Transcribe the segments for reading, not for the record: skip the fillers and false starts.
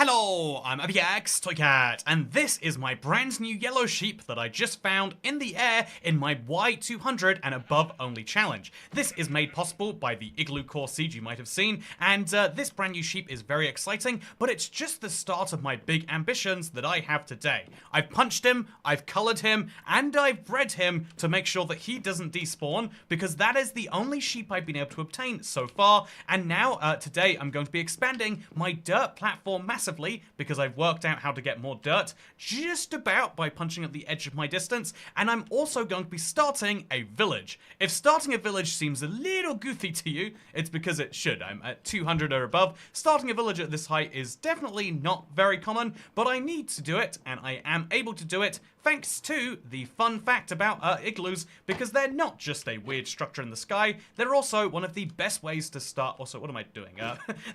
Hello, I'm ABX Toycat, and this is my brand new yellow sheep that I just found in the air in my Y200 and above only challenge. This is made possible by the Igloo core seed you might have seen, and this brand new sheep is very exciting, but it's just the start of my big ambitions that I have today. I've punched him, I've colored him, and I've bred him to make sure that he doesn't despawn, because that is the only sheep I've been able to obtain so far, and now today I'm going to be expanding my dirt platform massively because I've worked out how to get more dirt just about by punching at the edge of my distance, and I'm also going to be starting a village. If starting a village seems a little goofy to you, it's because it should. I'm at 200 or above. Starting a village at this height is definitely not very common, but I need to do it, and I am able to do it thanks to the fun fact about igloos, because they're not just a weird structure in the sky, they're also one of the best ways to start, also, what am I doing?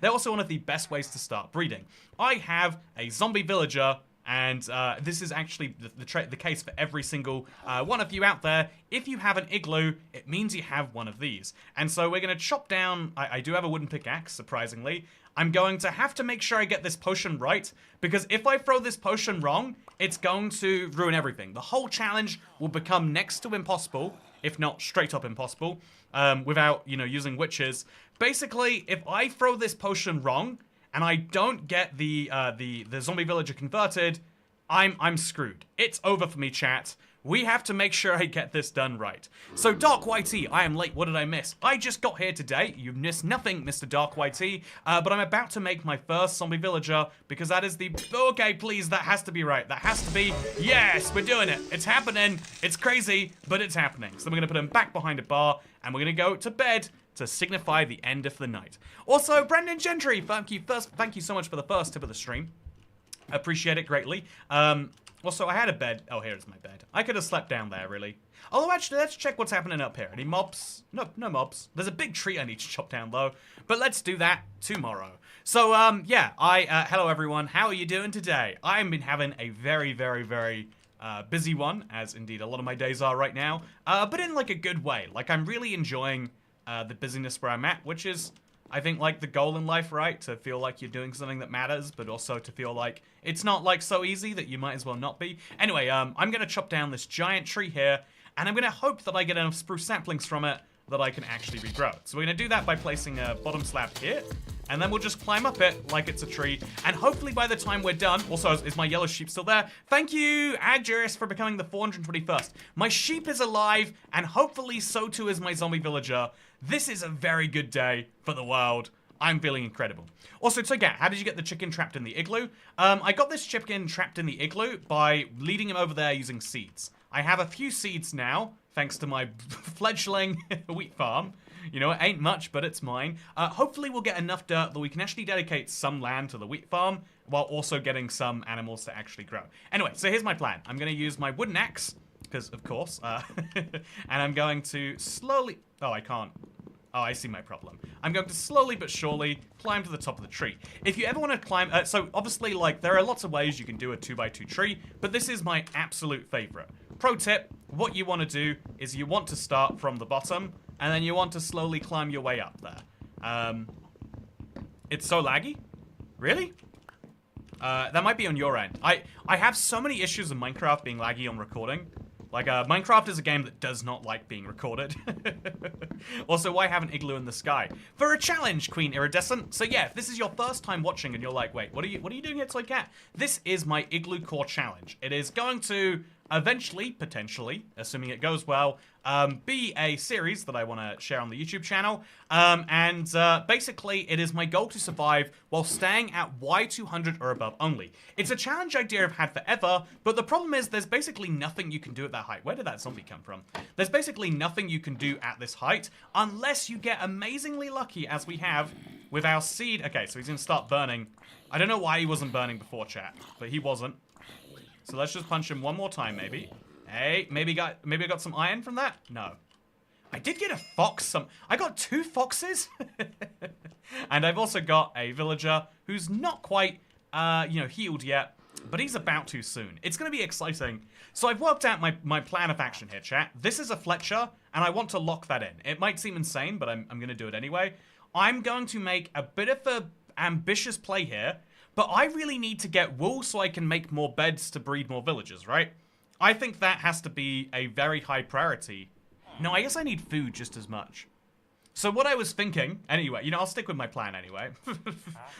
They're also one of the best ways to start breeding. I have a zombie villager, and this is actually the case for every single one of you out there. If you have an igloo, it means you have one of these. And so we're going to chop down, I do have a wooden pickaxe, surprisingly. I'm going to have to make sure I get this potion right, because if I throw this potion wrong, it's going to ruin everything. The whole challenge will become next to impossible, if not straight up impossible, without, using witches. Basically, if I throw this potion wrong, and I don't get the zombie villager converted, I'm screwed. It's over for me, chat. We have to make sure I get this done right. So, Dark YT, I am late. What did I miss? I just got here today. You missed nothing, Mr. Dark YT. But I'm about to make my first zombie villager because that is the... Okay, please, that has to be right. That has to be... Yes, we're doing it. It's happening. It's crazy, but it's happening. So we're going to put him back behind a bar, and we're going to go to bed to signify the end of the night. Also, Brendan Gentry, thank you so much for the first tip of the stream. Appreciate it greatly. Also, I had a bed. Oh, here's my bed. I could have slept down there, really. Although, actually, let's check what's happening up here. Any mobs? No mobs. There's a big tree I need to chop down, though. But let's do that tomorrow. So, yeah, hello, everyone. How are you doing today? I've been having a very, very, very busy one, as indeed a lot of my days are right now. But in, like, a good way. Like, I'm really enjoying the busyness where I'm at, which is... I think, like, the goal in life, right? To feel like you're doing something that matters, but also to feel like it's not, like, so easy that you might as well not be. Anyway, I'm going to chop down this giant tree here, and I'm going to hope that I get enough spruce saplings from it that I can actually regrow it. So we're going to do that by placing a bottom slab here, and then we'll just climb up it like it's a tree, and hopefully by the time we're done... Also, is my yellow sheep still there? Thank you, Agjuris, for becoming the 421st. My sheep is alive, and hopefully so too is my zombie villager. This is a very good day for the world. I'm feeling incredible. Also, Toycat, how did you get the chicken trapped in the igloo? I got this chicken trapped in the igloo by leading him over there using seeds. I have a few seeds now, thanks to my fledgling wheat farm. You know, it ain't much, but it's mine. Hopefully we'll get enough dirt that we can actually dedicate some land to the wheat farm, while also getting some animals to actually grow. Anyway, so here's my plan. I'm going to use my wooden axe, because of course, and I'm going to slowly... Oh, I can't. Oh, I see my problem. I'm going to slowly but surely climb to the top of the tree. If you ever want to climb... so, obviously, like, there are lots of ways you can do a 2x2 tree, but this is my absolute favorite. Pro tip, what you want to do is you want to start from the bottom, and then you want to slowly climb your way up there. It's so laggy? Really? That might be on your end. I have so many issues with Minecraft being laggy on recording. Like, Minecraft is a game that does not like being recorded. Also, why have an igloo in the sky? For a challenge, Queen Iridescent. So yeah, if this is your first time watching and you're like, wait, what are you doing here, Toycat? This is my igloo core challenge. It is going to eventually, potentially, assuming it goes well, be a series that I want to share on the YouTube channel. Basically, it is my goal to survive while staying at Y200 or above only. It's a challenge idea I've had forever, but the problem is there's basically nothing you can do at that height. Where did that zombie come from? There's basically nothing you can do at this height unless you get amazingly lucky, as we have with our seed. Okay, so he's going to start burning. I don't know why he wasn't burning before, chat, but he wasn't. So let's just punch him one more time, maybe. Hey, maybe I got some iron from that? No. I did get a fox. I got 2 foxes. And I've also got a villager who's not quite, healed yet. But he's about to soon. It's going to be exciting. So I've worked out my plan of action here, chat. This is a Fletcher, and I want to lock that in. It might seem insane, but I'm going to do it anyway. I'm going to make a bit of a ambitious play here But I really need to get wool so I can make more beds to breed more villagers, right? I think that has to be a very high priority. No, I guess I need food just as much. So what I was thinking, anyway, you know, I'll stick with my plan anyway.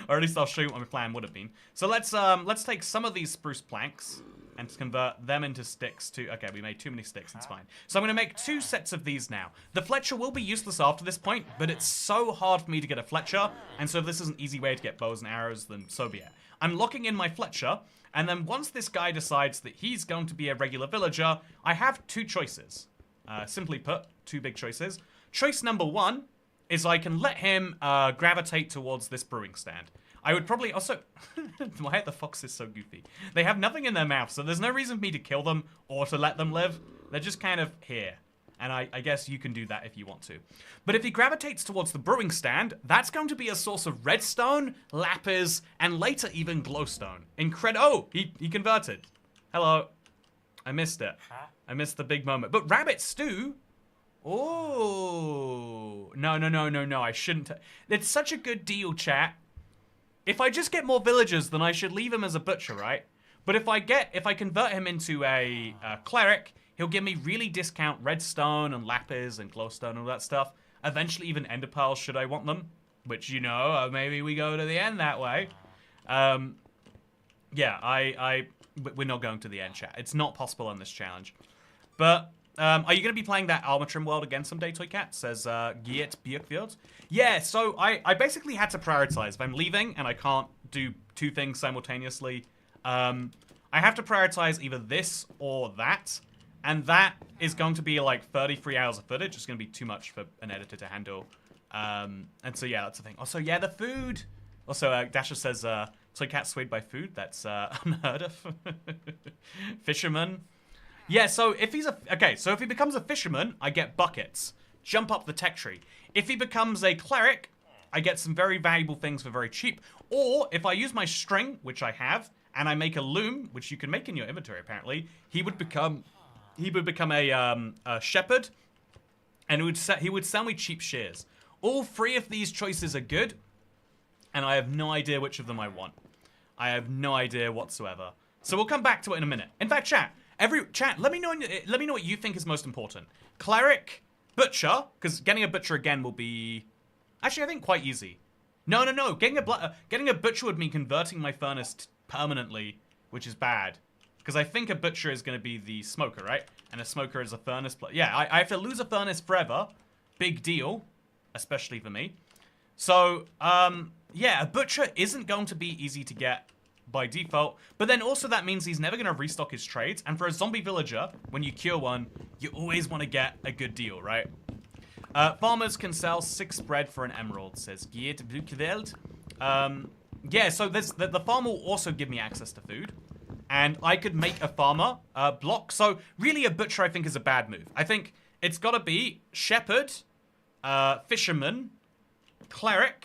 Or at least I'll show you what my plan would have been. So let's take some of these spruce planks and convert them into sticks to... Okay, we made too many sticks, it's fine. So I'm going to make 2 sets of these now. The Fletcher will be useless after this point, but it's so hard for me to get a Fletcher, and so if this is an easy way to get bows and arrows, then so be it. I'm locking in my Fletcher, and then once this guy decides that he's going to be a regular villager, I have 2 choices. Simply put, 2 big choices. Choice number 1 is I can let him gravitate towards this brewing stand. I would probably also... Why are the foxes so goofy? They have nothing in their mouth, so there's no reason for me to kill them or to let them live. They're just kind of here. And I guess you can do that if you want to. But if he gravitates towards the brewing stand, that's going to be a source of redstone, lapis, and later even glowstone. Oh, he converted. Hello. I missed it. I missed the big moment. But rabbit stew... Oh. No, I shouldn't. It's such a good deal, chat. If I just get more villagers, then I should leave him as a butcher, right? But if I convert him into a cleric, he'll give me really discount redstone and lapis and glowstone and all that stuff. Eventually even ender pearls should I want them. Which, you know, maybe we go to the end that way. Yeah, we're not going to the end, chat. It's not possible on this challenge. But... are you going to be playing that Armor Trim world again someday, Toycat? Says Giet Bjerkfjord. Yeah, so I basically had to prioritize. If I'm leaving and I can't do 2 things simultaneously, I have to prioritize either this or that. And that is going to be like 33 hours of footage. It's going to be too much for an editor to handle. And so, yeah, that's the thing. Also, yeah, the food. Also, Dasher says, Toycat swayed by food. That's unheard of. Fisherman. Yeah, so if he's so if he becomes a fisherman, I get buckets. Jump up the tech tree. If he becomes a cleric, I get some very valuable things for very cheap. Or if I use my string, which I have, and I make a loom, which you can make in your inventory apparently, he would become a shepherd, and he would sell me cheap shears. All 3 of these choices are good, and I have no idea which of them I want. I have no idea whatsoever. So we'll come back to it in a minute. In fact, chat, let me know what you think is most important. Cleric, butcher, because getting a butcher again will be... Actually, I think quite easy. No. Getting a butcher would mean converting my furnace permanently, which is bad. Because I think a butcher is going to be the smoker, right? And a smoker is a furnace... Yeah, I have to lose a furnace forever. Big deal. Especially for me. So, yeah, a butcher isn't going to be easy to get by default, but then also that means he's never going to restock his trades, and for a zombie villager, when you cure one, you always want to get a good deal, right? Farmers can sell 6 bread for an emerald, says Geert Blukveld. Yeah, so the farm will also give me access to food, and I could make a farmer block, so really a butcher I think is a bad move. I think it's got to be shepherd, fisherman, cleric,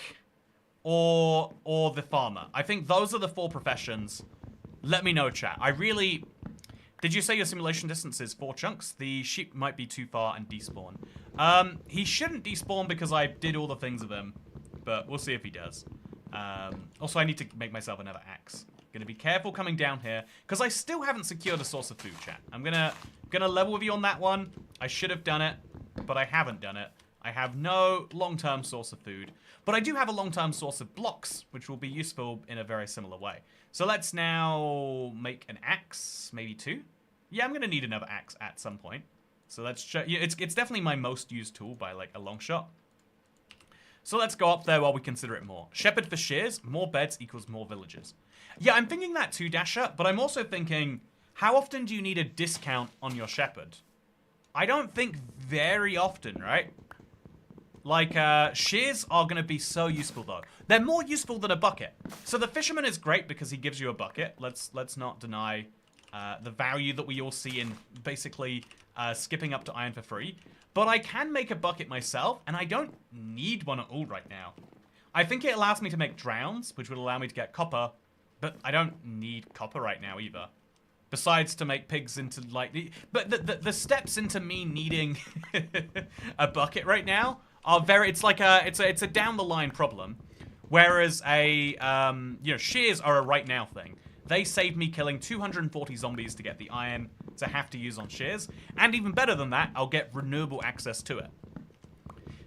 or the farmer. I think those are the 4 professions. Let me know, chat. Did you say your simulation distance is 4 chunks? The sheep might be too far and despawn. He shouldn't despawn because I did all the things with him, but we'll see if he does. Also, I need to make myself another axe. Gonna be careful coming down here because I still haven't secured a source of food, chat. I'm gonna level with you on that one. I should have done it, but I haven't done it. I have no long-term source of food, but I do have a long-term source of blocks, which will be useful in a very similar way. So let's now make an axe, maybe 2. Yeah, I'm going to need another axe at some point. So let's check. Yeah, it's definitely my most used tool by like a long shot. So let's go up there while we consider it more. Shepherd for shears, more beds equals more villagers. Yeah, I'm thinking that too, Dasher, but I'm also thinking, how often do you need a discount on your shepherd? I don't think very often, right? Like, shears are going to be so useful, though. They're more useful than a bucket. So the fisherman is great because he gives you a bucket. Let's not deny the value that we all see in basically skipping up to iron for free. But I can make a bucket myself, and I don't need one at all right now. I think it allows me to make drowns, which would allow me to get copper, but I don't need copper right now either. Besides to make pigs into, like... the steps into me needing a bucket right now are very... It's a down-the-line problem. Whereas shears are a right now thing. They saved me killing 240 zombies to get the iron to have to use on shears. And even better than that, I'll get renewable access to it.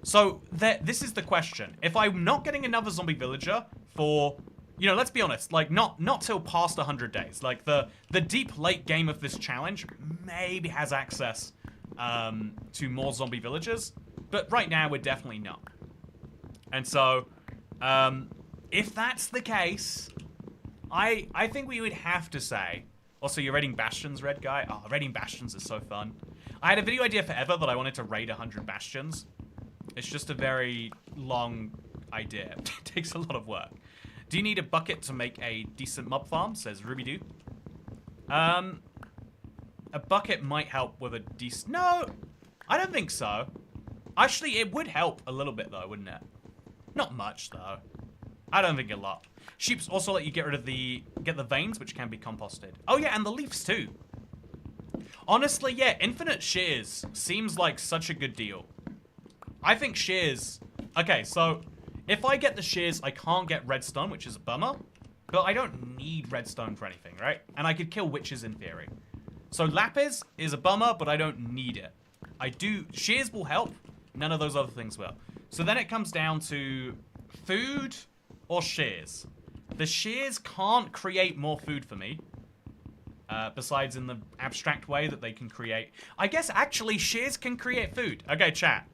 So this is the question. If I'm not getting another zombie villager for, let's be honest, like not till past 100 days. Like the deep late game of this challenge maybe has access to more zombie villagers. But right now we're definitely not. And so if that's the case, I think we would have to say... Also, you're raiding Bastions, Red Guy? Oh, raiding Bastions is so fun. I had a video idea forever that I wanted to raid 100 Bastions. It's just a very long idea. It takes a lot of work. Do you need a bucket to make a decent mob farm? Says Ruby-Doo. A bucket might help with a decent... No, I don't think so. Actually, it would help a little bit, though, wouldn't it? Not much, though. I don't think a lot. Sheeps also let you get rid of get the veins, which can be composted. Oh yeah, and the leaves too. Honestly, yeah, infinite shears seems like such a good deal. I think shears... Okay, so if I get the shears, I can't get redstone, which is a bummer. But I don't need redstone for anything, right? And I could kill witches in theory. So lapis is a bummer, but I don't need it. Shears will help. None of those other things will. So then it comes down to food or shears. The shears can't create more food for me. Besides in the abstract way that they can create. I guess actually shears can create food. Okay, chat.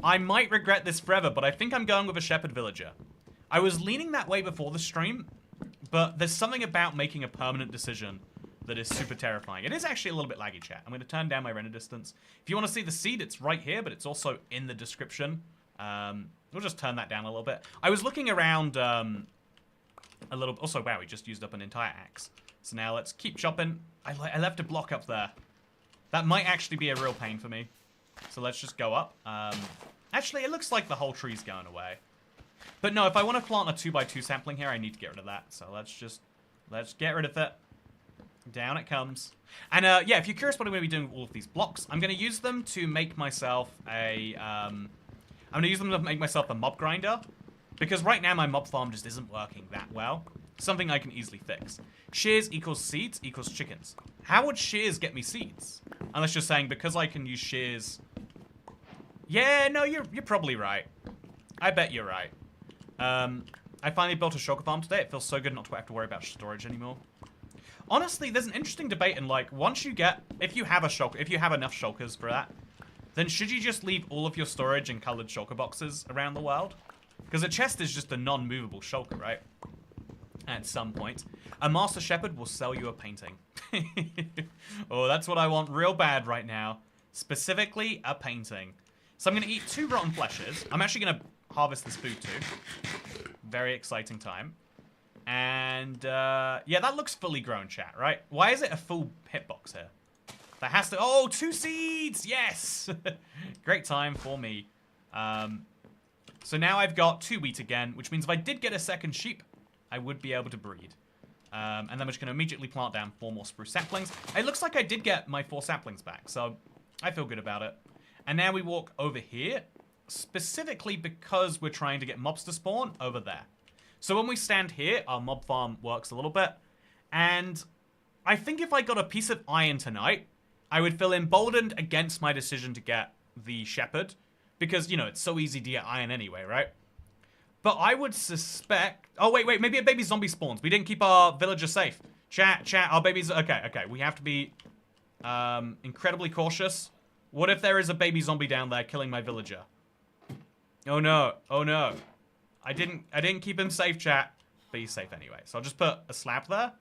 I might regret this forever, but I think I'm going with a shepherd villager. I was leaning that way before the stream, but there's something about making a permanent decision that is super terrifying. It is actually a little bit laggy, chat. I'm going to turn down my render distance. If you want to see the seed, it's right here, but it's also in the description. We'll just turn that down a little bit. I was looking around a little... Also, wow, we just used up an entire axe. So now let's keep chopping. I left a block up there. That might actually be a real pain for me. So let's just go up. Actually, it looks like the whole tree's going away. But no, if I want to plant a 2x2 sapling here, I need to get rid of that. So let's get rid of it. Down it comes. And yeah, if you're curious what I'm going to be doing with all of these blocks, I'm going to use them to make myself a... I'm going to use them to make myself a mob grinder. Because right now my mob farm just isn't working that well. Something I can easily fix. Shears equals seeds equals chickens. How would shears get me seeds? Unless you're saying because I can use shears... Yeah, no, you're probably right. I bet you're right. I finally built a shulker farm today. It feels so good not to have to worry about storage anymore. Honestly, there's an interesting debate in like, once you get... If you have enough shulkers for that, then should you just leave all of your storage in colored shulker boxes around the world? Because a chest is just a non-movable shulker, right? At some point. A master shepherd will sell you a painting. Oh, that's what I want real bad right now. Specifically, a painting. So I'm going to eat 2 rotten fleshes. I'm actually going to harvest this food too. Very exciting time. And, yeah, that looks fully grown, chat, right? Why is it a full hitbox here? That has to... Oh, 2 seeds! Yes! Great time for me. So now I've got 2 wheat again, which means if I did get a second sheep, I would be able to breed. And then we're just going to immediately plant down 4 more spruce saplings. It looks like I did get my 4 saplings back, so I feel good about it. And now we walk over here, specifically because we're trying to get mobs to spawn over there. So when we stand here, our mob farm works a little bit. And I think if I got a piece of iron tonight, I would feel emboldened against my decision to get the shepherd. Because, you know, it's so easy to get iron anyway, right? But I would suspect... Oh, wait, maybe a baby zombie spawns. We didn't keep our villager safe. Chat, our babies... Okay. We have to be incredibly cautious. What if there is a baby zombie down there killing my villager? Oh, no. I didn't keep him safe, chat. But he's safe anyway. So I'll just put a slab there.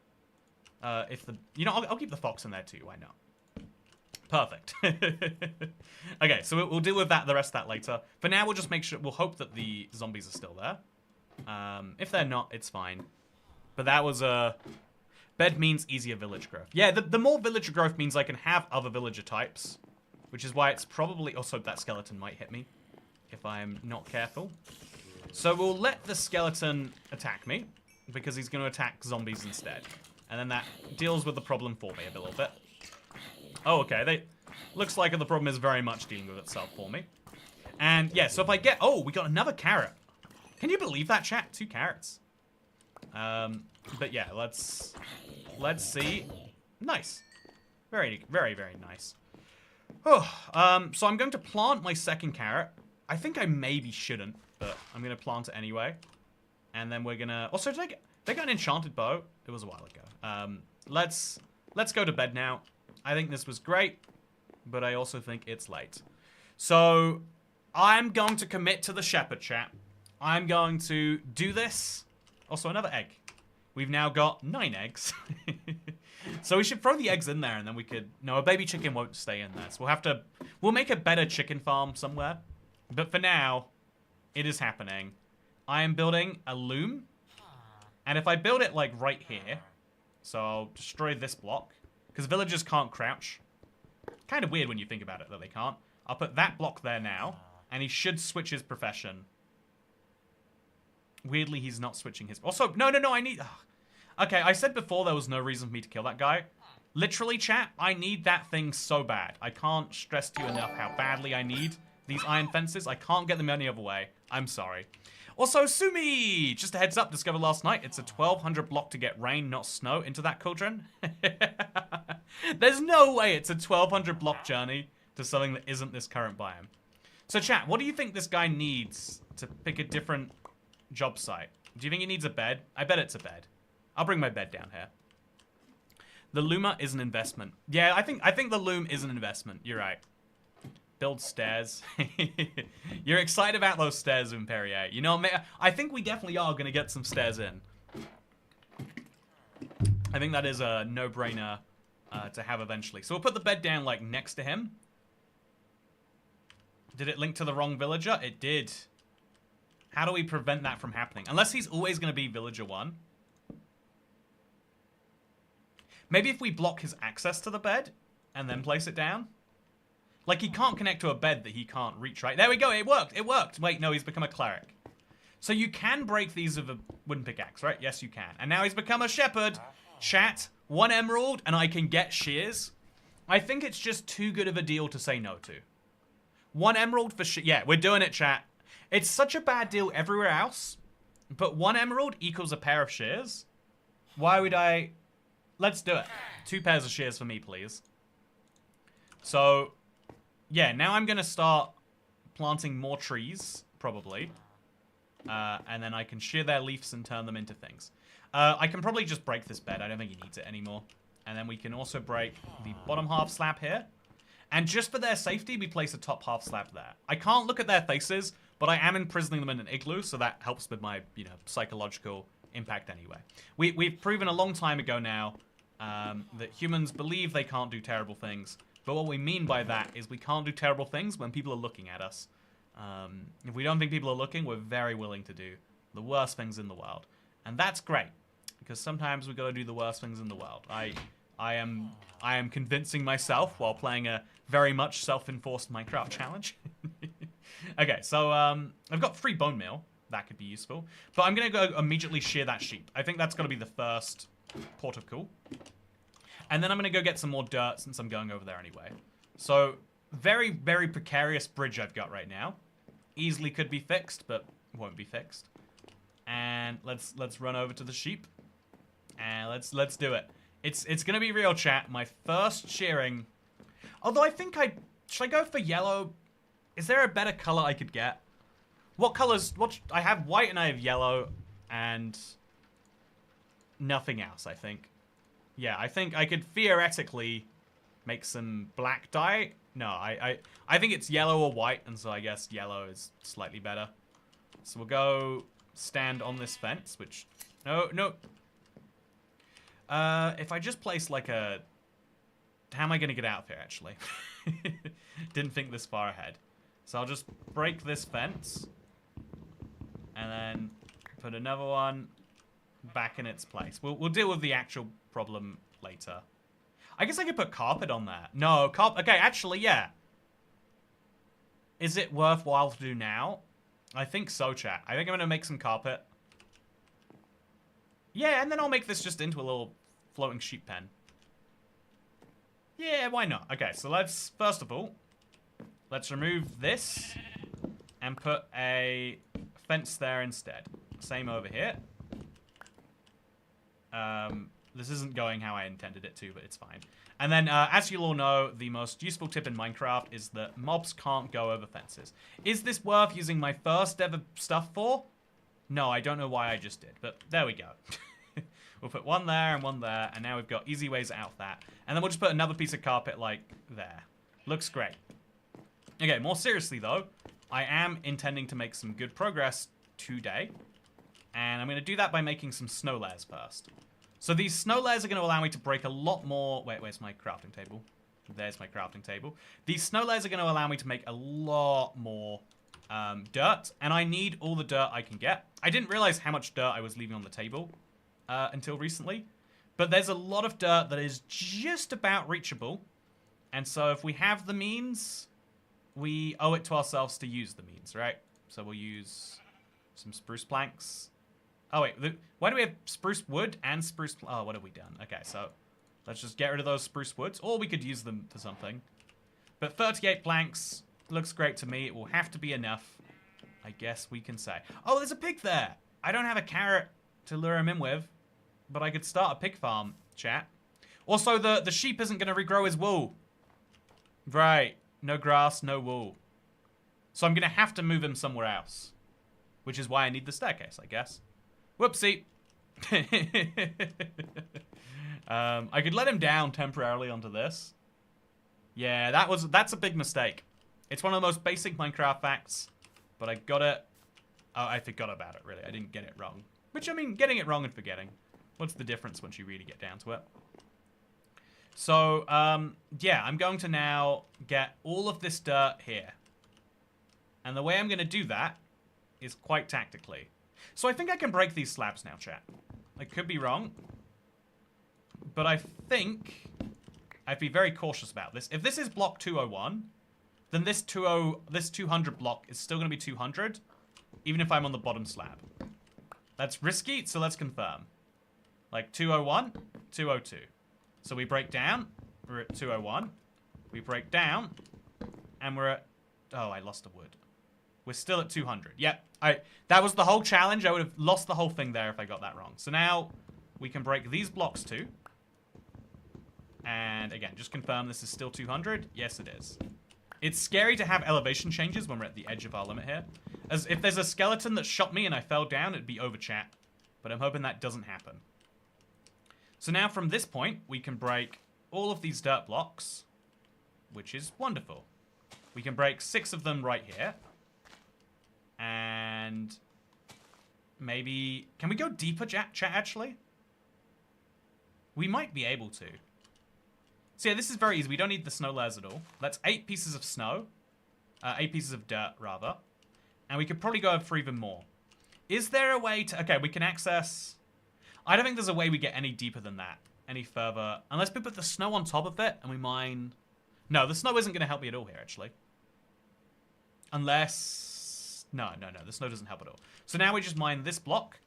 I'll keep the fox in there too. Why not? Perfect. Okay, so we'll deal with that, the rest of that later. For now, we'll just make sure... We'll hope that the zombies are still there. If they're not, it's fine. But that was a... Bed means easier village growth. Yeah, the more villager growth means I can have other villager types. Which is why it's probably... Also, that skeleton might hit me. If I'm not careful. So we'll let the skeleton attack me. Because he's going to attack zombies instead. And then that deals with the problem for me a little bit. Oh, okay. Looks like the problem is very much dealing with itself for me. And yeah, so if I get... Oh, we got another carrot. Can you believe that, chat? 2 carrots. But yeah, let's see. Nice. Very, very, very nice. Oh, so I'm going to plant my second carrot. I think I maybe shouldn't, but I'm going to plant it anyway. And then we're going to... Also, did they got an enchanted bow? It was a while ago. Let's go to bed now. I think this was great, but I also think it's late. So, I'm going to commit to the shepherd, chat. I'm going to do this. Also, another egg. We've now got 9 eggs. So we should throw the eggs in there, and then we could... No, a baby chicken won't stay in there. So we'll make a better chicken farm somewhere. But for now, it is happening. I am building a loom. And if I build it, like, right here... So I'll destroy this block. Because villagers can't crouch. Kind of weird when you think about it that they can't. I'll put that block there now. And he should switch his profession. Weirdly, he's not switching his... Also, no, I need... Ugh. Okay, I said before there was no reason for me to kill that guy. Literally, chat, I need that thing so bad. I can't stress to you enough how badly I need these iron fences. I can't get them any other way. I'm sorry. Also, Sumi! Just a heads up, discovered last night, it's a 1200 block to get rain, not snow, into that cauldron. There's no way it's a 1200 block journey to something that isn't this current biome. So, chat, what do you think this guy needs to pick a different job site? Do you think he needs a bed? I bet it's a bed. I'll bring my bed down here. The loomer is an investment. Yeah, I think the loom is an investment. You're right. Build stairs. You're excited about those stairs, Imperia. You know, I think we definitely are going to get some stairs in. I think that is a no-brainer to have eventually. So we'll put the bed down, like, next to him. Did it link to the wrong villager? It did. How do we prevent that from happening? Unless he's always going to be villager 1. Maybe if we block his access to the bed and then place it down. Like, he can't connect to a bed that he can't reach, right? There we go, it worked, it worked. Wait, no, he's become a cleric. So you can break these with a wooden pickaxe, right? Yes, you can. And now he's become a shepherd. Chat, 1 emerald and I can get shears. I think it's just too good of a deal to say no to. 1 emerald for shears. Yeah, we're doing it, chat. It's such a bad deal everywhere else, but 1 emerald equals a pair of shears. Why would I... Let's do it. 2 pairs of shears for me, please. So, yeah, now I'm going to start planting more trees, probably. And then I can shear their leaves and turn them into things. I can probably just break this bed. I don't think he needs it anymore. And then we can also break the bottom half slab here. And just for their safety, we place a top half slab there. I can't look at their faces, but I am imprisoning them in an igloo, so that helps with my, you know, psychological impact anyway. We've proven a long time ago now that humans believe they can't do terrible things. But what we mean by that is we can't do terrible things when people are looking at us. If we don't think people are looking, we're very willing to do the worst things in the world. And that's great, because sometimes we got to do the worst things in the world. I am convincing myself while playing a very much self-enforced Minecraft challenge. Okay, so I've got 3 bone meal. That could be useful. But I'm going to go immediately shear that sheep. I think that's got to be the first port of call. And then I'm going to go get some more dirt since I'm going over there anyway. So, very, very precarious bridge I've got right now. Easily could be fixed, but won't be fixed. And let's run over to the sheep. And let's do it. It's going to be real, chat. My first shearing. Although I think should I go for yellow? Is there a better color I could get? What colors? I have white and I have yellow and nothing else, I think. Yeah, I think I could theoretically make some black dye. No, I think it's yellow or white, and so I guess yellow is slightly better. So we'll go stand on this fence, which... No. If I just place like a... How am I going to get out there, actually? Didn't think this far ahead. So I'll just break this fence. And then put another one back in its place. We'll deal with the actual problem later. I guess I could put carpet on there. No, okay, actually, yeah. Is it worthwhile to do now? I think so, chat. I think I'm going to make some carpet. Yeah, and then I'll make this just into a little floating sheep pen. Yeah, why not? Okay, so let's, first of all, let's remove this. and put a fence there instead. Same over here. This isn't going how I intended it to, but it's fine. And then, as you'll all know, the most useful tip in Minecraft is that mobs can't go over fences. Is this worth using my first ever stuff for? No, I don't know why I just did, but there we go. We'll put one there, and now we've got easy ways out of that. And then we'll just put another piece of carpet, like, there. Looks great. Okay, more seriously, though, I am intending to make some good progress today. And I'm going to do that by making some snow layers first. So these snow layers are going to allow me to break a lot more... Wait, where's my crafting table? There's my crafting table. These snow layers are going to allow me to make a lot more dirt. And I need all the dirt I can get. I didn't realize how much dirt I was leaving on the table until recently. But there's a lot of dirt that is just about reachable. And so if we have the means, we owe it to ourselves to use the means, right? So we'll use some spruce planks. Oh, wait. Why do we have spruce wood and spruce... Oh, what have we done? Okay, so let's just get rid of those spruce woods. Or we could use them for something. But 38 planks looks great to me. It will have to be enough, I guess we can say. Oh, there's a pig there. I don't have a carrot to lure him in with. But I could start a pig farm, chat. Also, the sheep isn't going to regrow his wool. Right. No grass, no wool. So I'm going to have to move him somewhere else. Which is why I need the staircase, I guess. Whoopsie. I could let him down temporarily onto this. Yeah, that's a big mistake. It's one of the most basic Minecraft facts, but I got it. Oh, I forgot about it, really. I didn't get it wrong. Which, I mean, getting it wrong and forgetting. What's the difference once you really get down to it? So, yeah, I'm going to now get all of this dirt here. And the way I'm going to do that is quite tactically. So I think I can break these slabs now, chat. I could be wrong. But I think I'd be very cautious about this. If this is block 201, then this 200 block is still going to be 200, even if I'm on the bottom slab. That's risky, so let's confirm. Like 201, 202. So we break down, we're at 201. We break down, and we're at... Oh, I lost a wood. We're still at 200. Yep. That was the whole challenge. I would have lost the whole thing there if I got that wrong. So now we can break these blocks too. And again, just confirm this is still 200. Yes, it is. It's scary to have elevation changes when we're at the edge of our limit here. As if there's a skeleton that shot me and I fell down, it'd be over, chat. But I'm hoping that doesn't happen. So now from this point, we can break all of these dirt blocks, which is wonderful. We can break 6 of them right here. And maybe... Can we go deeper, chat, actually? We might be able to. So yeah, this is very easy. We don't need the snow layers at all. That's 8 pieces of snow. 8 pieces of dirt, rather. And we could probably go for even more. Is there a way to... Okay, we can access... I don't think there's a way we get any deeper than that. Any further. Unless we put the snow on top of it and we mine... No, the snow isn't going to help me at all here, actually. Unless... No. The snow doesn't help at all. So now we just mine this block.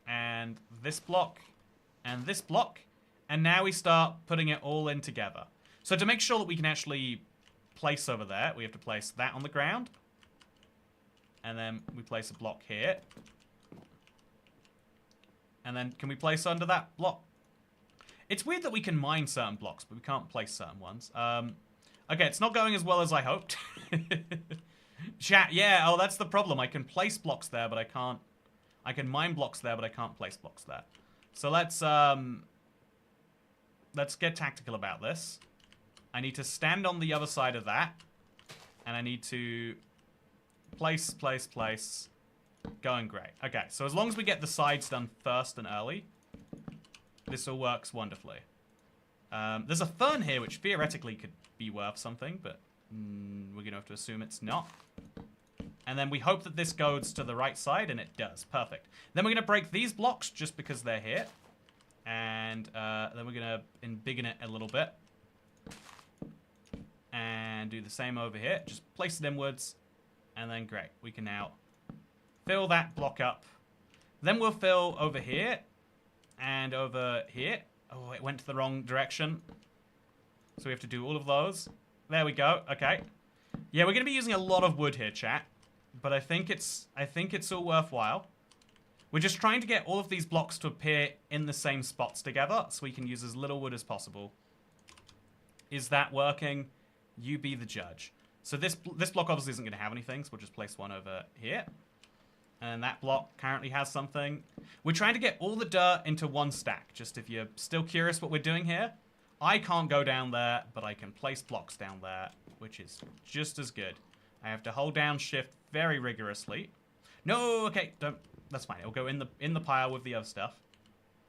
And this block. And this block. And now we start putting it all in together. So to make sure that we can actually place over there, we have to place that on the ground. And then we place a block here. And then can we place under that block? It's weird that we can mine certain blocks, but we can't place certain ones. Okay, it's not going as well as I hoped. Chat, yeah, oh, that's the problem. I can place blocks there, but I can't... I can mine blocks there, but I can't place blocks there. So let's get tactical about this. I need to stand on the other side of that. And I need to place. Going great. Okay, so as long as we get the sides done first and early, this all works wonderfully. There's a fern here, which theoretically could be worth something, but we're going to have to assume it's not. And then we hope that this goes to the right side, and it does. Perfect. Then we're going to break these blocks just because they're here. And then we're going to embiggen it a little bit. And do the same over here. Just place it inwards. And then great. We can now fill that block up. Then we'll fill over here. And over here. Oh, it went to the wrong direction. So we have to do all of those. There we go. Okay. Yeah, we're going to be using a lot of wood here, chat. but I think it's all worthwhile. We're just trying to get all of these blocks to appear in the same spots together so we can use as little wood as possible. Is that working? You be the judge. So this block obviously isn't going to have anything, so we'll just place one over here. And that block currently has something. We're trying to get all the dirt into one stack. Just if you're still curious what we're doing here, I can't go down there, but I can place blocks down there, which is just as good. I have to hold down shift very rigorously. No, okay, don't. That's fine. It'll go in the pile with the other stuff.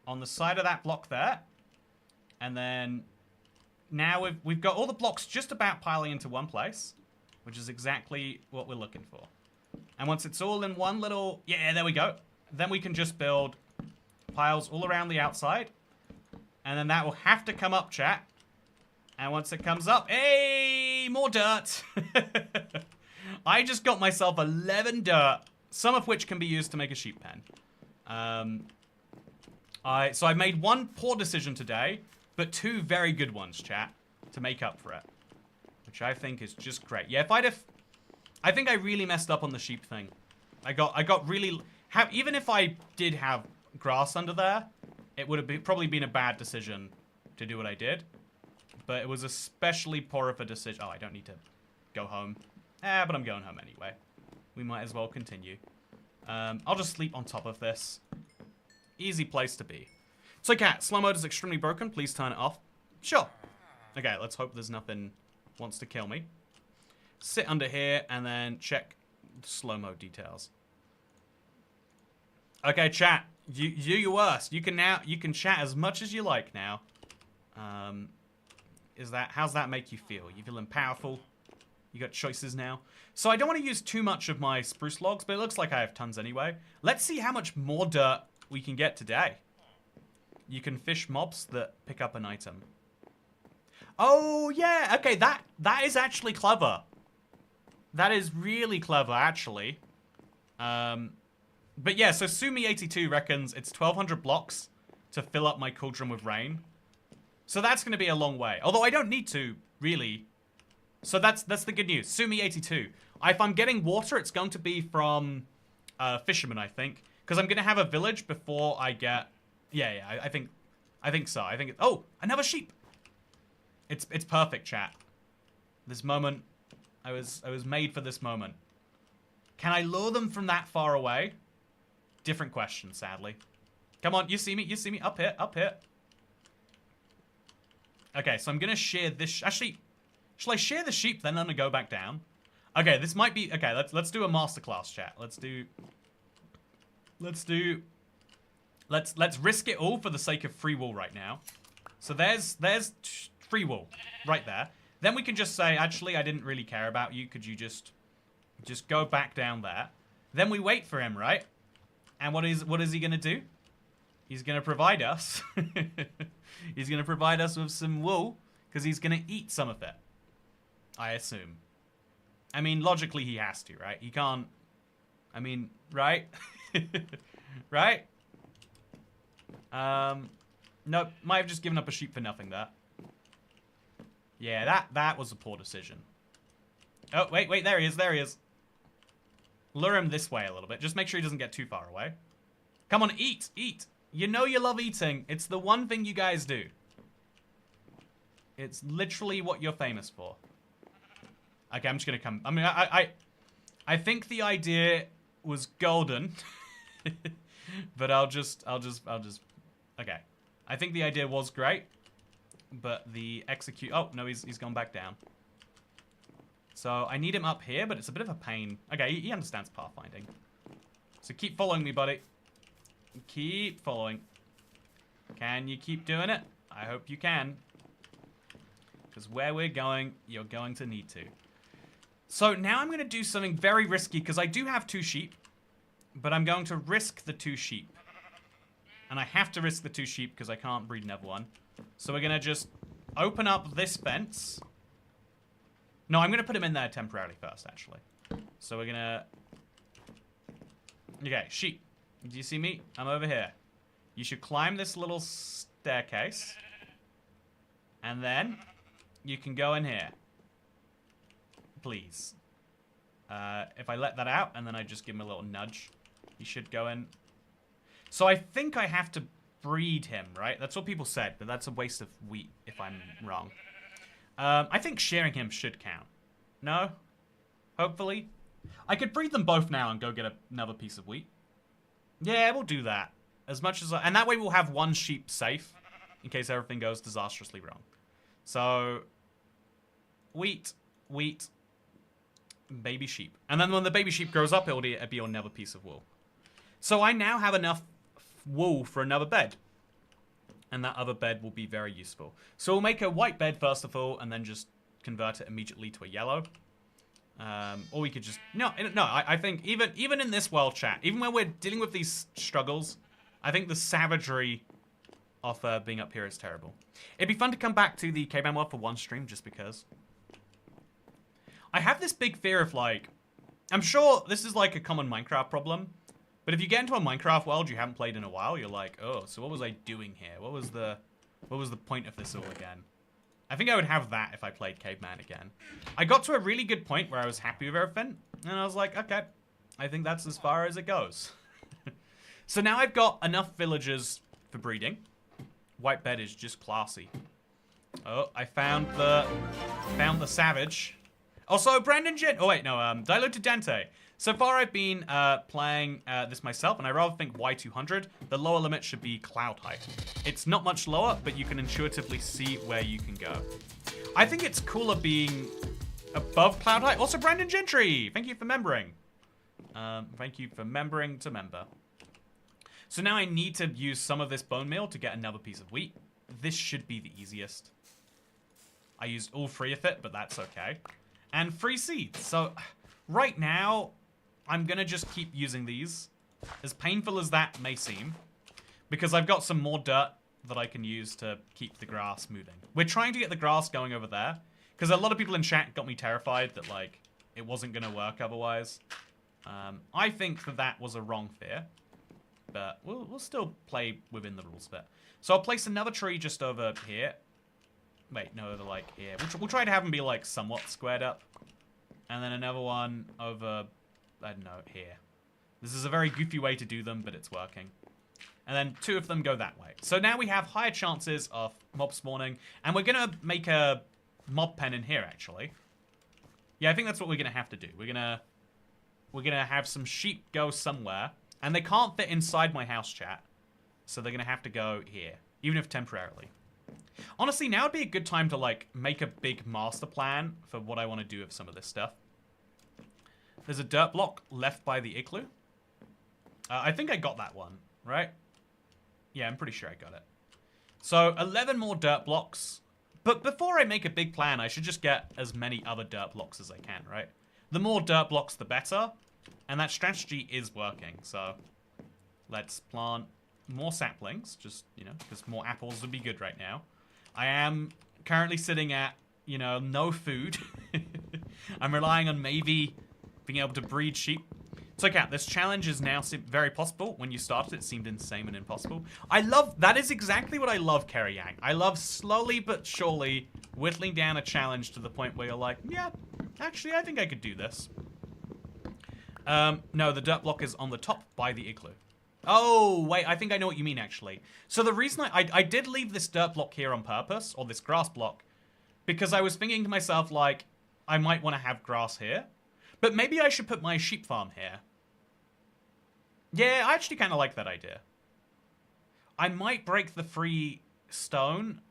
On the side of that block there. And then now we've got all the blocks just about piling into one place, which is exactly what we're looking for. And once it's all in one little... Yeah, there we go. Then we can just build piles all around the outside. And then that will have to come up, chat. And once it comes up... Hey! More dirt! I just got myself 11 dirt. Some of which can be used to make a sheep pen. So I made one poor decision today, but 2 very good ones, chat, to make up for it. Which I think is just great. Yeah, I think I really messed up on the sheep thing. I got really... Even if I did have grass under there, it would have probably been a bad decision to do what I did. But it was especially poor of a decision. Oh, I don't need to go home. But I'm going home anyway. We might as well continue. I'll just sleep on top of this. Easy place to be. So, cat, slow mode is extremely broken. Please turn it off. Sure. Okay, let's hope there's nothing wants to kill me. Sit under here and then check the slow mode details. Okay, chat. You do your worst. You can chat as much as you like now. How's that make you feel? You feeling powerful? You got choices now. So I don't want to use too much of my spruce logs, but it looks like I have tons anyway. Let's see how much more dirt we can get today. You can fish mobs that pick up an item. Oh, yeah. Okay, that is actually clever. That is really clever, actually. But yeah, so Sumi82 reckons it's 1,200 blocks to fill up my cauldron with rain. So that's going to be a long way. Although I don't need to, really. So that's the good news. Sumi82. If I'm getting water, it's going to be from fishermen, I think. Because I'm going to have a village before I get... Yeah, I think so. I think... Oh, another sheep. It's perfect, chat. This moment... I was made for this moment. Can I lure them from that far away? Different question, sadly. Come on, you see me. Up here. Okay, so I'm going to shear this... Actually... Shall I shear the sheep, then I'm gonna go back down? Okay, this might be... Okay, let's do a masterclass, chat. Let's risk it all for the sake of free wool right now. So there's free wool right there. Then we can just say, actually, I didn't really care about you. Could you just go back down there? Then we wait for him, right? And what is he gonna do? He's gonna provide us. He's gonna provide us with some wool because he's gonna eat some of it. I assume. I mean, logically he has to, right? He can't... I mean, right? Right? Nope. Might have just given up a sheep for nothing there. Yeah, that was a poor decision. Oh, wait, there he is. Lure him this way a little bit. Just make sure he doesn't get too far away. Come on, eat. You know you love eating. It's the one thing you guys do. It's literally what you're famous for. Okay, I'm just gonna come. I mean, I think the idea was golden, but I'll just. Okay, I think the idea was great, but the execute. Oh no, he's gone back down. So I need him up here, but it's a bit of a pain. Okay, he understands pathfinding. So keep following me, buddy. Keep following. Can you keep doing it? I hope you can. Because where we're going, you're going to need to. So now I'm going to do something very risky, because I do have 2 sheep. But I'm going to risk the 2 sheep. And I have to risk the 2 sheep, because I can't breed another one. So we're going to just open up this fence. No, I'm going to put him in there temporarily first, actually. So we're going to... Okay, sheep. Do you see me? I'm over here. You should climb this little staircase. And then you can go in here. Please. If I let that out and then I just give him a little nudge, he should go in. So I think I have to breed him, right? That's what people said, but that's a waste of wheat if I'm wrong. I think shearing him should count. No? Hopefully. I could breed them both now and go get another piece of wheat. Yeah, we'll do that. As much as and that way we'll have one sheep safe in case everything goes disastrously wrong. So, wheat, baby sheep. And then when the baby sheep grows up, it'll be another piece of wool. So I now have enough wool for another bed. And that other bed will be very useful. So we'll make a white bed first of all, and then just convert it immediately to a yellow. Or we could just... No, I think even in this world, chat, even when we're dealing with these struggles, I think the savagery of being up here is terrible. It'd be fun to come back to the caveman world for one stream, just because. I have this big fear of, like... I'm sure this is, like, a common Minecraft problem. But if you get into a Minecraft world you haven't played in a while, you're like, oh, so what was I doing here? What was the point of this all again? I think I would have that if I played Caveman again. I got to a really good point where I was happy with everything. And I was like, okay, I think that's as far as it goes. So now I've got enough villagers for breeding. White bed is just classy. Oh, I found the savage. Also, Brandon oh wait, no, Diluted Dante. So far I've been playing this myself, and I rather think Y200. The lower limit should be cloud height. It's not much lower, but you can intuitively see where you can go. I think it's cooler being above cloud height. Also, Brandon Gentry, thank you for membering. Thank you for membering to member. So now I need to use some of this bone meal to get another piece of wheat. This should be the easiest. I used all 3 of it, but that's okay. And 3 seeds. So right now, I'm gonna just keep using these. As painful as that may seem. Because I've got some more dirt that I can use to keep the grass moving. We're trying to get the grass going over there. Because a lot of people in chat got me terrified that, like, it wasn't gonna work otherwise. I think that was a wrong fear. But we'll still play within the rules a bit. So I'll place another tree just over here. Wait, no, over, like, here. We'll try to have them be, like, somewhat squared up. And then another one over, I don't know, here. This is a very goofy way to do them, but it's working. And then 2 of them go that way. So now we have higher chances of mob spawning. And we're going to make a mob pen in here, actually. Yeah, I think that's what we're going to have to do. We're going to have some sheep go somewhere. And they can't fit inside my house, chat. So they're going to have to go here. Even if temporarily. Honestly, now would be a good time to, like, make a big master plan for what I want to do with some of this stuff. There's a dirt block left by the igloo. I think I got that one, right? Yeah, I'm pretty sure I got it. So, 11 more dirt blocks. But before I make a big plan, I should just get as many other dirt blocks as I can, right? The more dirt blocks, the better. And that strategy is working, so let's plant more saplings, just, you know, because more apples would be good right now. I am currently sitting at, you know, no food. I'm relying on maybe being able to breed sheep. So, Cat, this challenge is now very possible. When you started, it seemed insane and impossible. That is exactly what I love, Kerry Yang. I love slowly but surely whittling down a challenge to the point where you're like, yeah, actually, I think I could do this. No, the dirt block is on the top by the igloo. Oh, wait, I think I know what you mean, actually. So the reason I did leave this dirt block here on purpose, or this grass block, because I was thinking to myself, like, I might want to have grass here. But maybe I should put my sheep farm here. Yeah, I actually kind of like that idea. I might break the free stone.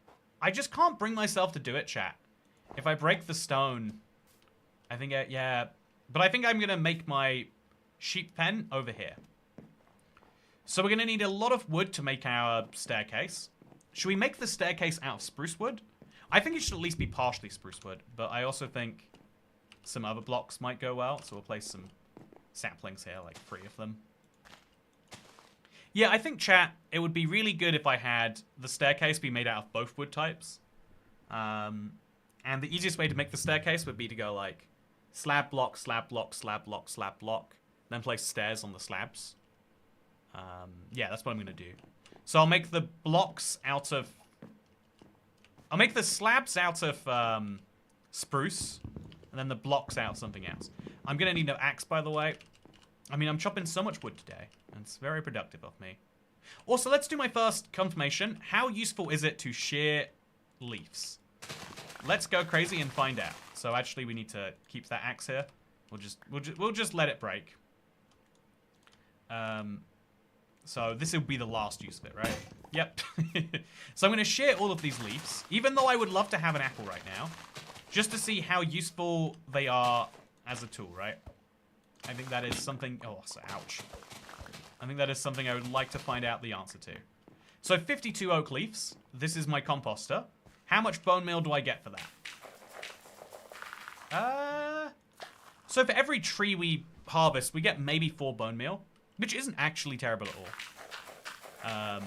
I just can't bring myself to do it, chat. If I break the stone, I think, yeah. But I think I'm going to make my sheep pen over here. So we're going to need a lot of wood to make our staircase. Should we make the staircase out of spruce wood? I think it should at least be partially spruce wood. But I also think some other blocks might go well. So we'll place some saplings here, like 3 of them. Yeah, I think, chat, it would be really good if I had the staircase be made out of both wood types. And the easiest way to make the staircase would be to go like slab block, slab block, slab block, slab block. Then place stairs on the slabs. Yeah, that's what I'm going to do. So I'll make the blocks out of... I'll make the slabs out of spruce. And then the blocks out of something else. I'm gonna need an axe, by the way. I mean, I'm chopping so much wood today, and it's very productive of me. Also, let's do my first confirmation. How useful is it to shear leaves? Let's go crazy and find out. So actually, we need to keep that axe here. We'll just let it break. So this will be the last use of it, right? Yep. So I'm going to shear all of these leaves, even though I would love to have an apple right now, just to see how useful they are as a tool, right? I think that is something... Oh, so ouch. I think that is something I would like to find out the answer to. So 52 oak leaves. This is my composter. How much bone meal do I get for that? So for every tree we harvest, we get maybe 4 bone meal, which isn't actually terrible at all.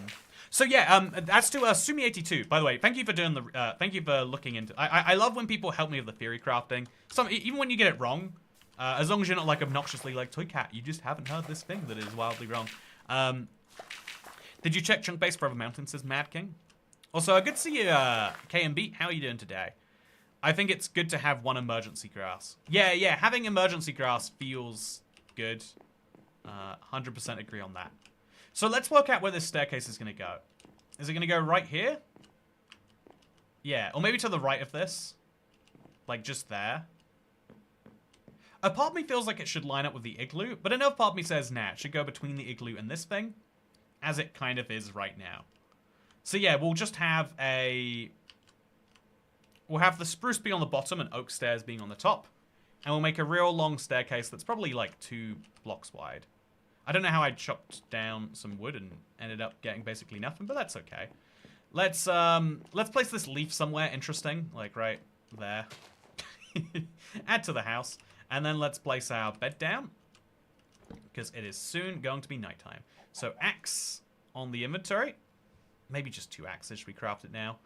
So yeah, that's to Sumi82. By the way, thank you for doing the. Thank you for looking into. I love when people help me with the theory crafting. Even when you get it wrong, as long as you're not like obnoxiously like Toy Cat, you just haven't heard this thing that is wildly wrong. Did you check Chunk Base Forever Mountain? Says Mad King. Also, good to see you, KMB. How are you doing today? I think it's good to have one emergency grass. Yeah, having emergency grass feels good. 100% agree on that. So let's work out where this staircase is going to go. Is it going to go right here? Yeah, or maybe to the right of this. Like just there. A part of me feels like it should line up with the igloo, but another part of me says, nah, it should go between the igloo and this thing, as it kind of is right now. So yeah, we'll just have we'll have the spruce being on the bottom and oak stairs being on the top. And we'll make a real long staircase that's probably like 2 blocks wide. I don't know how I chopped down some wood and ended up getting basically nothing, but that's okay. Let's place this leaf somewhere interesting, like right there. Add to the house. And then let's place our bed down, because it is soon going to be nighttime. So axe on the inventory. Maybe just 2 axes, should we craft it now?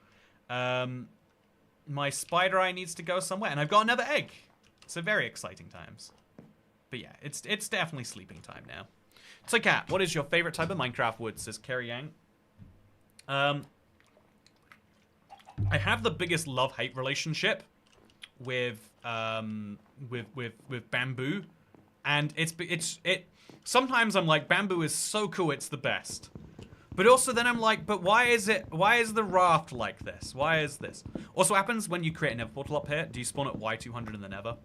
My spider eye needs to go somewhere, and I've got another egg. So very exciting times. But yeah, it's definitely sleeping time now. So Kat, what is your favorite type of Minecraft wood, says Kerry Yang. I have the biggest love-hate relationship with bamboo, and sometimes I'm like, bamboo is so cool, it's the best. But also then I'm like, but why is the raft like this? Why is this? Also what happens when you create a nether portal up here? Do you spawn at Y200 in the nether?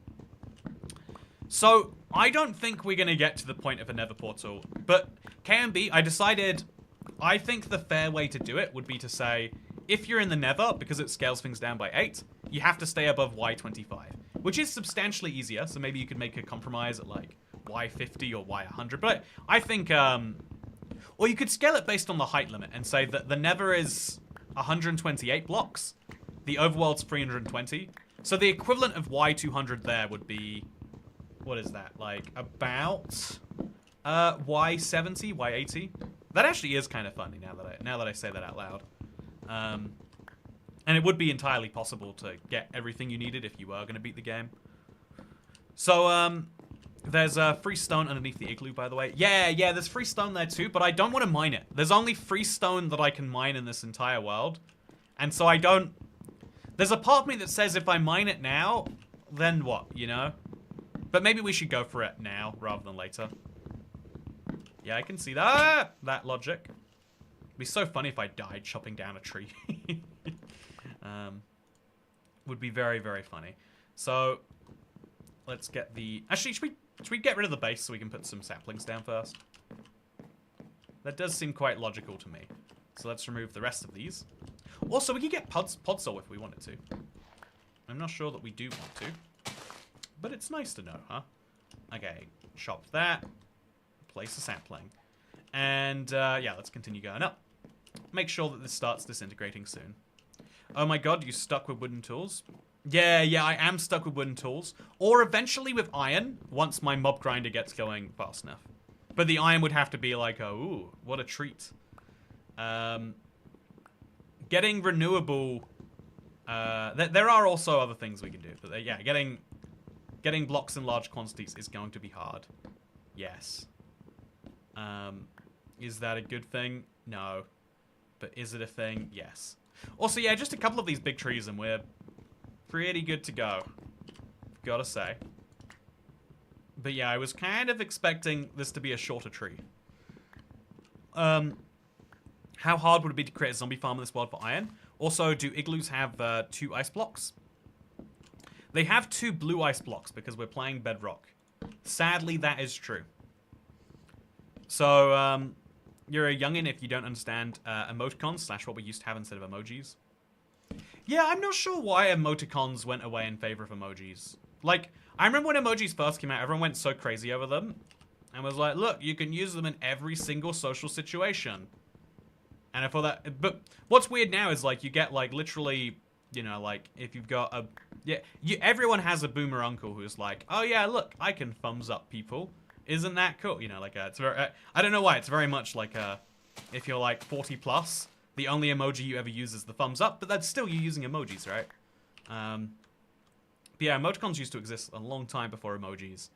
So, I don't think we're going to get to the point of a nether portal. But, KMB, I think the fair way to do it would be to say, if you're in the nether, because it scales things down by 8, you have to stay above Y25. Which is substantially easier, so maybe you could make a compromise at like Y50 or Y100. But I think, or you could scale it based on the height limit and say that the nether is 128 blocks. The overworld's 320. So the equivalent of Y200 there would be... What is that? Like, about Y70, Y80? That actually is kind of funny now that I say that out loud. And it would be entirely possible to get everything you needed if you were going to beat the game. So, there's free stone underneath the igloo, by the way. Yeah, there's free stone there too, but I don't want to mine it. There's only free stone that I can mine in this entire world. And so I don't... There's a part of me that says if I mine it now, then what, you know? But maybe we should go for it now rather than later. Yeah, I can see that. That logic. It'd be so funny if I died chopping down a tree. Would be very, very funny. So, let's get the... Actually, should we get rid of the base so we can put some saplings down first? That does seem quite logical to me. So let's remove the rest of these. Also, we could get podzol if we wanted to. I'm not sure that we do want to. But it's nice to know, huh? Okay, chop that. Place a sapling. And, yeah, let's continue going up. Make sure that this starts disintegrating soon. Oh my god, you stuck with wooden tools? Yeah, I am stuck with wooden tools. Or eventually with iron, once my mob grinder gets going fast enough. But the iron would have to be like, oh, ooh, what a treat. Getting renewable... there are also other things we can do. But, yeah, Getting blocks in large quantities is going to be hard. Yes. Is that a good thing? No. But is it a thing? Yes. Also, yeah, just a couple of these big trees and we're pretty good to go. Gotta say. But yeah, I was kind of expecting this to be a shorter tree. How hard would it be to create a zombie farm in this world for iron? Also, do igloos have 2 ice blocks? They have 2 blue ice blocks because we're playing Bedrock. Sadly, that is true. So, you're a youngin' if you don't understand emoticons / what we used to have instead of emojis. Yeah, I'm not sure why emoticons went away in favor of emojis. Like, I remember when emojis first came out, everyone went so crazy over them. And was like, look, you can use them in every single social situation. And I thought that, but what's weird now is like, you get like literally, you know, like if you've got a, yeah, everyone has a boomer uncle who's like, oh yeah, look, I can thumbs up people. Isn't that cool? You know, like, it's very, I don't know why, it's very much like, if you're like 40 plus, the only emoji you ever use is the thumbs up, but that's still you using emojis, right? But yeah, emoticons used to exist a long time before emojis.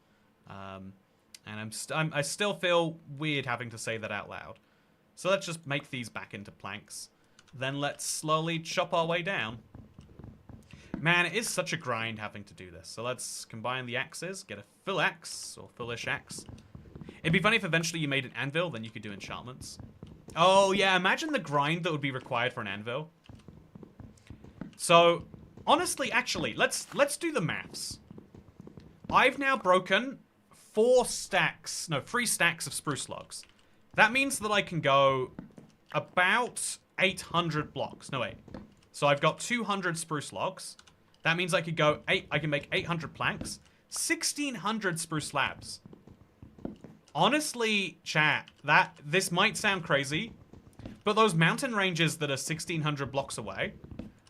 And I still feel weird having to say that out loud. So let's just make these back into planks. Then let's slowly chop our way down. Man, it is such a grind having to do this. So let's combine the axes, get a full axe, or fullish axe. It'd be funny if eventually you made an anvil, then you could do enchantments. Oh yeah, imagine the grind that would be required for an anvil. So, honestly, actually, let's do the maths. I've now broken 3 stacks of spruce logs. That means that I can go about 800 blocks. No, wait. So I've got 200 spruce logs. That means I could go I can make 800 planks, 1600 spruce slabs. Honestly, chat, this might sound crazy, but those mountain ranges that are 1600 blocks away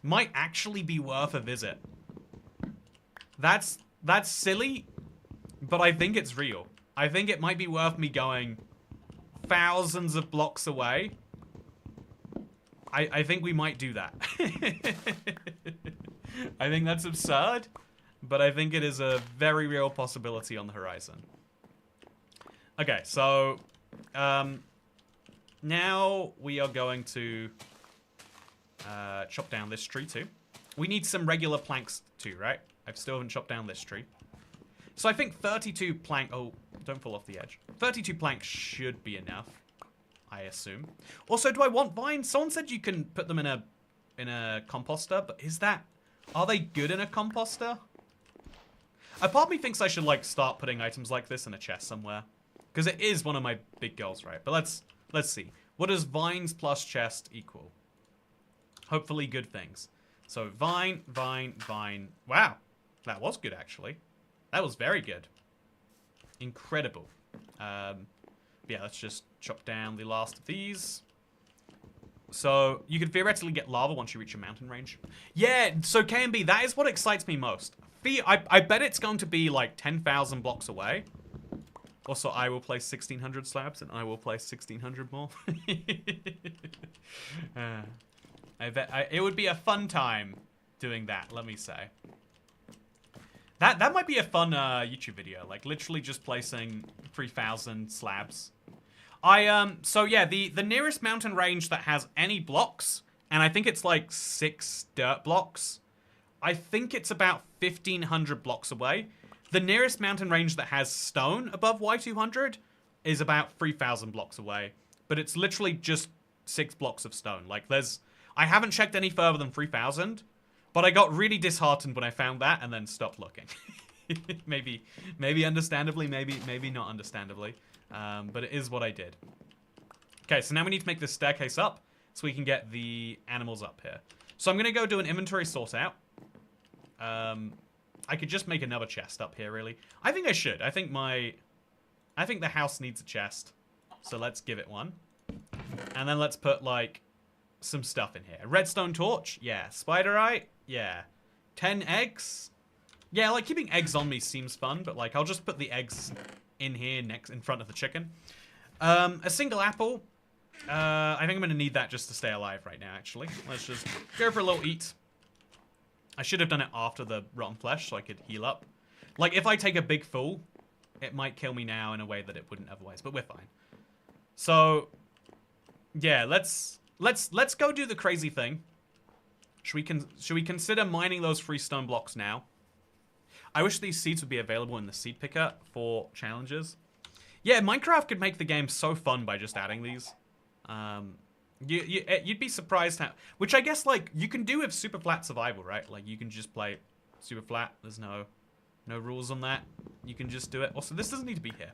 might actually be worth a visit. That's silly, but I think it's real. I think it might be worth me going thousands of blocks away. I think we might do that. I think that's absurd, but I think it is a very real possibility on the horizon. Okay, so now we are going to chop down this tree too. We need some regular planks too, right? I still haven't chopped down this tree. So I think 32 plank... Oh, don't fall off the edge. 32 planks should be enough, I assume. Also, do I want vines? Someone said you can put them in a composter, but is that... Are they good in a composter? A part of me thinks I should, like, start putting items like this in a chest somewhere. Because it is one of my big goals, right? But let's see. What does vines plus chest equal? Hopefully good things. So vine, vine, vine. Wow. That was good, actually. That was very good. Incredible. Yeah, let's just chop down the last of these. So, you could theoretically get lava once you reach a mountain range. Yeah, so KMB, that is what excites me most. I bet it's going to be like 10,000 blocks away. Also, I will place 1,600 slabs, and I will place 1,600 more. I bet it would be a fun time doing that, let me say. That might be a fun YouTube video, like literally just placing 3,000 slabs. So yeah, the nearest mountain range that has any blocks, and I think it's like 6 dirt blocks, I think it's about 1,500 blocks away. The nearest mountain range that has stone above Y200 is about 3,000 blocks away, but it's literally just 6 blocks of stone. Like I haven't checked any further than 3,000, but I got really disheartened when I found that and then stopped looking. maybe understandably, maybe not understandably. But it is what I did. Okay, so now we need to make this staircase up so we can get the animals up here. So I'm going to go do an inventory sort out. I could just make another chest up here, really. I think I should. I think the house needs a chest. So let's give it one. And then let's put, like, some stuff in here. A redstone torch? Yeah. Spider eye? Yeah. 10 eggs? Yeah, like, keeping eggs on me seems fun, but, like, I'll just put the eggs in here in front of the chicken. A single apple. I think I'm going to need that just to stay alive right now, actually. Let's just go for a little eat. I should have done it after the rotten flesh so I could heal up. Like, if I take a big full, it might kill me now in a way that it wouldn't otherwise, but we're fine. So, yeah, let's go do the crazy thing. Should we consider mining those 3 stone blocks now? I wish these seeds would be available in the seed picker for challenges. Yeah, Minecraft could make the game so fun by just adding these. You'd be surprised how... Which I guess, like, you can do with super flat survival, right? Like, you can just play super flat. There's no rules on that. You can just do it. Also, this doesn't need to be here.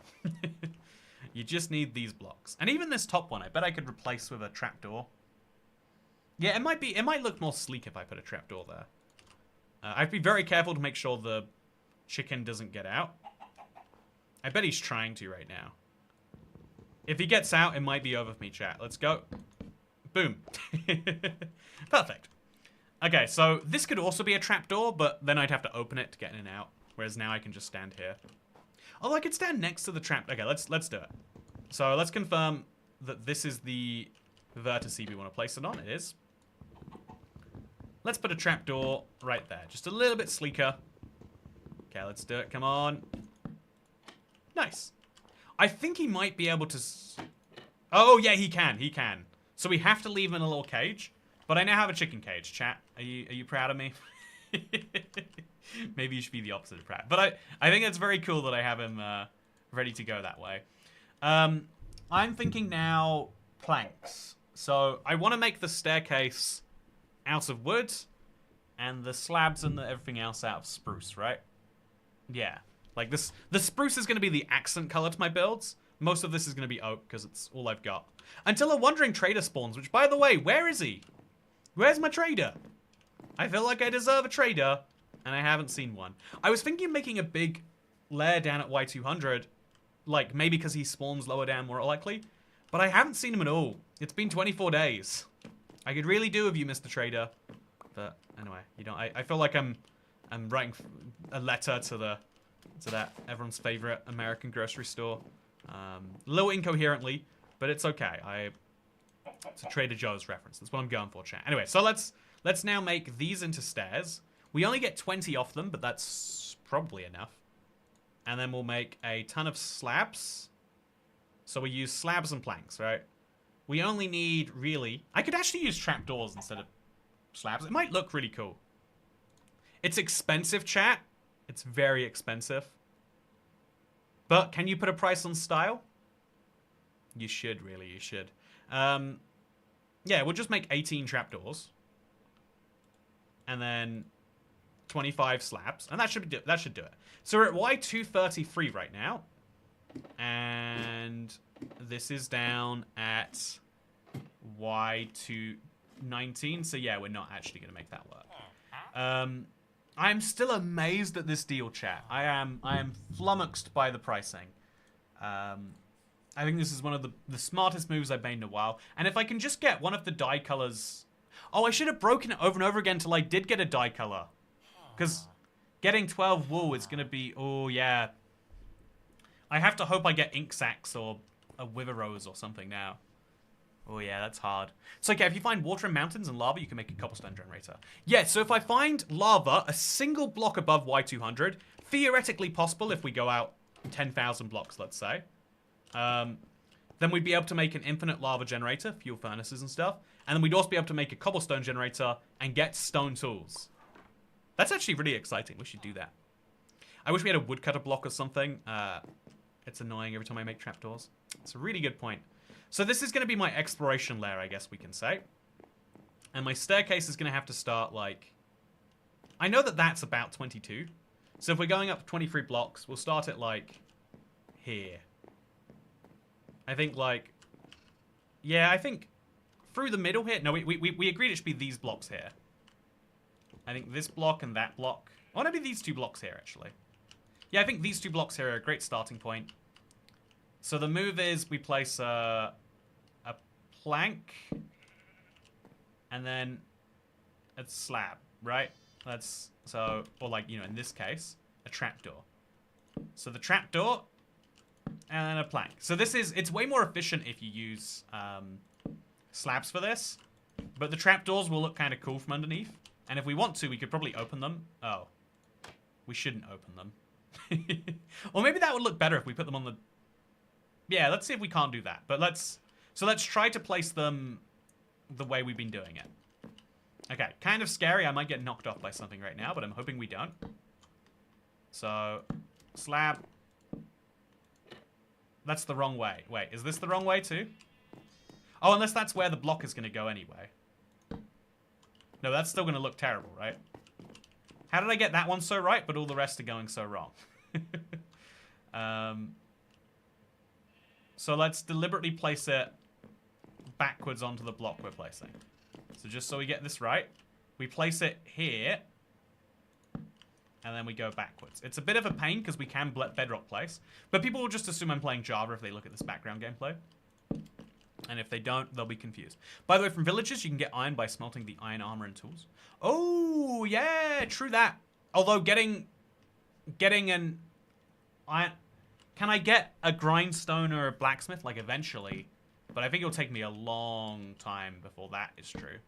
You just need these blocks. And even this top one, I bet I could replace with a trapdoor. Yeah, it might look more sleek if I put a trapdoor there. I'd be very careful to make sure the chicken doesn't get out. I bet he's trying to right now. If he gets out, it might be over for me, chat. Let's go. Boom. Perfect. Okay, so this could also be a trapdoor, but then I'd have to open it to get in and out. Whereas now I can just stand here. Although I could stand next to the trap. Okay, let's do it. So let's confirm that this is the vertex we want to place it on. It is. Let's put a trapdoor right there. Just a little bit sleeker. Okay, let's do it. Come on. Nice. I think he might be able to... Oh, yeah, he can. He can. So we have to leave him in a little cage. But I now have a chicken cage, chat. Are you proud of me? Maybe you should be the opposite of proud. But I think it's very cool that I have him ready to go that way. I'm thinking now planks. So I want to make the staircase out of wood. And the slabs and everything else out of spruce, right? Yeah. Like this, the spruce is going to be the accent color to my builds. Most of this is going to be oak because it's all I've got. Until a wandering trader spawns, which, by the way, where is he? Where's my trader? I feel like I deserve a trader, and I haven't seen one. I was thinking of making a big lair down at Y200, like maybe because he spawns lower down more likely, but I haven't seen him at all. It's been 24 days. I could really do with you, Mr. Trader, but anyway, you know, I feel like I'm writing a letter to that everyone's favorite American grocery store. A little incoherently, but it's okay. It's a Trader Joe's reference. That's what I'm going for, chat. Anyway, so let's now make these into stairs. We only get 20 off them, but that's probably enough. And then we'll make a ton of slabs. So we use slabs and planks, right? We only need, really... I could actually use trapdoors instead of slabs. It might look really cool. It's expensive, chat. It's very expensive. But can you put a price on style? You should, really. You should. Yeah, we'll just make 18 trapdoors. And then 25 slabs. And that should do it. So we're at Y233 right now. And this is down at Y219. So yeah, we're not actually going to make that work. I'm still amazed at this deal, chat. I am flummoxed by the pricing. I think this is one of the smartest moves I've made in a while. And if I can just get one of the dye colors... Oh, I should have broken it over and over again until I did get a dye color. Because getting 12 wool is going to be... Oh, yeah. I have to hope I get ink sacs or a wither rose or something now. Oh, yeah, that's hard. So, okay, if you find water in mountains and lava, you can make a cobblestone generator. Yeah, so if I find lava a single block above Y200, theoretically possible if we go out 10,000 blocks, let's say, then we'd be able to make an infinite lava generator, fuel furnaces and stuff, and then we'd also be able to make a cobblestone generator and get stone tools. That's actually really exciting. We should do that. I wish we had a woodcutter block or something. It's annoying every time I make trapdoors. It's a really good point. So this is going to be my exploration layer, I guess we can say. And my staircase is going to have to start, like... I know that that's about 22. So if we're going up 23 blocks, we'll start at, like, here. I think, like... Yeah, I think through the middle here... No, we agreed it should be these blocks here. I think this block and that block... Oh, maybe these two blocks here, actually. Yeah, I think these two blocks here are a great starting point. So the move is we place a plank and then a slab, right? That's so, or like, you know, in this case, a trapdoor. So the trapdoor and a plank. So this is, it's way more efficient if you use slabs for this, but the trapdoors will look kind of cool from underneath. And if we want to, we could probably open them. Oh, we shouldn't open them. Or maybe that would look better if we put them on the... Yeah, let's see if we can't do that. But let's try to place them the way we've been doing it. Okay, kind of scary. I might get knocked off by something right now, but I'm hoping we don't. So, slab. That's the wrong way. Wait, is this the wrong way too? Oh, unless that's where the block is going to go anyway. No, that's still going to look terrible, right? How did I get that one so right, but all the rest are going so wrong? So let's deliberately place it backwards onto the block we're placing. So just so we get this right, we place it here, and then we go backwards. It's a bit of a pain because we can Bedrock place, but people will just assume I'm playing Java if they look at this background gameplay. And if they don't, they'll be confused. By the way, from villagers, you can get iron by smelting the iron armor and tools. Oh, yeah, true that. Although getting an iron... Can I get a grindstone or a blacksmith? Like, eventually. But I think it'll take me a long time before that is true.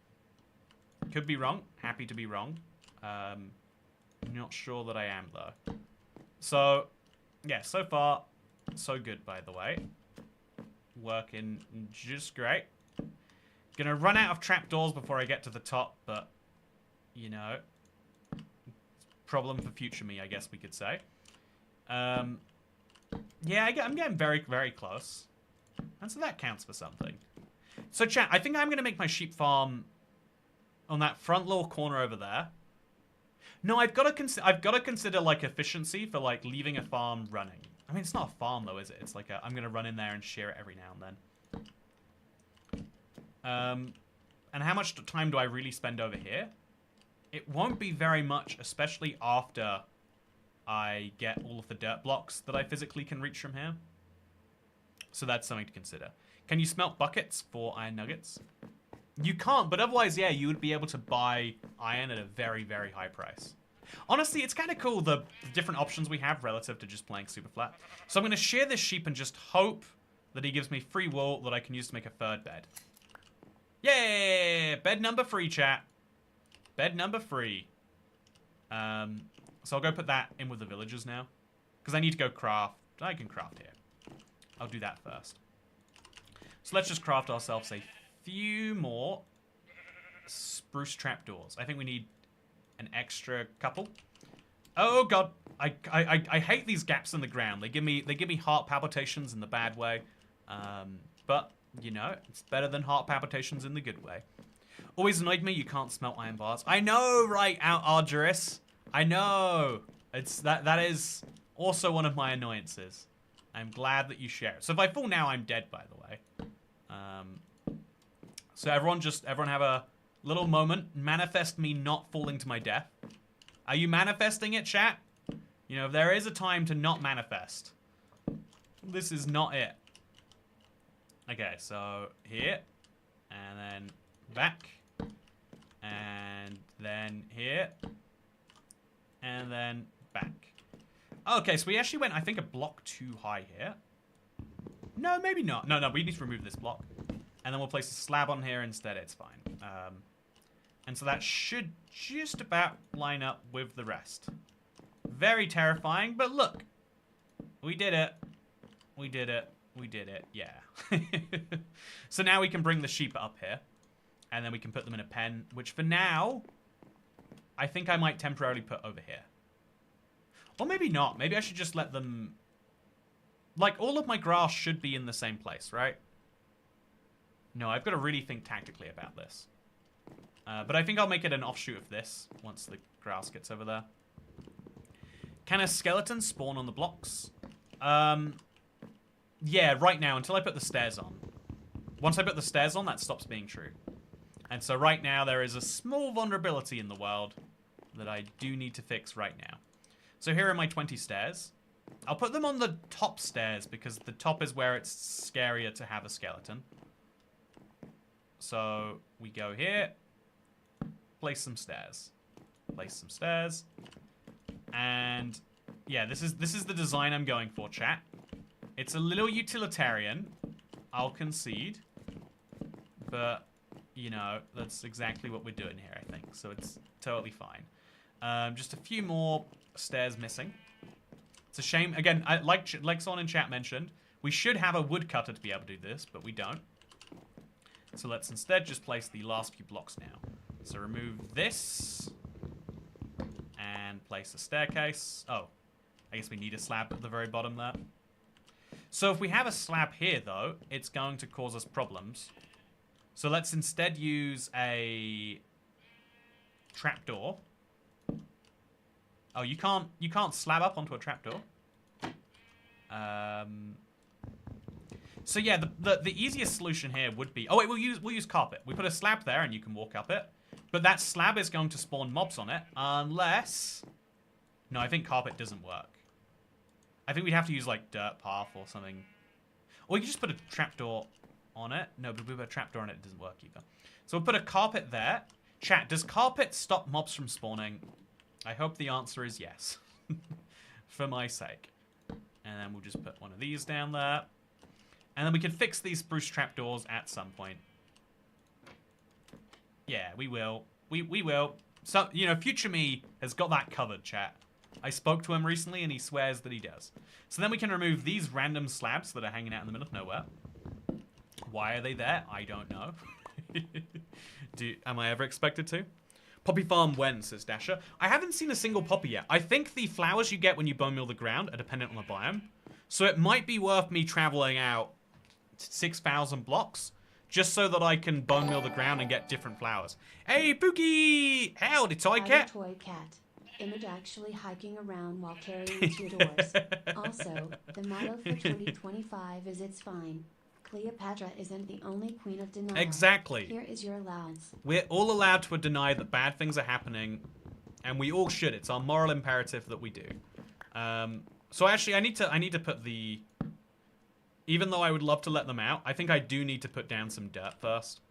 Could be wrong. Happy to be wrong. Not sure that I am, though. So, yeah, so far, so good, by the way. Working just great. Gonna run out of trapdoors before I get to the top, but, you know, problem for future me, I guess we could say. Yeah, I'm getting very, very close. And so that counts for something. So, chat, I think I'm gonna make my sheep farm on that front little corner over there. No, I've got to consider, like, efficiency for, like, leaving a farm running. I mean, it's not a farm, though, is it? It's like I'm going to run in there and shear it every now and then. And how much time do I really spend over here? It won't be very much, especially after I get all of the dirt blocks that I physically can reach from here. So that's something to consider. Can you smelt buckets for iron nuggets? You can't, but otherwise, yeah, you would be able to buy iron at a very, very high price. Honestly, it's kind of cool, the different options we have relative to just playing super flat. So I'm going to shear this sheep and just hope that he gives me free wool that I can use to make a third bed. Yay! Bed number 3, chat. Bed number 3. So I'll go put that in with the villagers now. Because I need to go craft. I can craft here. I'll do that first. So let's just craft ourselves a few more spruce trapdoors. I think we need an extra couple. Oh god, I hate these gaps in the ground. They give me heart palpitations in the bad way. But you know, it's better than heart palpitations in the good way. Always annoyed me you can't smelt iron bars. I know, right, Arduous. I know. It's that is also one of my annoyances. I'm glad that you share it. So if I fall now, I'm dead, by the way. So everyone have a little moment. Manifest me not falling to my death. Are you manifesting it, chat? You know, if there is a time to not manifest, this is not it. Okay, so here, and then back, and then here, and then back. Okay, so we actually went, I think, a block too high here. No, maybe not. No, we need to remove this block. And then we'll place a slab on here instead. It's fine. And so that should just about line up with the rest. Very terrifying, but look. We did it. We did it. We did it. Yeah. So now we can bring the sheep up here. And then we can put them in a pen, which for now, I think I might temporarily put over here. Or maybe not. Maybe I should just let them... Like, all of my grass should be in the same place, right? No, I've got to really think tactically about this. But I think I'll make it an offshoot of this once the grass gets over there. Can a skeleton spawn on the blocks? Yeah, right now, until I put the stairs on. Once I put the stairs on, that stops being true. And so right now, there is a small vulnerability in the world that I do need to fix right now. So here are my 20 stairs. I'll put them on the top stairs because the top is where it's scarier to have a skeleton. So we go here, place some stairs, and yeah, this is the design I'm going for, chat. It's a little utilitarian, I'll concede, but you know, that's exactly what we're doing here, I think. So it's totally fine. Just a few more stairs missing. It's a shame. Again, like someone in chat mentioned, we should have a woodcutter to be able to do this, but we don't. So let's instead just place the last few blocks now. So remove this and place a staircase. Oh, I guess we need a slab at the very bottom there. So if we have a slab here, though, it's going to cause us problems. So let's instead use a trapdoor. Oh, you can't slab up onto a trapdoor. So yeah, the easiest solution here would be... Oh wait, we'll use carpet. We put a slab there and you can walk up it. But that slab is going to spawn mobs on it unless... No, I think carpet doesn't work. I think we'd have to use like dirt path or something. Or we could just put a trapdoor on it. No, but if we put a trapdoor on it, it doesn't work either. So we'll put a carpet there. Chat, does carpet stop mobs from spawning? I hope the answer is yes. For my sake. And then we'll just put one of these down there. And then we can fix these spruce trapdoors at some point. Yeah, we will. We will. So, you know, future me has got that covered, chat. I spoke to him recently and he swears that he does. So then we can remove these random slabs that are hanging out in the middle of nowhere. Why are they there? I don't know. Am I ever expected to? Poppy farm when, says Dasher. I haven't seen a single poppy yet. I think the flowers you get when you bone meal the ground are dependent on the biome. So it might be worth me traveling out 6,000 blocks just so that I can bone meal the ground and get different flowers. Hey, Pookie! Howdy, toy cat. Toy cat. Image actually hiking around while carrying 2 doors. Also, the motto for 2025 is it's fine. Cleopatra isn't the only queen of denial. Exactly. Here is your allowance. We're all allowed to deny that bad things are happening, and we all should. It's our moral imperative that we do. So actually, I need to put the... Even though I would love to let them out, I think I do need to put down some dirt first.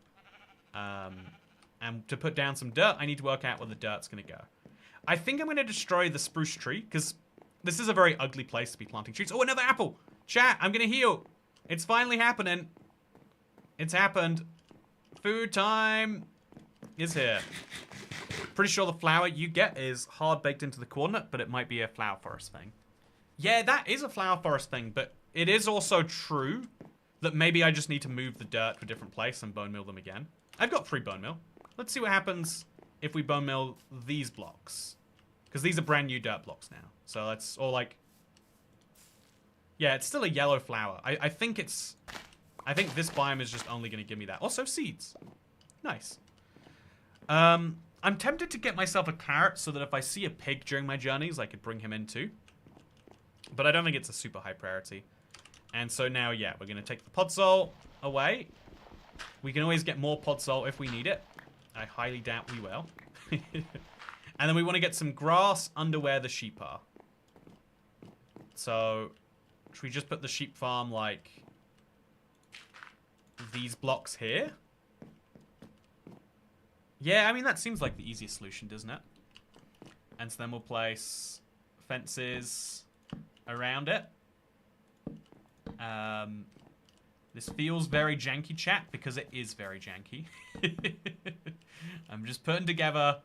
And to put down some dirt, I need to work out where the dirt's going to go. I think I'm going to destroy the spruce tree, because this is a very ugly place to be planting trees. Oh, another apple! Chat, I'm going to heal! It's finally happening. It's happened. Food time is here. Pretty sure the flower you get is hard baked into the coordinate, but it might be a flower forest thing. Yeah, that is a flower forest thing, but it is also true that maybe I just need to move the dirt to a different place and bone meal them again. I've got 3 bone meal. Let's see what happens if we bone meal these blocks. Because these are brand new dirt blocks now. So let's, or like... Yeah, it's still a yellow flower. I think this biome is just only going to give me that. Also, seeds. Nice. I'm tempted to get myself a carrot so that if I see a pig during my journeys, I could bring him in too. But I don't think it's a super high priority. And so now, yeah, we're going to take the podzol away. We can always get more podzol if we need it. I highly doubt we will. And then we want to get some grass under where the sheep are. So... Should we just put the sheep farm, like, these blocks here? Yeah, I mean, that seems like the easiest solution, doesn't it? And so then we'll place fences around it. This feels very janky, chat, because it is very janky. I'm just putting together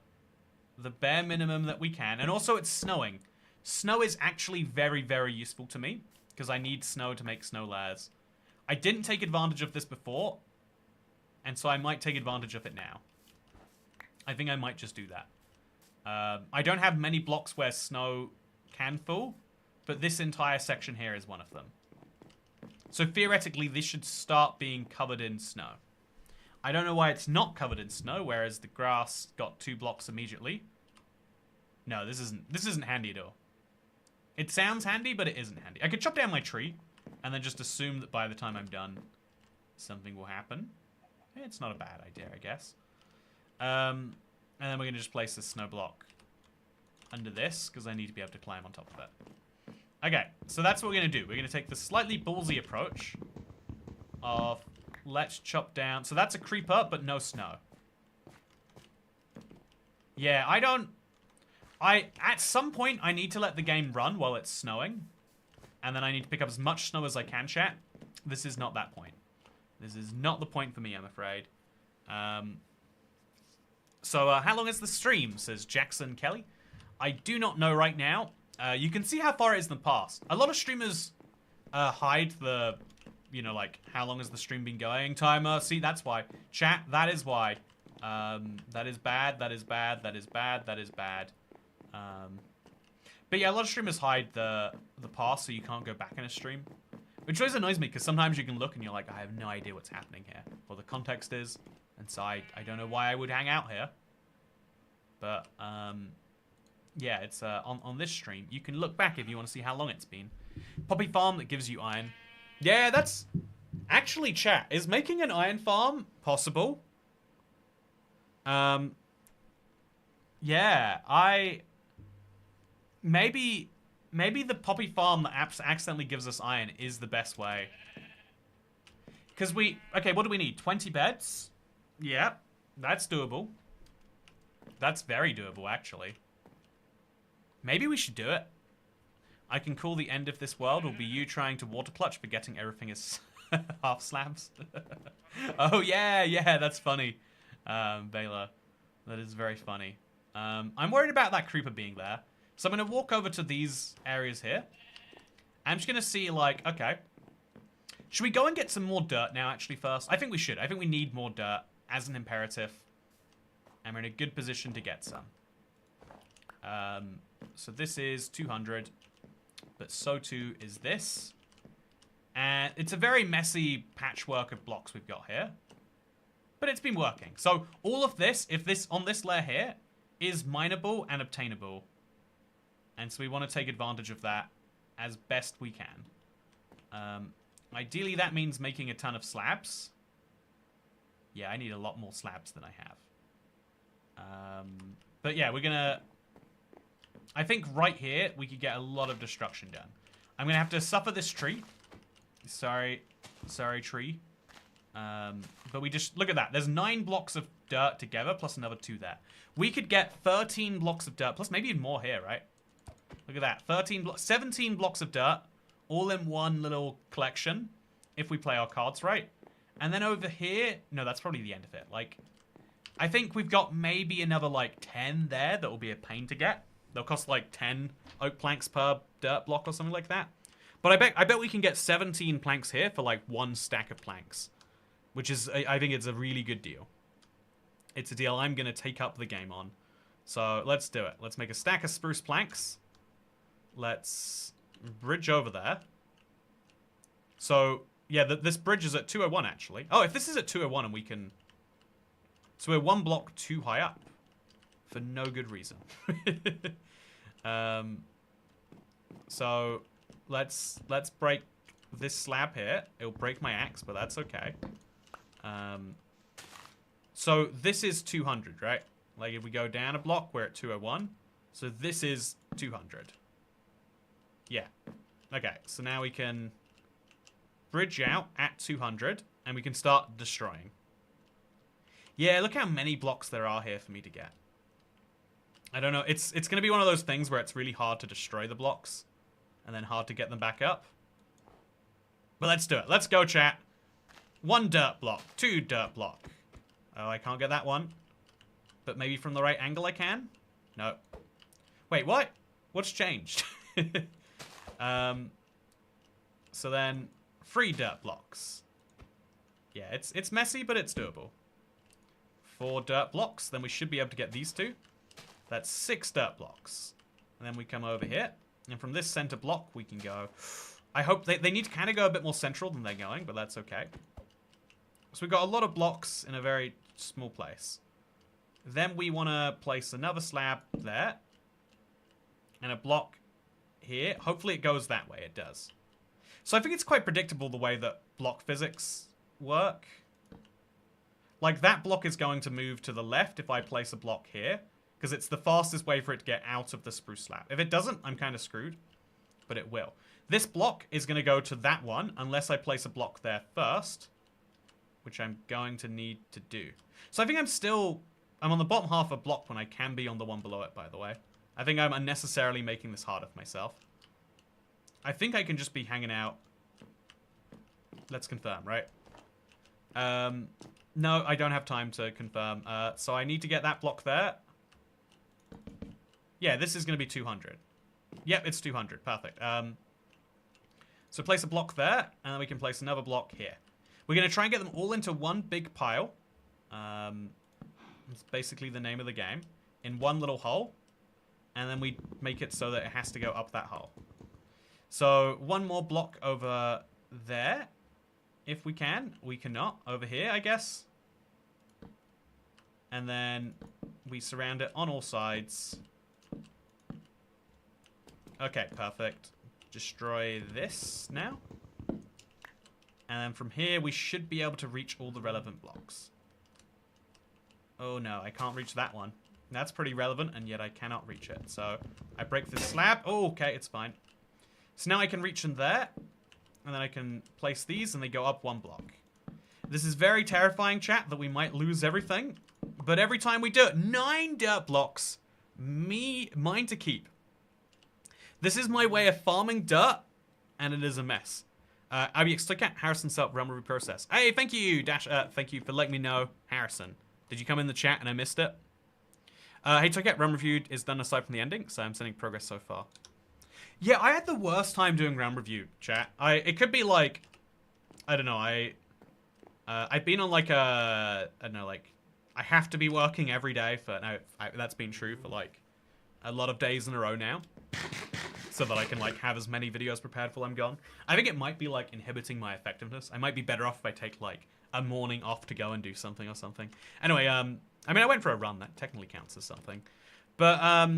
the bare minimum that we can. And also, it's snowing. Snow is actually very, very useful to me. Because I need snow to make snow layers. I didn't take advantage of this before. And so I might take advantage of it now. I think I might just do that. I don't have many blocks where snow can fall. But this entire section here is one of them. So theoretically, this should start being covered in snow. I don't know why it's not covered in snow, whereas the grass got 2 blocks immediately. No, this isn't handy at all. It sounds handy, but it isn't handy. I could chop down my tree and then just assume that by the time I'm done, something will happen. It's not a bad idea, I guess. And then we're going to just place this snow block under this because I need to be able to climb on top of it. Okay, so that's what we're going to do. We're going to take the slightly ballsy approach of let's chop down. So that's a creeper, but no snow. Yeah, at some point, I need to let the game run while it's snowing. And then I need to pick up as much snow as I can, chat. This is not that point. This is not the point for me, I'm afraid. So how long is the stream, says Jackson Kelly. I do not know right now. You can see how far it is in the past. A lot of streamers hide the, you know, like, how long has the stream been going timer. See, that's why. Chat, that is why. That is bad, that is bad, that is bad, that is bad. But yeah, a lot of streamers hide the past so you can't go back in a stream. Which always annoys me, because sometimes you can look and you're like, I have no idea what's happening here. Or the context is. And so I don't know why I would hang out here. But, yeah, it's on this stream. You can look back if you want to see how long it's been. Poppy farm that gives you iron. Yeah, that's... Actually, chat, is making an iron farm possible? Yeah, Maybe the poppy farm that accidentally gives us iron is the best way. Because okay, what do we need? 20 beds? Yeah, that's doable. That's very doable, actually. Maybe we should do it. I can call the end of this world will be you trying to water clutch, forgetting everything is half slabs. Oh, yeah, that's funny. Baylor. That is very funny. I'm worried about that creeper being there. So I'm going to walk over to these areas here. I'm just going to see, like, okay. Should we go and get some more dirt now, actually, first? I think we should. I think we need more dirt as an imperative. And we're in a good position to get some. So this is 200. But so too is this. And it's a very messy patchwork of blocks we've got here. But it's been working. So all of this, if this on this layer here, is mineable and obtainable. And so we want to take advantage of that as best we can. Ideally, that means making a ton of slabs. Yeah, I need a lot more slabs than I have. But yeah, we're going to... I think right here, we could get a lot of destruction done. I'm going to have to suffer this tree. Sorry, tree. But we just... Look at that. There's 9 blocks of dirt together, plus another 2 there. We could get 13 blocks of dirt, plus maybe even more here, right? Look at that. 17 blocks of dirt, all in one little collection, if we play our cards right. And then over here... No, that's probably the end of it. Like, I think we've got maybe another, like, 10 there that will be a pain to get. They'll cost, like, 10 oak planks per dirt block or something like that. But I bet we can get 17 planks here for, like, 1 stack of planks. Which is, I think it's a really good deal. It's a deal I'm going to take up the game on. So, let's do it. Let's make a stack of spruce planks. Let's bridge over there. So, yeah, this bridge is at 201, actually. Oh, if this is at 201 and we can... So we're 1 block too high up. For no good reason. So, let's break this slab here. It'll break my axe, but that's okay. So, this is 200, right? Like, if we go down a block, we're at 201. So, this is 200. Yeah. Okay, so now we can bridge out at 200, and we can start destroying. Yeah, look how many blocks there are here for me to get. I don't know, it's going to be one of those things where it's really hard to destroy the blocks, and then hard to get them back up. But let's do it. Let's go, chat. 1 dirt block, 2 dirt block. Oh, I can't get that one. But maybe from the right angle I can? No. Wait, what? What's changed? So then 3 dirt blocks. Yeah, it's messy, but it's doable. 4 dirt blocks, then we should be able to get these 2. That's 6 dirt blocks. And then we come over here, and from this center block we can go... I hope they need to kind of go a bit more central than they're going, but that's okay. So we've got a lot of blocks in a very small place. Then we want to place another slab there. And a block here. Hopefully it goes that way. It does. So I think it's quite predictable the way that block physics work. Like, that block is going to move to the left if I place a block here. Because it's the fastest way for it to get out of the spruce slab. If it doesn't, I'm kind of screwed. But it will. This block is going to go to that one unless I place a block there first. Which I'm going to need to do. So I think I'm on the bottom half of a block when I can be on the one below it, by the way. I think I'm unnecessarily making this harder for myself. I think I can just be hanging out. Let's confirm, right? No, I don't have time to confirm. So I need to get that block there. Yeah, this is going to be 200. Yep, it's 200. Perfect. So place a block there, and then we can place another block here. We're going to try and get them all into one big pile. It's basically the name of the game. In one little hole. And then we make it so that it has to go up that hole. So one more block over there. If we can. We cannot. Over here, I guess. And then we surround it on all sides. Okay, perfect. Destroy this now. And then from here, we should be able to reach all the relevant blocks. Oh no, I can't reach that one. That's pretty relevant, and yet I cannot reach it. So I break this slab. Oh, okay, it's fine. So now I can reach in there. And then I can place these, and they go up one block. This is very terrifying, chat, that we might lose everything. But every time we do it, 9 dirt blocks. Mine to keep. This is my way of farming dirt, and it is a mess. IBX Toycat, Harrison Self, Realm Review Process. Hey, thank you, thank you for letting me know, Harrison. Did you come in the chat and I missed it? Hey, Toycat, Realm Review is done aside from the ending, so I'm sending progress so far. Yeah, I had the worst time doing Realm Review, chat. It could be like, I don't know, I've been on like a, I don't know, like, I have to be working every day for, no, that's been true for like a lot of days in a row now. So that I can like have as many videos prepared while I'm gone. I think it might be like inhibiting my effectiveness. I might be better off if I take like a morning off to go and do something or something. Anyway, I mean, I went for a run. That technically counts as something. But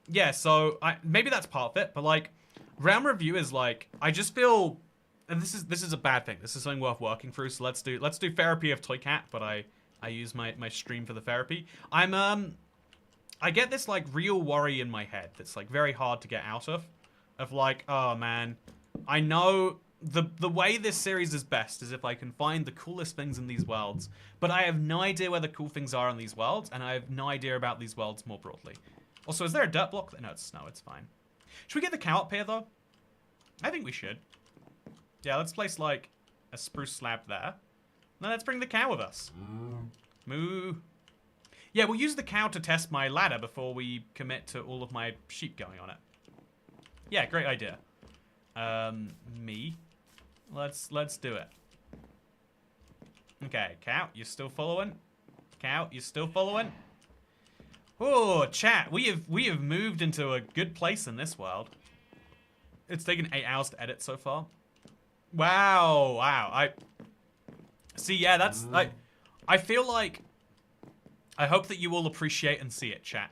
yeah, so maybe that's part of it. But like, Realm Review is like, I just feel, and this is a bad thing. This is something worth working through. So let's do therapy of Toycat. But I use my stream for the therapy. I get this like real worry in my head that's like very hard to get out of. Of like, oh man, I know the way this series is best is if I can find the coolest things in these worlds, but I have no idea where the cool things are in these worlds, and I have no idea about these worlds more broadly. Also, is there a dirt block? No, it's snow, it's fine. Should we get the cow up here though? I think we should. Yeah, let's place like a spruce slab there. Now let's bring the cow with us. Moo. Yeah, we'll use the cow to test my ladder before we commit to all of my sheep going on it. Yeah, great idea. Let's do it. Okay, cow, you're still following? Cow, you're still following? Oh, chat, we have moved into a good place in this world. It's taken 8 hours to edit so far. Wow. I see. Yeah, that's like. I feel like. I hope that you all appreciate and see it, chat.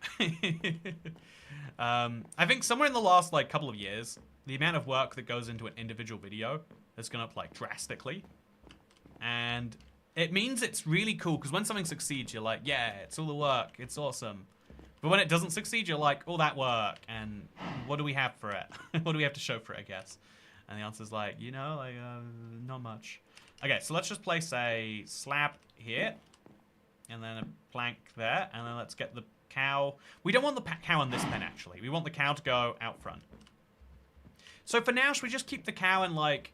I think somewhere in the last like couple of years, the amount of work that goes into an individual video has gone up like drastically, and it means it's really cool because when something succeeds, you're like, yeah, it's all the work, it's awesome. But when it doesn't succeed, you're like, all that work, and what do we have for it? What do we have to show for it, I guess? And the answer's like, you know, like not much. Okay, so let's just place a slab here, and then a plank there, and then let's get the cow. We don't want the cow in this pen, actually. We want the cow to go out front. So for now, should we just keep the cow in, like,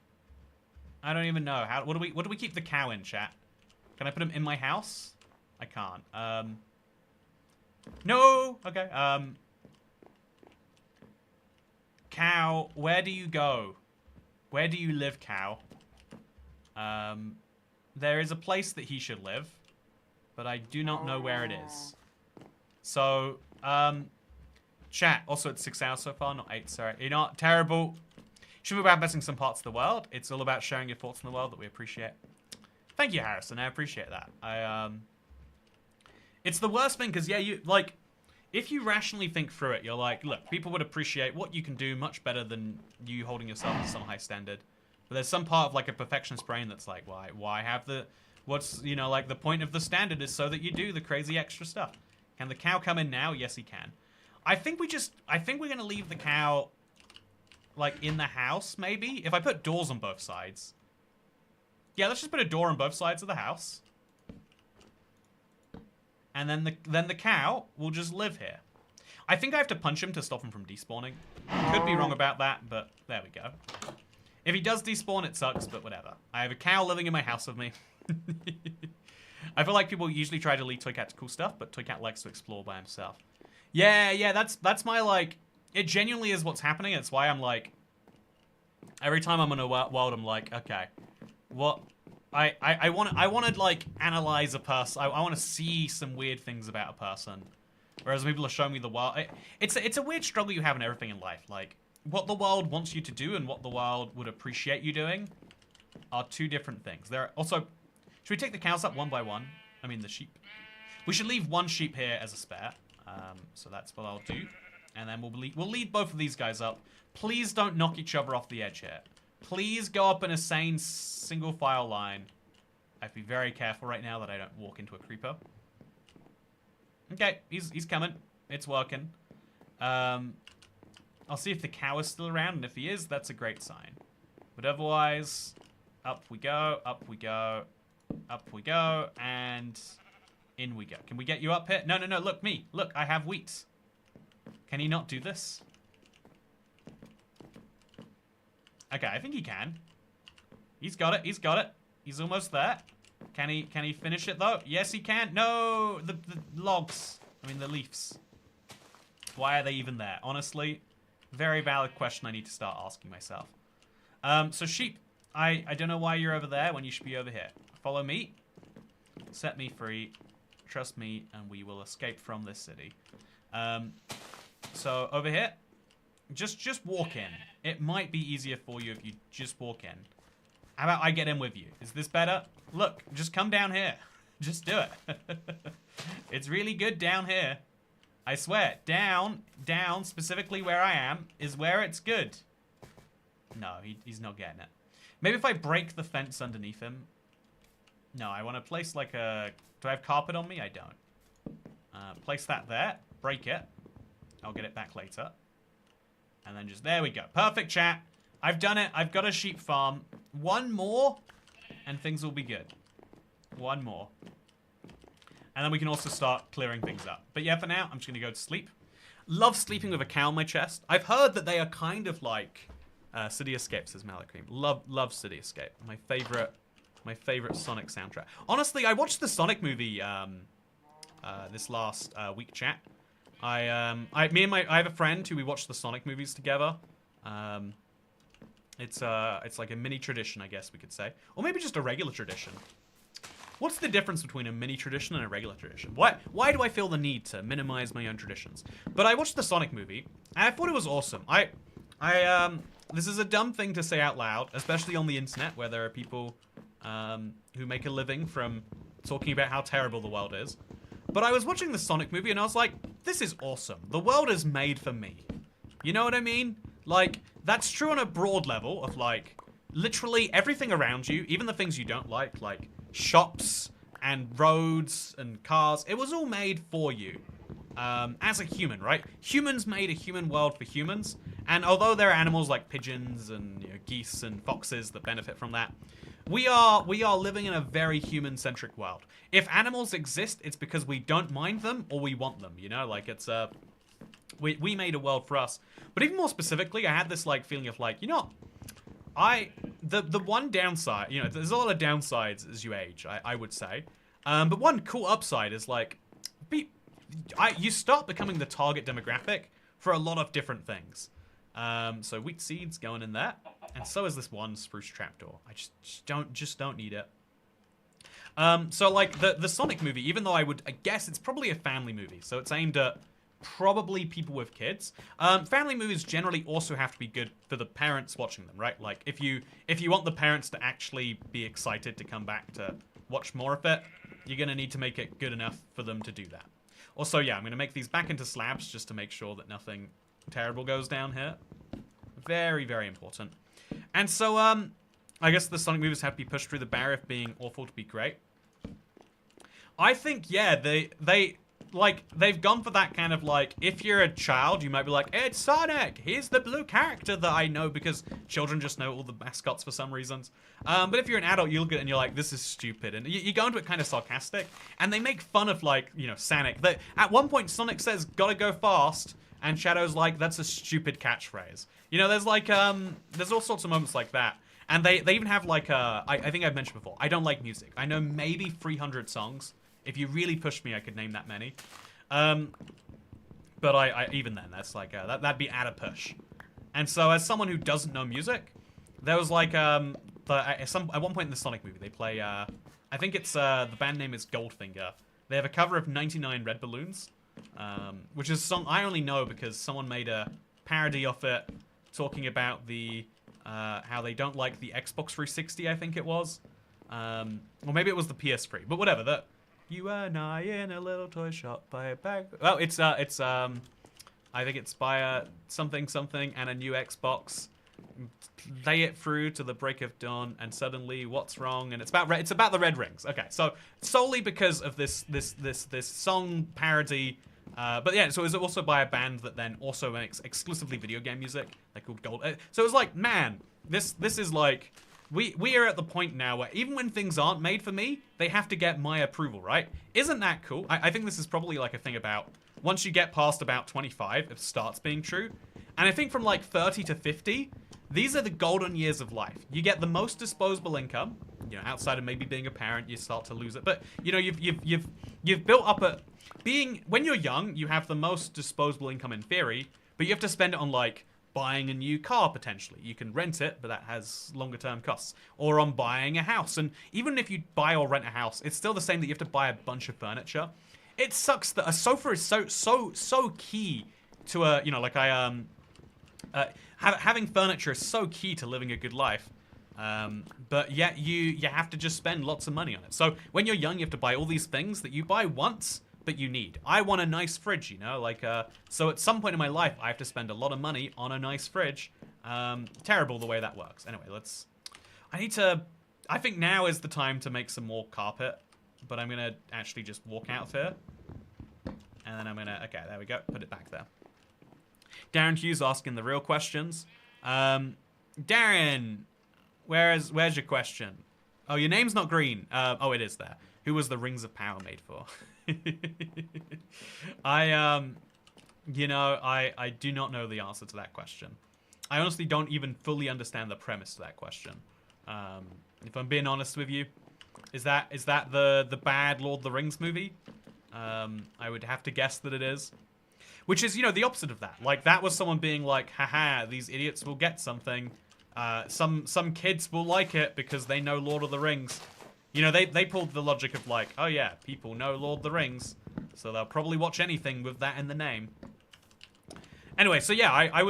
I don't even know. What do we keep the cow in, chat? Can I put him in my house? I can't. No! Okay, cow, where do you go? Where do you live, cow? There is a place that he should live, but I do not know where it is. So, chat, also it's 6 hours so far, not 8, sorry. You're not terrible. Should be about missing some parts of the world. It's all about sharing your thoughts in the world that we appreciate. Thank you, Harrison, I appreciate that. It's the worst thing, because, yeah, you, like, if you rationally think through it, you're like, look, people would appreciate what you can do much better than you holding yourself to some high standard. But there's some part of, like, a perfectionist brain that's like, why have the, what's, you know, like, the point of the standard is so that you do the crazy extra stuff. Can the cow come in now? Yes, he can. I think we're going to leave the cow, like, in the house, maybe? If I put doors on both sides. Yeah, let's just put a door on both sides of the house. And then the cow will just live here. I think I have to punch him to stop him from despawning. Could be wrong about that, but there we go. If he does despawn, it sucks, but whatever. I have a cow living in my house with me. I feel like people usually try to lead Toycat to cool stuff, but Toycat likes to explore by himself. Yeah, that's my, like, it genuinely is what's happening. It's why I'm like, every time I'm in a world, I'm like, okay, what, I want to like analyze a person. I want to see some weird things about a person, Whereas people are showing me the world. It's a weird struggle you have in everything in life. Like, what the world wants you to do and what the world would appreciate you doing are two different things. There are also... Should we take the cows up one by one? I mean, the sheep. We should leave one sheep here as a spare. So that's what I'll do. And then we'll lead both of these guys up. Please don't knock each other off the edge here. Please go up in a sane single file line. I have to be very careful right now that I don't walk into a creeper. Okay, he's coming. It's working. I'll see if the cow is still around, and if he is, that's a great sign. But otherwise, up we go, up we go, up we go, and in we go. Can we get you up here? No, no, no, look, me. Look, I have wheat. Can he not do this? Okay, I think he can. He's got it, he's got it. He's almost there. Can he finish it, though? Yes, he can. No, the logs. I mean, the leaves. Why are they even there? Honestly, very valid question I need to start asking myself. So sheep, I don't know why you're over there when you should be over here. Follow me. Set me free. Trust me, and we will escape from this city. So over here, just walk in. It might be easier for you if you just walk in. How about I get in with you? Is this better? Look, just come down here. Just do it. It's really good down here. I swear, down, specifically where I am, is where it's good. No, he's not getting it. Maybe if I break the fence underneath him. No, I want to place like a... Do I have carpet on me? I don't. Place that there. Break it. I'll get it back later. And then just... There we go. Perfect, chat. I've done it. I've got a sheep farm. One more, and things will be good. One more. And then we can also start clearing things up. But yeah, for now, I'm just going to go to sleep. Love sleeping with a cow on my chest. I've heard that they are kind of like City Escape, says Malacream. Love City Escape. My favorite Sonic soundtrack. Honestly, I watched the Sonic movie this last week, chat. I have a friend who we watched the Sonic movies together. It's like a mini tradition, I guess we could say. Or maybe just a regular tradition. What's the difference between a mini tradition and a regular tradition? Why do I feel the need to minimize my own traditions? But I watched the Sonic movie, and I thought it was awesome. This is a dumb thing to say out loud, especially on the internet, where there are people who make a living from talking about how terrible the world is. But I was watching the Sonic movie, and I was like, this is awesome. The world is made for me. You know what I mean? Like, that's true on a broad level of, like, literally everything around you, even the things you don't like shops and roads and cars, it was all made for you as a human, right? Humans made a human world for humans, and although there are animals like pigeons and geese and foxes that benefit from that, we are living in a very human-centric world. If animals exist, it's because we don't mind them or we want them, you know? Like, it's we made a world for us. But even more specifically, I had this like feeling of like, you know, the one downside, you know, there's a lot of downsides as you age, I would say. But one cool upside is like, you start becoming the target demographic for a lot of different things. So wheat seeds going in there, and so is this one spruce trapdoor. I just don't need it. So like the Sonic movie, even though I guess it's probably a family movie, so it's aimed at probably people with kids. Family movies generally also have to be good for the parents watching them, right? Like if you want the parents to actually be excited to come back to watch more of it, you're gonna need to make it good enough for them to do that. Also, yeah, I'm gonna make these back into slabs just to make sure that nothing terrible goes down here. Very, very important. And so, I guess the Sonic movies have to be pushed through the barrier of being awful to be great. I think, yeah, they've gone for that kind of like, if you're a child, you might be like, it's Sonic! Here's the blue character that I know, because children just know all the mascots for some reasons. But if you're an adult, you look at it and you're like, this is stupid. And you go into it kind of sarcastic, and they make fun of like, you know, Sonic. At one point, Sonic says, gotta go fast, and Shadow's like, that's a stupid catchphrase. You know, there's like, there's all sorts of moments like that. And they even have like, I think I've mentioned before, I don't like music. I know maybe 300 songs. If you really push me, I could name that many. But I even then, that's like, that'd be at a push. And so as someone who doesn't know music, there was like, at one point in the Sonic movie, they play, I think it's, the band name is Goldfinger. They have a cover of 99 Red Balloons. which is a song I only know because someone made a parody of it talking about the how they don't like the Xbox 360, I think it was. Or maybe it was the PS3, but whatever. That you and I in a little toy shop by a bag. Well, it's I think it's by a something and a new Xbox. Play it through to the break of dawn, and suddenly what's wrong? And it's about the red rings. Okay, so solely because of this song parody. But yeah, so it was also by a band that then also makes exclusively video game music. They're called Gold. So it was like, man, this is like, we are at the point now where even when things aren't made for me, they have to get my approval, right? Isn't that cool? I think this is probably like a thing about once you get past about 25, it starts being true. And I think from like 30 to 50, these are the golden years of life. You get the most disposable income. You know, outside of maybe being a parent, you start to lose it. But you know, you've built up a when you're young, you have the most disposable income in theory, but you have to spend it on like buying a new car potentially. You can rent it, but that has longer term costs. Or on buying a house. And even if you buy or rent a house, it's still the same that you have to buy a bunch of furniture. It sucks that a sofa is so key to a, you know, like having furniture is so key to living a good life. But yet you have to just spend lots of money on it. So when you're young, you have to buy all these things that you buy once, but you need. I want a nice fridge, you know, like, so at some point in my life, I have to spend a lot of money on a nice fridge. Terrible the way that works. Anyway, I think now is the time to make some more carpet, but I'm gonna actually just walk out of here. And then I'm gonna, okay, there we go, put it back there. Darren Hughes asking the real questions. Darren, where's your question? Oh, your name's not green. Oh, it is there. Who was the Rings of Power made for? I do not know the answer to that question. I honestly don't even fully understand the premise to that question. If I'm being honest with you, is that the bad Lord of the Rings movie? I would have to guess that it is. Which is, you know, the opposite of that. Like, that was someone being like, haha, these idiots will get something. Some kids will like it because they know Lord of the Rings. You know, they pulled the logic of like, oh yeah, people know Lord of the Rings, so they'll probably watch anything with that in the name. Anyway, so yeah, I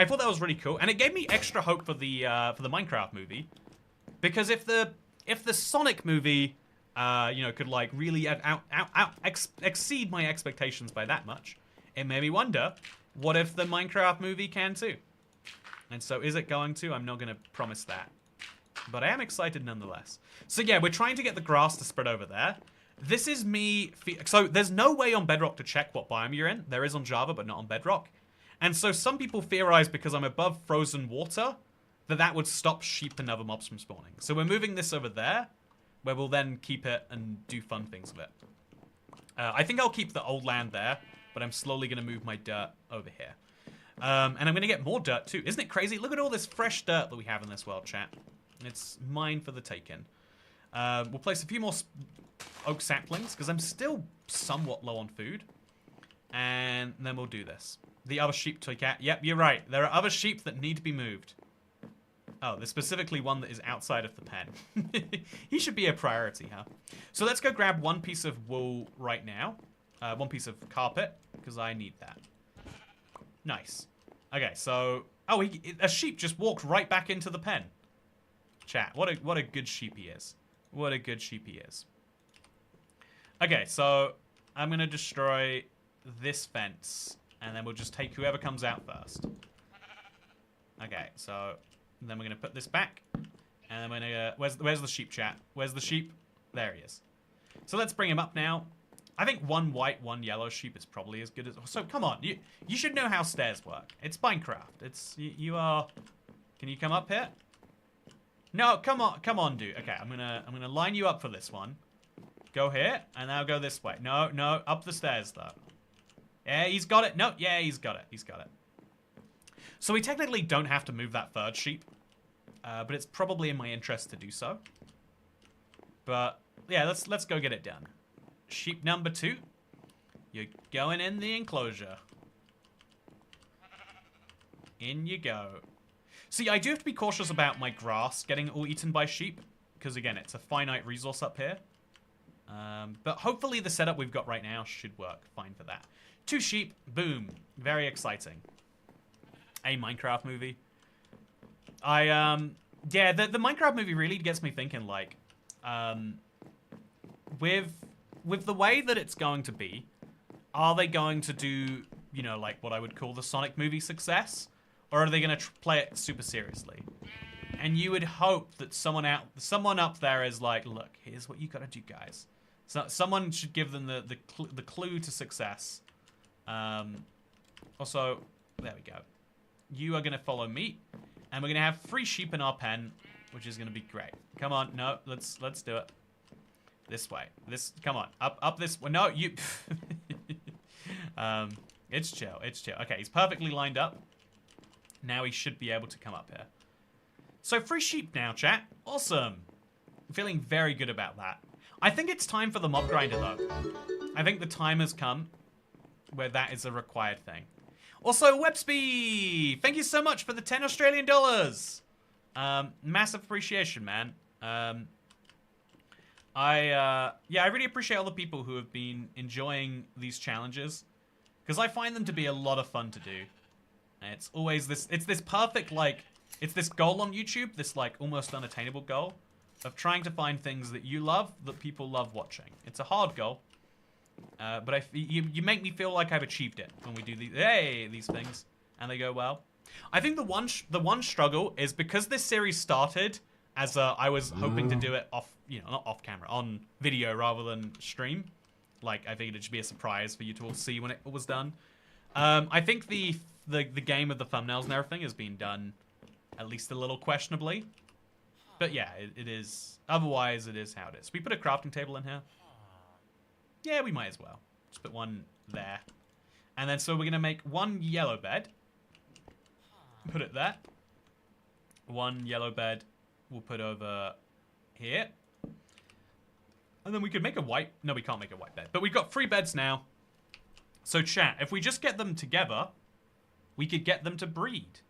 thought that was really cool, and it gave me extra hope for the Minecraft movie, because if the Sonic movie, you know, could like really exceed my expectations by that much, it made me wonder, what if the Minecraft movie can too? And so is it going to? I'm not going to promise that. But I am excited nonetheless. So yeah, we're trying to get the grass to spread over there. This is me... So there's no way on Bedrock to check what biome you're in. There is on Java, but not on Bedrock. And so some people theorize because I'm above frozen water, that would stop sheep and other mobs from spawning. So we're moving this over there, where we'll then keep it and do fun things with it. I think I'll keep the old land there, but I'm slowly going to move my dirt over here. And I'm going to get more dirt too. Isn't it crazy? Look at all this fresh dirt that we have in this world, chat. It's mine for the taking. We'll place a few more oak saplings, because I'm still somewhat low on food. And then we'll do this. The other sheep toy cat. Yep, you're right. There are other sheep that need to be moved. Oh, there's specifically one that is outside of the pen. He should be a priority, huh? So let's go grab one piece of wool right now. One piece of carpet, because I need that. Nice. Okay, so... Oh, a sheep just walked right back into the pen. Chat, what a good sheep he is. What a good sheep he is. Okay, so I'm going to destroy this fence, and then we'll just take whoever comes out first. Okay, so then we're going to put this back, and then we're going to... Where's the sheep, chat? Where's the sheep? There he is. So let's bring him up now. I think one white, one yellow sheep is probably as good as... So come on, you should know how stairs work. It's Minecraft. It's... You are... Can you come up here? No, come on, dude. Okay, I'm gonna line you up for this one. Go here, and now go this way. No, up the stairs though. Yeah, he's got it. No, yeah, he's got it. He's got it. So we technically don't have to move that third sheep, but it's probably in my interest to do so. But yeah, let's go get it done. Sheep number 2, you're going in the enclosure. In you go. See, I do have to be cautious about my grass getting all eaten by sheep, because again, it's a finite resource up here. But hopefully the setup we've got right now should work fine for that. 2 sheep, boom. Very exciting. A Minecraft movie. Yeah, the Minecraft movie really gets me thinking, like, with the way that it's going to be, are they going to do, you know, like what I would call the Sonic movie success? Or are they going to play it super seriously? And you would hope that someone up there is like, look, here's what you got to do, guys. So someone should give them the clue to success. Also, there we go. You are going to follow me, and we're going to have 3 sheep in our pen, which is going to be great. Come on, no, let's do it. This way. Come on, up this way. No, you. It's chill. It's chill. Okay, he's perfectly lined up. Now he should be able to come up here. So 3 sheep now, chat. Awesome. I'm feeling very good about that. I think it's time for the mob grinder, though. I think the time has come where that is a required thing. Also, Websby, thank you so much for the 10 Australian dollars. Massive appreciation, man. I really appreciate all the people who have been enjoying these challenges, because I find them to be a lot of fun to do. And it's always this perfect, like, it's this goal on YouTube, this, like, almost unattainable goal of trying to find things that you love, that people love watching. It's a hard goal, but you make me feel like I've achieved it when we do these things, and they go well. I think the one struggle is because this series started as I was hoping to do it off, you know, not off camera, on video rather than stream. Like, I figured it should be a surprise for you to all see when it was done. I think the game of the thumbnails and everything has been done at least a little questionably. But yeah, it is. Otherwise, it is how it is. We put a crafting table in here. Yeah, we might as well. Just put one there. And then so we're going to make 1 yellow bed. Put it there. 1 yellow bed we'll put over here. And then we could make a white... No, we can't make a white bed. But we've got 3 beds now. So chat, if we just get them together, we could get them to breed.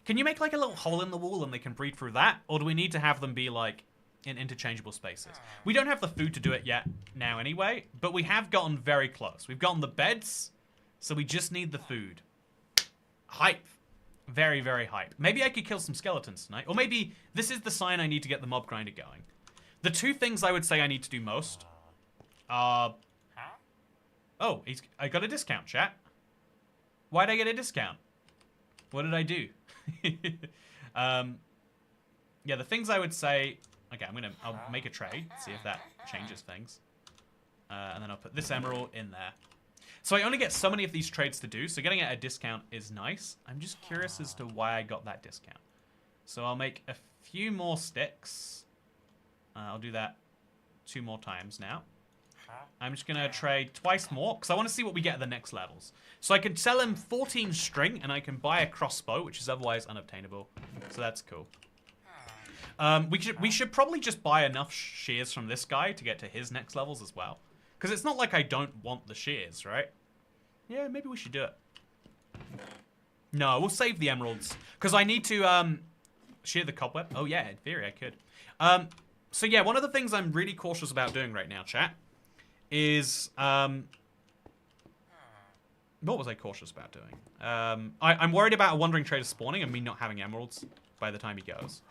Can you make like a little hole in the wall and they can breed through that? Or do we need to have them be like in interchangeable spaces? We don't have the food to do it yet now anyway, but we have gotten very close. We've gotten the beds, so we just need the food. Hype. Very, very hype. Maybe I could kill some skeletons tonight. Or maybe this is the sign I need to get the mob grinder going. The 2 things I would say I need to do most are... Oh, I got a discount, chat. Why'd I get a discount? What did I do? Yeah, the things I would say... Okay, I'll make a trade, see if that changes things. And then I'll put this emerald in there. So I only get so many of these trades to do, so getting it at a discount is nice. I'm just curious as to why I got that discount. So I'll make a few more sticks. I'll do that 2 more times now. I'm just going to trade twice more, because I want to see what we get at the next levels. So I can sell him 14 string, and I can buy a crossbow, which is otherwise unobtainable. So that's cool. We should probably just buy enough shears from this guy to get to his next levels as well. Because it's not like I don't want the shears, right? Yeah, maybe we should do it. No, we'll save the emeralds. Because I need to shear the cobweb. Oh yeah, in theory I could. So yeah, one of the things I'm really cautious about doing right now, chat, is... what was I cautious about doing? I'm worried about a wandering trader spawning and me not having emeralds by the time he goes.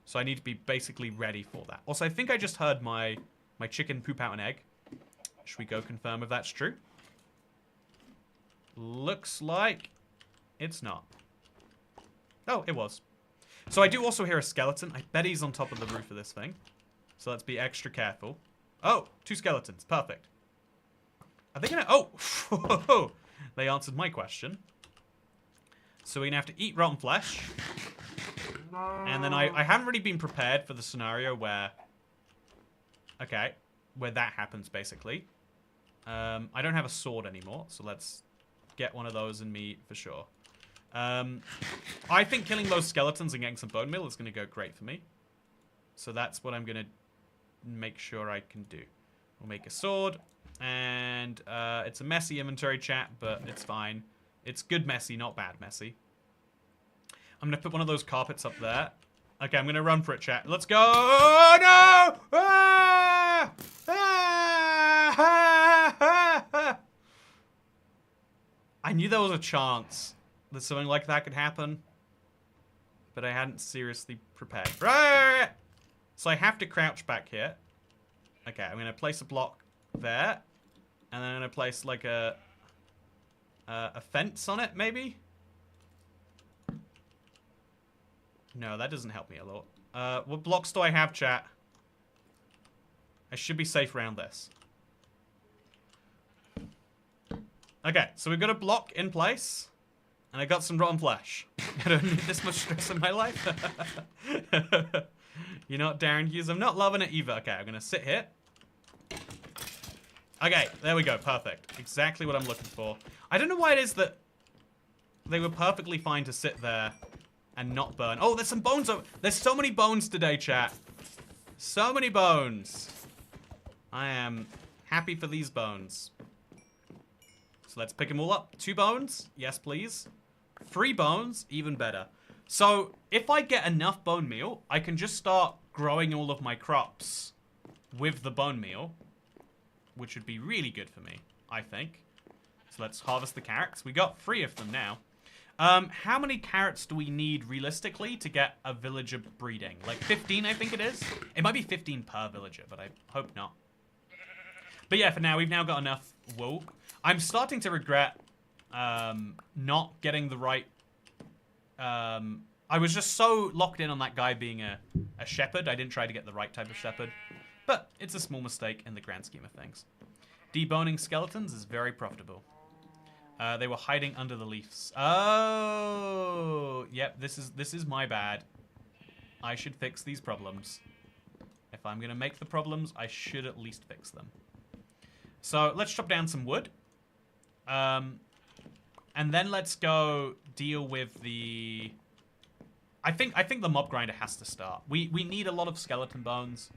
So I need to be basically ready for that. Also, I think I just heard my chicken poop out an egg. Should we go confirm if that's true? Looks like it's not. Oh, it was. So I do also hear a skeleton. I bet he's on top of the roof of this thing. So let's be extra careful. Oh, 2 skeletons. Perfect. Are they gonna... Oh! They answered my question. So we're gonna have to eat rotten flesh. And then I haven't really been prepared for the scenario where... Okay. Where that happens, basically. I don't have a sword anymore, so let's get one of those in me for sure. I think killing those skeletons and getting some bone meal is going to go great for me. So that's what I'm going to make sure I can do. We'll make a sword, and it's a messy inventory, chat, but it's fine. It's good messy, not bad messy. I'm going to put one of those carpets up there. Okay, I'm going to run for it, chat. Let's go! Oh, no! Ah! Ah! I knew there was a chance that something like that could happen, but I hadn't seriously prepared. Right! So I have to crouch back here. Okay, I'm going to place a block there. And then I'm going to place like a fence on it, maybe? No, that doesn't help me a lot. What blocks do I have, chat? I should be safe around this. Okay, so we've got a block in place. And I got some rotten flesh. I don't need this much stress in my life. You know what, Darren Hughes? I'm not loving it either. Okay, I'm going to sit here. Okay, there we go. Perfect. Exactly what I'm looking for. I don't know why it is that they were perfectly fine to sit there and not burn. Oh, there's some bones. There's so many bones today, chat. So many bones. I am happy for these bones. So let's pick them all up. 2 bones. Yes, please. 3 bones. Even better. So if I get enough bone meal, I can just start growing all of my crops with the bone meal, which would be really good for me, I think. So let's harvest the carrots. We got 3 of them now. How many carrots do we need realistically to get a villager breeding? Like 15, I think it is. It might be 15 per villager, but I hope not. But yeah, for now, we've now got enough wool. I'm starting to regret not getting the right... I was just so locked in on that guy being a shepherd. I didn't try to get the right type of shepherd. But it's a small mistake in the grand scheme of things. Deboning skeletons is very profitable. They were hiding under the leaves. Oh, yep. This is my bad. I should fix these problems. If I'm gonna make the problems, I should at least fix them. So let's chop down some wood, and then let's go deal with the. I think the mob grinder has to start. We need a lot of skeleton bones.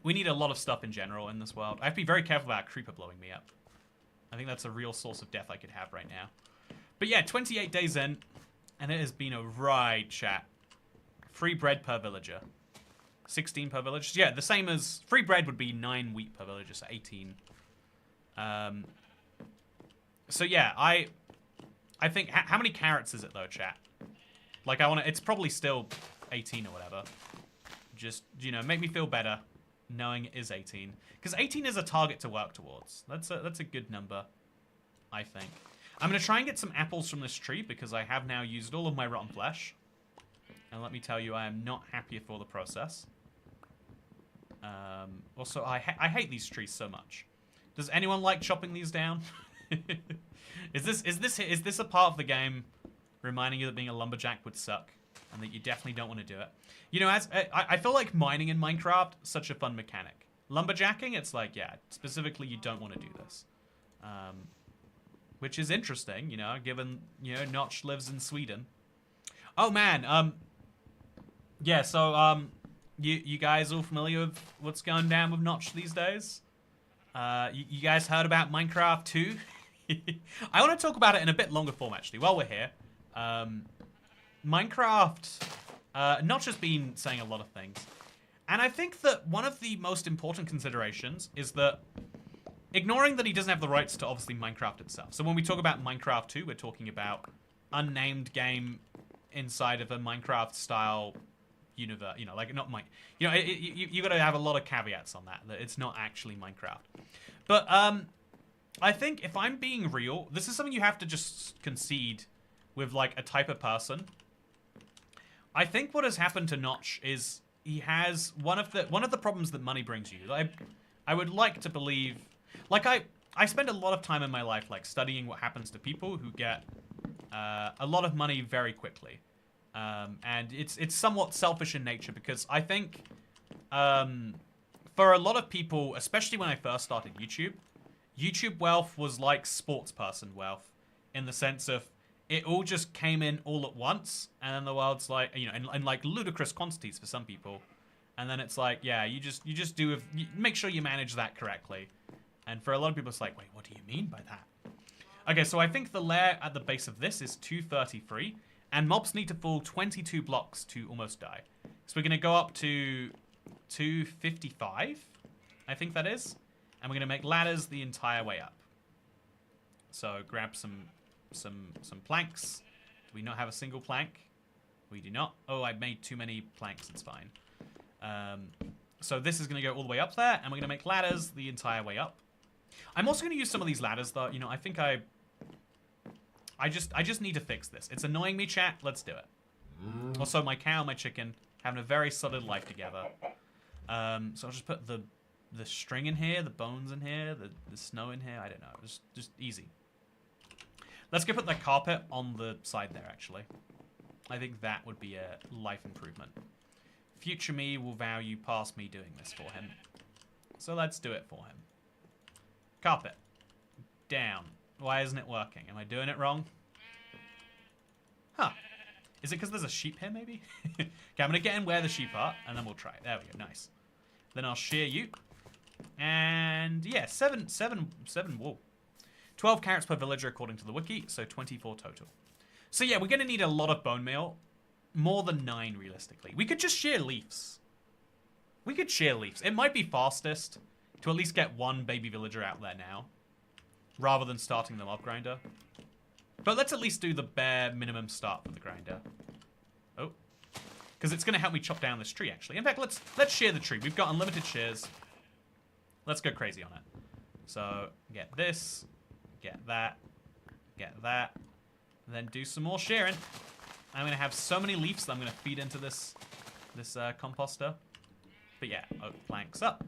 We need a lot of stuff in general in this world. I have to be very careful about a creeper blowing me up. I think that's a real source of death I could have right now. But yeah, 28 days in, and it has been a ride, chat. Free bread per villager. 16 per villager. Yeah, the same as... Free bread would be 9 wheat per villager, so 18. So yeah, I think... How many carrots is it, though, chat? Like, I want to... It's probably still 18 or whatever. Just, you know, make me feel better knowing it is 18. Because 18 is a target to work towards. That's a good number, I think. I'm going to try and get some apples from this tree because I have now used all of my rotten flesh. And let me tell you, I am not happy for the process. Also, I hate these trees so much. Does anyone like chopping these down? Is this a part of the game reminding you that being a lumberjack would suck and that you definitely don't want to do it? You know, I feel like mining in Minecraft such a fun mechanic. Lumberjacking, it's like, yeah, specifically you don't want to do this. Which is interesting, you know, given, you know, Notch lives in Sweden. Oh man, yeah, so you guys all familiar with what's going down with Notch these days? You guys heard about Minecraft 2? I want to talk about it in a bit longer form, actually, while we're here. Minecraft, Notch has been saying a lot of things. And I think that one of the most important considerations is that ignoring that he doesn't have the rights to, obviously, Minecraft itself. So when we talk about Minecraft 2, we're talking about unnamed game inside of a Minecraft-style universe. You know, like, not you know, you got to have a lot of caveats on that it's not actually Minecraft. But I think if I'm being real, this is something you have to just concede with, like, a type of person. I think what has happened to Notch is he has one of the problems that money brings you. I would like to believe, like, I spend a lot of time in my life, like, studying what happens to people who get a lot of money very quickly. And it's somewhat selfish in nature because I think for a lot of people, especially when I first started YouTube wealth was like sports person wealth in the sense of it all just came in all at once, and then the world's like, you know, in like ludicrous quantities for some people, and then it's like, yeah, you just do make sure you manage that correctly, and for a lot of people it's like, wait, what do you mean by that? Okay, so I think the layer at the base of this is 233, and mobs need to fall 22 blocks to almost die. So we're gonna go up to 255, I think that is, and we're gonna make ladders the entire way up. So grab some planks. Do we not have a single plank? We do not. Oh, I made too many planks. It's fine. So this is going to go all the way up there, and we're going to make ladders the entire way up. I'm also going to use some of these ladders, though. You know, I think I just need to fix this. It's annoying me, chat. Let's do it. Also, my cow and my chicken having a very solid life together. So I'll just put the string in here, the bones in here, the snow in here. I don't know. Just easy. Let's go put the carpet on the side there, actually. I think that would be a life improvement. Future me will value past me doing this for him. So let's do it for him. Carpet. Down. Why isn't it working? Am I doing it wrong? Huh. Is it because there's a sheep here, maybe? Okay, I'm going to get in where the sheep are, and then we'll try it. There we go. Nice. Then I'll shear you. And, yeah, 7 wool. 12 carrots per villager, according to the wiki, so 24 total. So, yeah, we're going to need a lot of bone meal. More than 9, realistically. We could just shear leaves. We could shear leaves. It might be fastest to at least get one baby villager out there now, rather than starting them up grinder. But let's at least do the bare minimum start for the grinder. Oh. Because it's going to help me chop down this tree, actually. In fact, let's shear the tree. We've got unlimited shears. Let's go crazy on it. So, get this. Get that. Get that. And then do some more shearing. I'm going to have so many leaves that I'm going to feed into this composter. But yeah, oak planks up.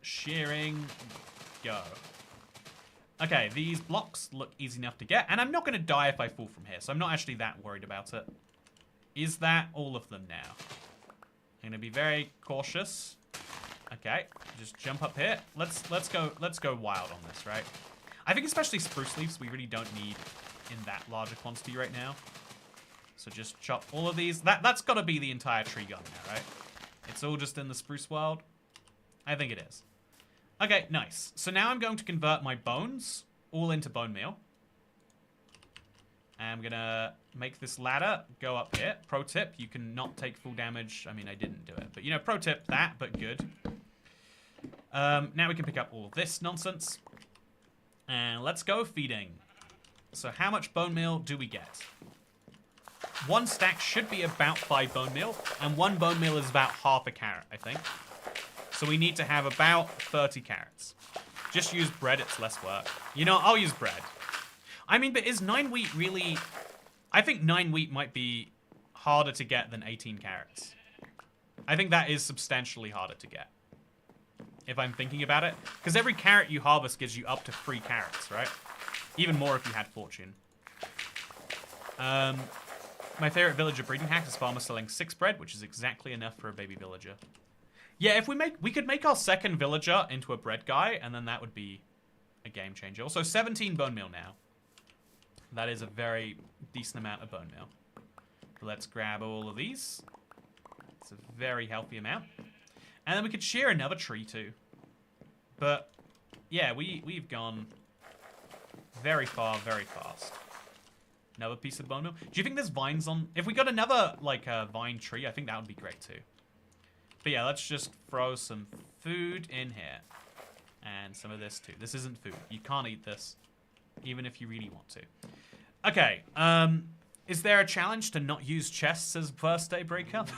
Shearing. Go. Okay, these blocks look easy enough to get. And I'm not going to die if I fall from here. So I'm not actually that worried about it. Is that all of them now? I'm going to be very cautious. Okay, just jump up here. Let's go wild on this, right? I think especially spruce leaves we really don't need in that larger quantity right now. So just chop all of these. That's got to be the entire tree gone now, right? It's all just in the spruce world. I think it is. Okay, nice. So now I'm going to convert my bones all into bone meal. And I'm going to make this ladder go up here. Pro tip, you can not take full damage. I mean, I didn't do it. But, you know, pro tip, that, but good. Now we can pick up all this nonsense. And let's go feeding. So how much bone meal do we get? 1 stack should be about 5 bone meal. And 1 bone meal is about half a carrot, I think. So we need to have about 30 carrots. Just use bread, it's less work. You know, I'll use bread. I mean, but is 9 wheat really... I think 9 wheat might be harder to get than 18 carrots. I think that is substantially harder to get. If I'm thinking about it. Because every carrot you harvest gives you up to 3 carrots, right? Even more if you had fortune. My favorite villager breeding hack is farmers selling 6 bread, which is exactly enough for a baby villager. Yeah, if we could make our second villager into a bread guy, and then that would be a game changer. Also, 17 bone meal now. That is a very decent amount of bone meal. Let's grab all of these. It's a very healthy amount. And then we could shear another tree too. But yeah, we've gone very far, very fast. Another piece of bone meal. Do you think there's vines on... If we got another, like, vine tree, I think that would be great too. But yeah, let's just throw some food in here. And some of this too. This isn't food. You can't eat this. Even if you really want to. Okay. Is there a challenge to not use chests as birthday breakup?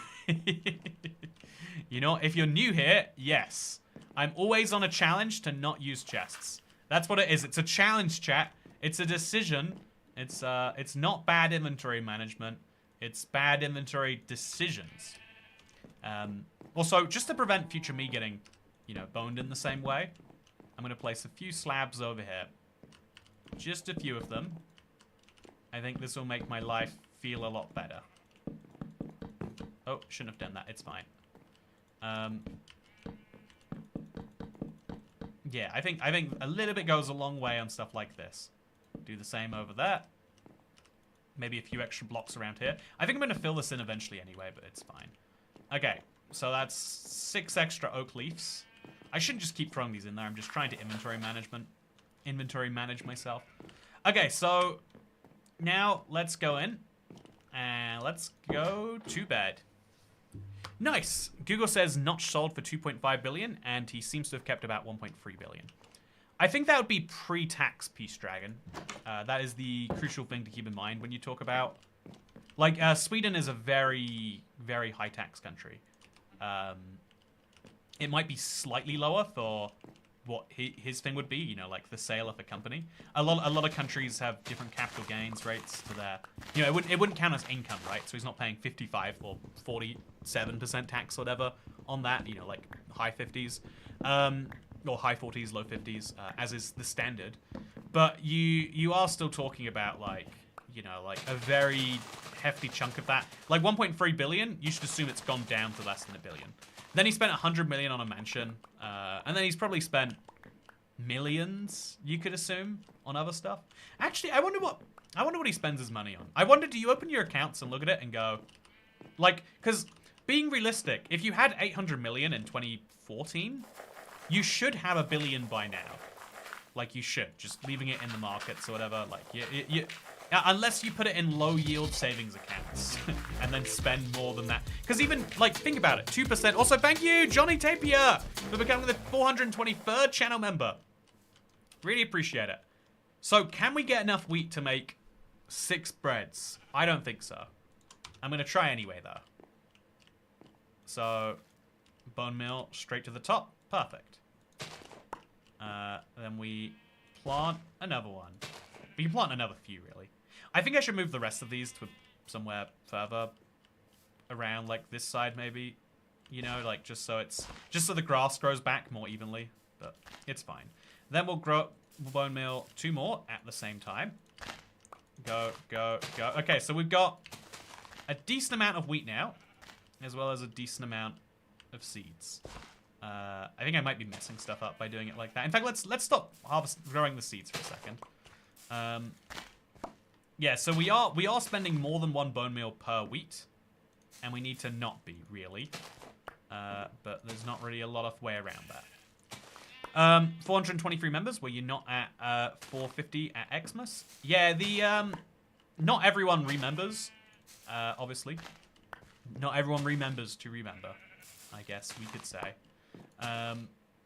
You know, if you're new here, yes. I'm always on a challenge to not use chests. That's what it is. It's a challenge, chat. It's a decision. It's not bad inventory management. It's bad inventory decisions. Also, just to prevent future me getting, you know, boned in the same way, I'm going to place a few slabs over here. Just a few of them. I think this will make my life feel a lot better. Oh, shouldn't have done that. It's fine. Yeah, I think a little bit goes a long way on stuff like this. Do the same over there. Maybe a few extra blocks around here. I think I'm going to fill this in eventually anyway, but it's fine. Okay, so that's 6 extra oak leaves. I shouldn't just keep throwing these in there. I'm just trying to inventory manage myself. Okay, so now let's go in and let's go to bed. Nice. Google says Notch sold for 2.5 billion and he seems to have kept about 1.3 billion. I think that would be pre-tax Peace Dragon. That is the crucial thing to keep in mind when you talk about... Like, Sweden is a very, very high-tax country. It might be slightly lower for what his thing would be, you know, like the sale of a company. A lot of countries have different capital gains rates to their... You know, it wouldn't count as income, right? So he's not paying 55 or 47% tax or whatever on that, you know, like high 50s. Or high 40s, low 50s, as is the standard. But you are still talking about, like, you know, like a very hefty chunk of that. Like 1.3 billion, you should assume it's gone down to less than a billion. Then he spent 100 million on a mansion, and then he's probably spent millions, you could assume, on other stuff. Actually, I wonder what he spends his money on. I wonder, do you open your accounts and look at it and go, like, because being realistic, if you had 800 million in 2014, you should have a billion by now. Like, you should, just leaving it in the markets or whatever. Like, unless you put it in low-yield savings accounts and then spend more than that. Because even, like, think about it, 2%. Also, thank you, Johnny Tapia, for becoming the 423rd channel member. Really appreciate it. So, can we get enough wheat to make 6 breads? I don't think so. I'm going to try anyway, though. So, bone meal straight to the top. Perfect. Then we plant another one. We can plant another few, really. I think I should move the rest of these to somewhere further around, like this side, maybe. You know, like just so the grass grows back more evenly. But it's fine. Then we'll grow bone meal 2 more at the same time. Go, go, go. Okay, so we've got a decent amount of wheat now, as well as a decent amount of seeds. I think I might be messing stuff up by doing it like that. In fact, let's stop growing the seeds for a second. Yeah, so we are spending more than 1 bone meal per wheat, and we need to not be, really. But there's not really a lot of way around that. 423 members. Were you not at 450 at Xmas? Yeah, not everyone remembers, obviously. Not everyone remembers to remember, I guess we could say.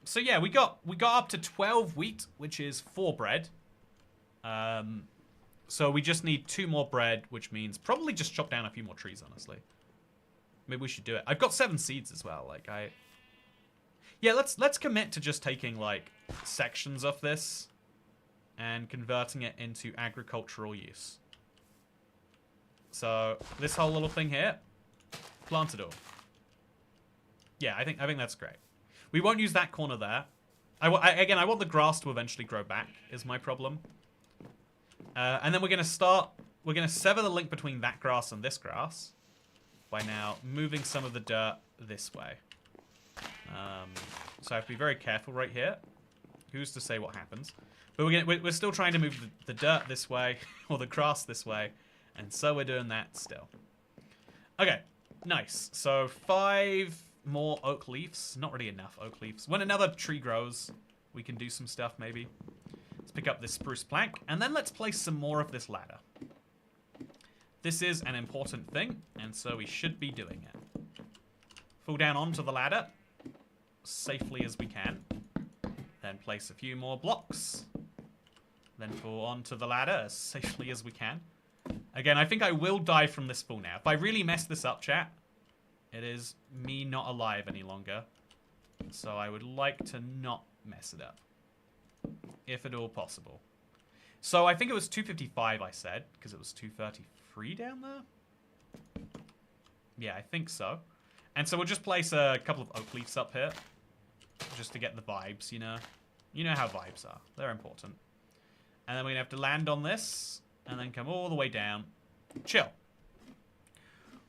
So yeah, we got up to 12 wheat, which is 4 bread. So we just need 2 more bread, which means probably just chop down a few more trees, honestly. Maybe we should do it. I've got 7 seeds as well. Like yeah, let's commit to just taking like sections of this and converting it into agricultural use. So this whole little thing here, plant it all. Yeah, I think that's great. We won't use that corner there. Again, I want the grass to eventually grow back, is my problem. And then we're going to sever the link between that grass and this grass by now moving some of the dirt this way. So I have to be very careful right here. Who's to say what happens? But we're still trying to move the dirt this way, or the grass this way, and so we're doing that still. Okay, nice. So 5 more oak leaves. Not really enough oak leaves. When another tree grows, we can do some stuff maybe. Let's pick up this spruce plank, and then let's place some more of this ladder. This is an important thing, and so we should be doing it. Fall down onto the ladder safely as we can. Then place a few more blocks. Then fall onto the ladder as safely as we can. Again, I think I will die from this fall now. If I really mess this up, chat, it is me not alive any longer. So I would like to not mess it up, if at all possible. So I think it was 255 I said, because it was 233 down there? Yeah, I think so. And so we'll just place a couple of oak leaves up here, just to get the vibes, you know? You know how vibes are. They're important. And then we're going to have to land on this, and then come all the way down. Chill.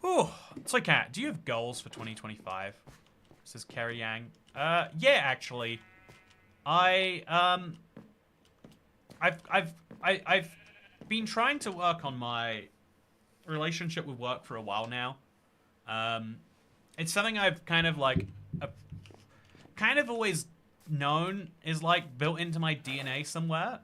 Ooh, Toy Cat, do you have goals for 2025? Says Kerry Yang. Yeah, actually. I've been trying to work on my relationship with work for a while now. It's something I've kind of like, always known is like built into my DNA somewhere.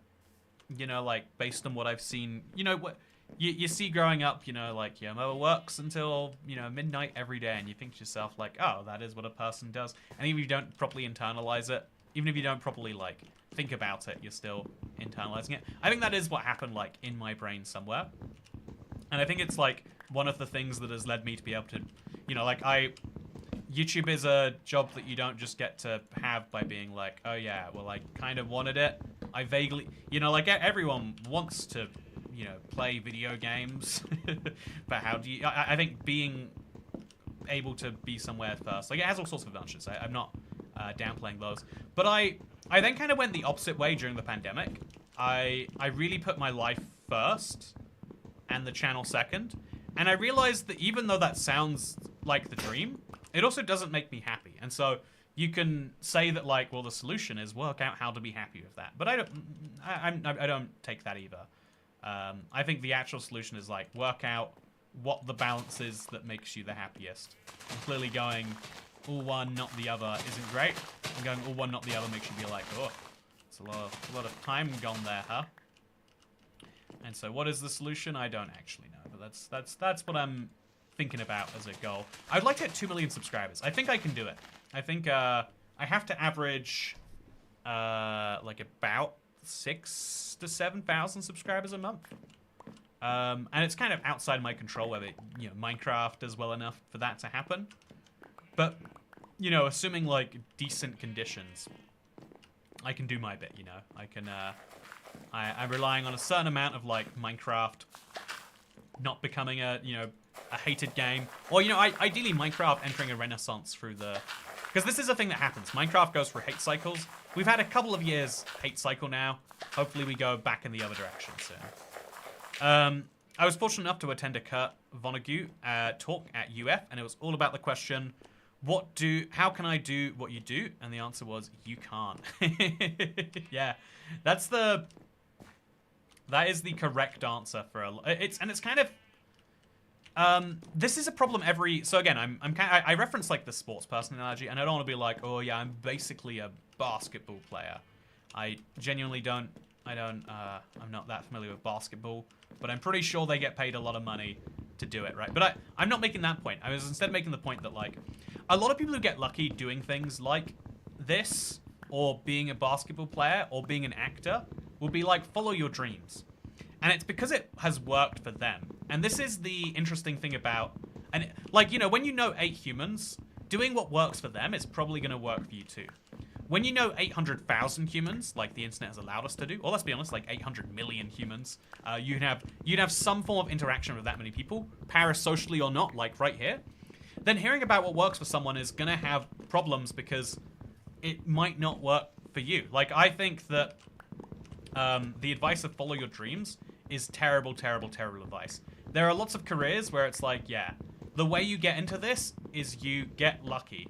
You know, like based on what I've seen. You know what you see growing up. You know, like your mother works until midnight every day, and you think to yourself like, oh, that is what a person does. And even if you don't properly internalize it, even if you don't properly like think about it, you're still internalizing it. I think that is what happened, like, in my brain somewhere. And I think it's, like, one of the things that has led me to be able to, you know, like, YouTube is a job that you don't just get to have by being like, oh yeah, well, I kind of wanted it. I vaguely, you know, like, everyone wants to, you know, play video games. But how do you, I think being able to be somewhere first, like, it has all sorts of advantages. I'm not downplaying those. But I then kind of went the opposite way during the pandemic. I really put my life first and the channel second. And I realized that even though that sounds like the dream, it also doesn't make me happy. And so you can say that, like, well, the solution is work out how to be happy with that. But I don't take that either. I think the actual solution is, like, work out what the balance is that makes you the happiest. And clearly going all one, not the other isn't great. And going all one, not the other makes you be like, oh, it's a lot of time gone there, huh? And so what is the solution? I don't actually know. But that's what I'm thinking about as a goal. I'd like to hit 2 million subscribers. I think I can do it. I think I have to average like about 6,000 to 7,000 subscribers a month. And it's kind of outside my control whether, you know, Minecraft does well enough for that to happen. But, you know, assuming, like, decent conditions, I can do my bit, you know. I can, I'm relying on a certain amount of, like, Minecraft not becoming a, you know, a hated game. Or, you know, ideally Minecraft entering a renaissance through the... Because this is a thing that happens. Minecraft goes through hate cycles. We've had a couple of years hate cycle now. Hopefully we go back in the other direction soon. I was fortunate enough to attend a Kurt Vonnegut talk at UF, and it was all about the question, how can I do what you do? And the answer was, you can't. Yeah, that is the correct answer for it's kind of, this is a problem so again, I reference, like, the sports person analogy, and I don't want to be like, oh yeah, I'm basically a basketball player. I genuinely I'm not that familiar with basketball, but I'm pretty sure they get paid a lot of money to do it, right? But I'm not making that point. I was instead making the point that, like, a lot of people who get lucky doing things like this, or being a basketball player, or being an actor, will be like, follow your dreams. And it's because it has worked for them. And this is the interesting thing about, and like, you know, when you know 8 humans, doing what works for them is probably going to work for you too. When you know 800,000 humans, like the internet has allowed us to do, or let's be honest, like 800 million humans, you'd have some form of interaction with that many people, parasocially or not, like right here. Then hearing about what works for someone is going to have problems because it might not work for you. Like, I think that the advice of follow your dreams is terrible, terrible, terrible advice. There are lots of careers where it's like, yeah, the way you get into this is you get lucky.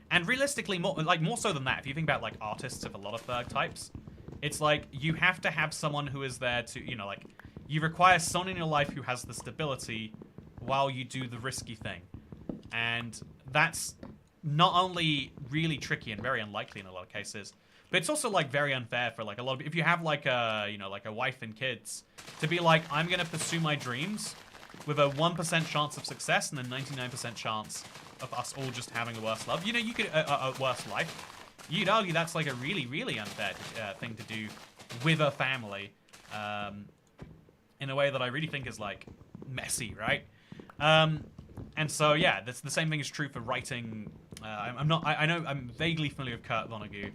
And realistically, more so than that, if you think about, like, artists of a lot of types, it's like you have to have someone who is there to, you know, like, you require someone in your life who has the stability while you do the risky thing. And that's not only really tricky and very unlikely in a lot of cases, but it's also, like, very unfair for, like, a lot of... If you have, like, you know, like, a wife and kids, to be like, I'm going to pursue my dreams with a 1% chance of success and a 99% chance of us all just having a worse love. You know, you could... a worse life. You'd argue that's, like, a really, really unfair thing to do with a family. In a way that I really think is, like, messy, right? And so, yeah, the same thing is true for writing... I know I'm vaguely familiar with Kurt Vonnegut.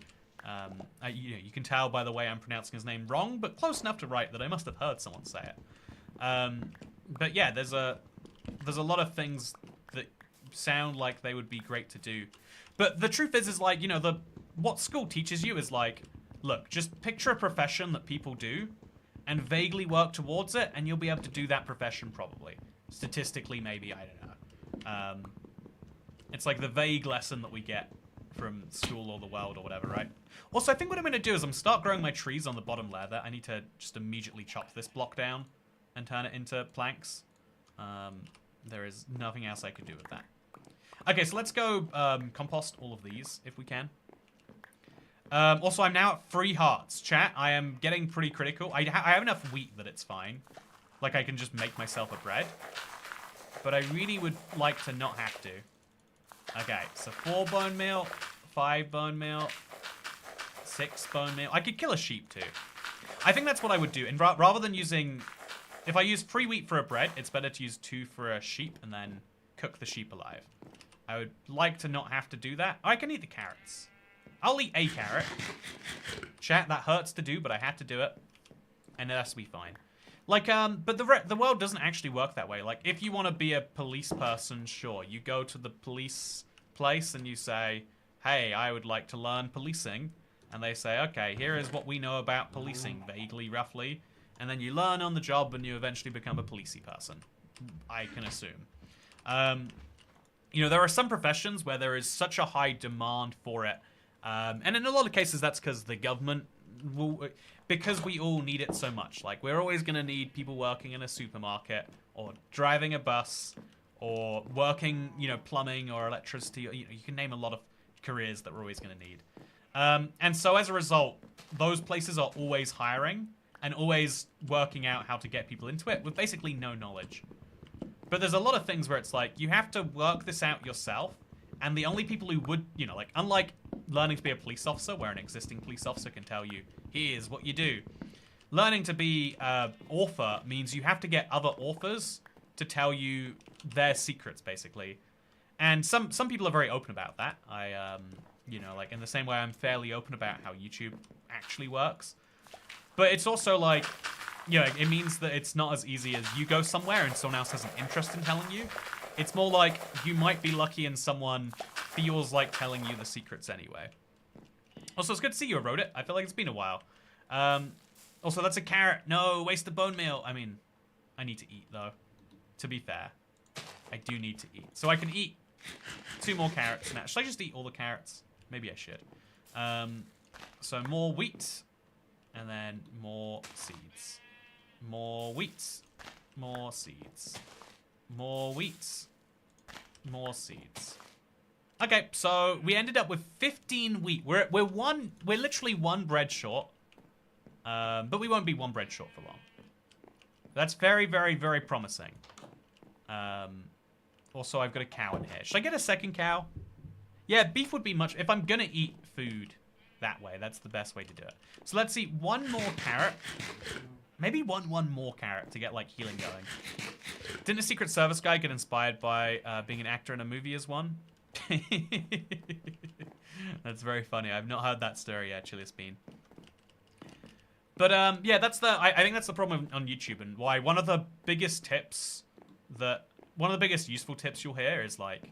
You can tell by the way I'm pronouncing his name wrong, but close enough to right that I must have heard someone say it. But yeah, there's a lot of things that sound like they would be great to do. But the truth is like, you know, what school teaches you is like, look, just picture a profession that people do and vaguely work towards it, and you'll be able to do that profession probably. Statistically, maybe, I don't know. It's like the vague lesson that we get from school or the world or whatever, right? Also, I think what I'm going to do is I'm start growing my trees on the bottom layer there. I need to just immediately chop this block down and turn it into planks. There is nothing else I could do with that. Okay, so let's go compost all of these if we can. Also, I'm now at 3 hearts. Chat, I am getting pretty critical. I have enough wheat that it's fine. Like, I can just make myself a bread. But I really would like to not have to. Okay, so 4 bone meal, 5 bone meal, 6 bone meal. I could kill a sheep too. I think that's what I would do. And rather than using... If I use 3 wheat for a bread, it's better to use 2 for a sheep and then cook the sheep alive. I would like to not have to do that. I can eat the carrots. I'll eat a carrot. Chat, that hurts to do, but I had to do it. And it has to be fine. Like, but the world doesn't actually work that way. Like, if you want to be a police person, sure. You go to the police place and you say, hey, I would like to learn policing. And they say, okay, here is what we know about policing, vaguely, roughly. And then you learn on the job and you eventually become a policey person. I can assume. You know, there are some professions where there is such a high demand for it. And in a lot of cases, that's because the government will... Because we all need it so much. Like, we're always going to need people working in a supermarket or driving a bus or working, you know, plumbing or electricity. Or, you know, you can name a lot of careers that we're always going to need. And so as a result, those places are always hiring and always working out how to get people into it with basically no knowledge. But there's a lot of things where it's like, you have to work this out yourself. And the only people who would, you know, like, unlike learning to be a police officer, where an existing police officer can tell you, here's what you do. Learning to be an author means you have to get other authors to tell you their secrets, basically. And some people are very open about that. You know, like, in the same way I'm fairly open about how YouTube actually works. But it's also like, you know, it means that it's not as easy as you go somewhere and someone else has an interest in telling you. It's more like you might be lucky and someone feels like telling you the secrets anyway. Also, it's good to see you wrote it. I feel like it's been a while. Also, that's a carrot. No, waste the bone meal. I mean, I need to eat, though. To be fair, I do need to eat. So I can eat 2 more carrots now. Should I just eat all the carrots? Maybe I should. So more wheat. And then more seeds. More wheat. More seeds. More wheat. More seeds. Okay, so we ended up with 15 wheat. We're literally 1 bread short. But we won't be 1 bread short for long. That's very, very, very promising. Also, I've got a cow in here. Should I get a second cow? Yeah, beef would be much... If I'm gonna eat food that way, that's the best way to do it. So let's eat 1 more carrot. Maybe one more carrot to get, like, healing going. Didn't a Secret Service guy get inspired by being an actor in a movie as one? That's very funny. I've not heard that story yet, Chili's Bean. But, yeah, that's the... I think that's the problem on YouTube and why one of the biggest tips that... One of the biggest useful tips you'll hear is, like,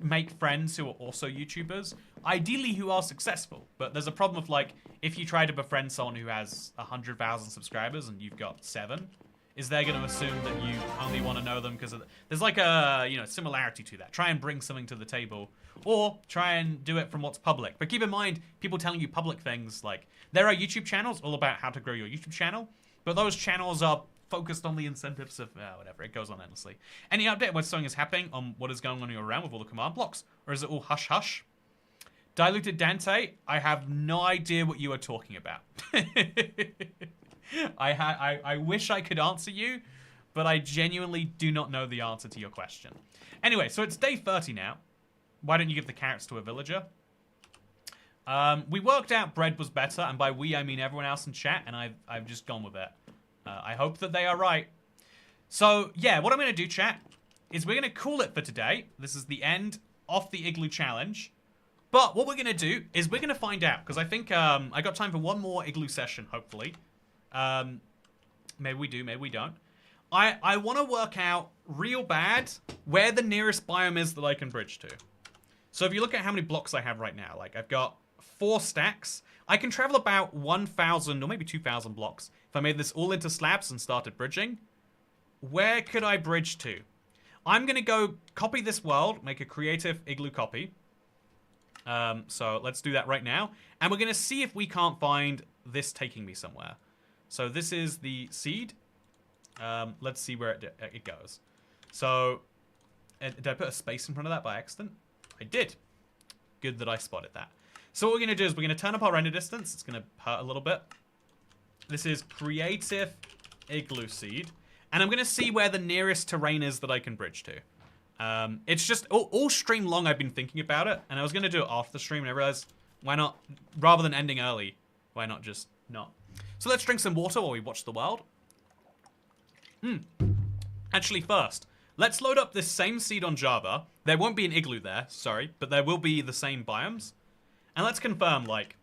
make friends who are also YouTubers. Ideally who are successful. But there's a problem of, like, if you try to befriend someone who has 100,000 subscribers and you've got 7, is they're going to assume that you only want to know them because of there's like a, you know, similarity to that. Try and bring something to the table or try and do it from what's public. But keep in mind, people telling you public things, like, there are YouTube channels all about how to grow your YouTube channel, but those channels are focused on the incentives of, whatever, it goes on endlessly. Any update when something is happening on what is going on in your realm with all the command blocks? Or is it all hush-hush? Diluted Dante, I have no idea what you are talking about. I wish I could answer you, but I genuinely do not know the answer to your question. Anyway, so it's day 30 now. Why don't you give the carrots to a villager? We worked out bread was better, and by we I mean everyone else in chat, and I've just gone with it. I hope that they are right. So, yeah, what I'm going to do, chat, is we're going to call it for today. This is the end of the Igloo Challenge. But what we're going to do is we're going to find out, because I think I got time for 1 more Igloo session, hopefully. Maybe we do, maybe we don't. I want to work out real bad where the nearest biome is that I can bridge to. So if you look at how many blocks I have right now, like I've got 4 stacks. I can travel about 1,000 or maybe 2,000 blocks. If I made this all into slabs and started bridging, where could I bridge to? I'm going to go copy this world, make a creative Igloo copy. So let's do that right now. And we're going to see if we can't find this taking me somewhere. So this is the seed. Let's see where it goes. So, did I put a space in front of that by accident? I did. Good that I spotted that. So what we're going to do is we're going to turn up our render distance. It's going to hurt a little bit. This is creative Igloo seed. And I'm going to see where the nearest terrain is that I can bridge to. It's just, all stream long I've been thinking about it. And I was going to do it after the stream and I realized Why not, rather than ending early, why not just not? So let's drink some water while we watch the world. Actually, first, let's load up this same seed on Java. There won't be an Igloo there, sorry, but there will be the same biomes. And let's confirm, like,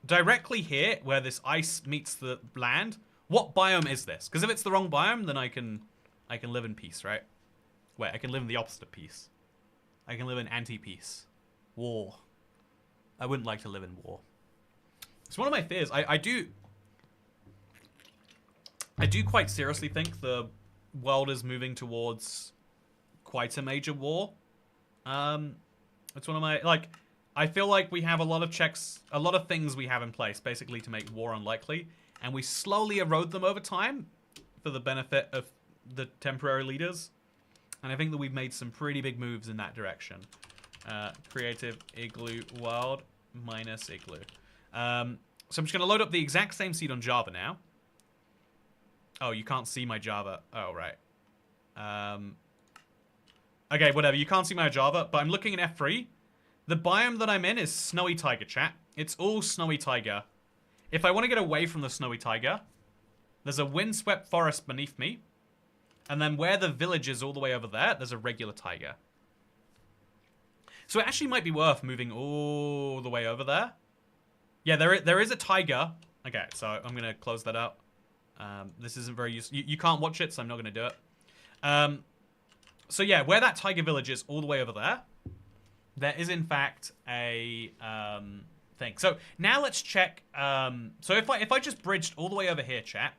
directly here, where this ice meets the land, what biome is this? Because if it's the wrong biome, then I can live in peace, right? Wait, I can live in the opposite of peace. I can live in anti-peace. War. I wouldn't like to live in war. It's one of my fears. I do quite seriously think the world is moving towards quite a major war. It's one of my, like, I feel like we have a lot of checks, a lot of things we have in place basically to make war unlikely, and we slowly erode them over time for the benefit of the temporary leaders. And I think that we've made some pretty big moves in that direction. Creative Igloo world minus Igloo. So I'm just going to load up the exact same seed on Java now. Oh, you can't see my Java. Oh, right. Okay, whatever. You can't see my Java, but I'm looking at F3. The biome that I'm in is Snowy Taiga, chat. It's all Snowy Taiga. If I want to get away from the Snowy Taiga, there's a windswept forest beneath me. And then where the village is all the way over there, there's a regular taiga. So it actually might be worth moving all the way over there. Yeah, there is a taiga. Okay, so I'm going to close that out. This isn't very useful. You can't watch it, so I'm not going to do it. So yeah, where that taiga village is all the way over there, there is in fact a thing. So now let's check. So if I just bridged all the way over here, chat.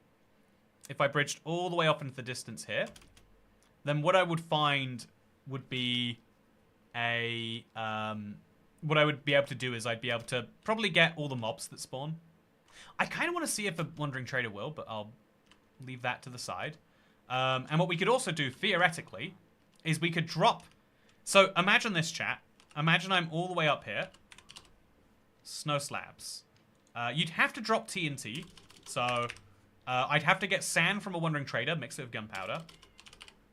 If I bridged all the way off into the distance here, then what I would find would be a... what I would be able to do is I'd be able to probably get all the mobs that spawn. I kind of want to see if a Wandering Trader will, but I'll leave that to the side. And what we could also do, theoretically, is we could drop... So imagine this, chat. Imagine I'm all the way up here. Snow slabs. You'd have to drop TNT, so... I'd have to get sand from a Wandering Trader, mix it with gunpowder.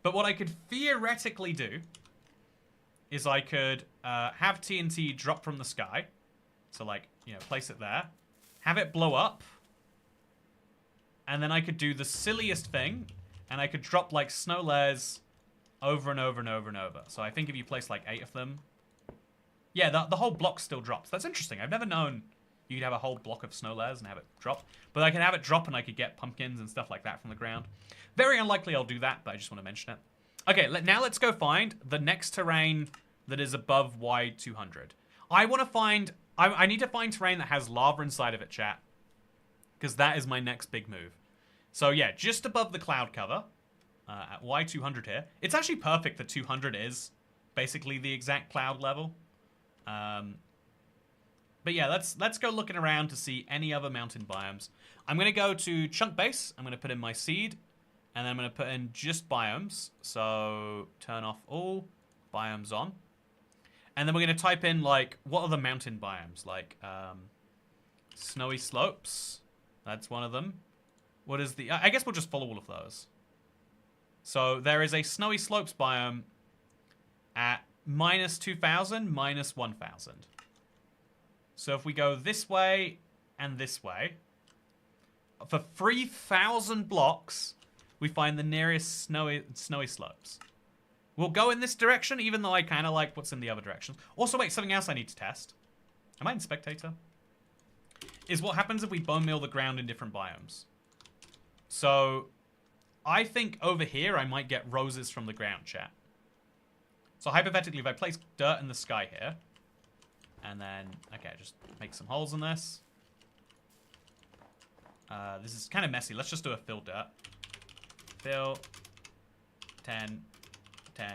But what I could theoretically do is I could have TNT drop from the sky. So, like, you know, place it there. Have it blow up. And then I could do the silliest thing. And I could drop, like, snow layers over and over and over and over. So I think if you place, like, 8 of them... Yeah, the whole block still drops. That's interesting. I've never known... You could have a whole block of snow layers and have it drop. But I could have it drop and I could get pumpkins and stuff like that from the ground. Very unlikely I'll do that, but I just want to mention it. Okay, now let's go find the next terrain that is above Y200. I want to find... I need to find terrain that has lava inside of it, chat. Because that is my next big move. So yeah, just above the cloud cover. At Y200 here. It's actually perfect that 200 is basically the exact cloud level. But yeah, let's go looking around to see any other mountain biomes. I'm going to go to chunk base. I'm going to put in my seed. And then I'm going to put in just biomes. So turn off all, biomes on. And then we're going to type in, like, what are the mountain biomes? Like, snowy slopes. That's one of them. What is the... I guess we'll just follow all of those. So there is a snowy slopes biome at minus 2,000, minus 1,000. So if we go this way and this way, for 3,000 blocks, we find the nearest snowy slopes. We'll go in this direction, even though I kind of like what's in the other direction. Also, wait, something else I need to test. Am I in Spectator? Is what happens if we bone meal the ground in different biomes. So, I think over here I might get roses from the ground, chat. So hypothetically, if I place dirt in the sky here, and then, okay, just make some holes in this. This is kind of messy. Let's just do a fill dirt. Fill 10, 10,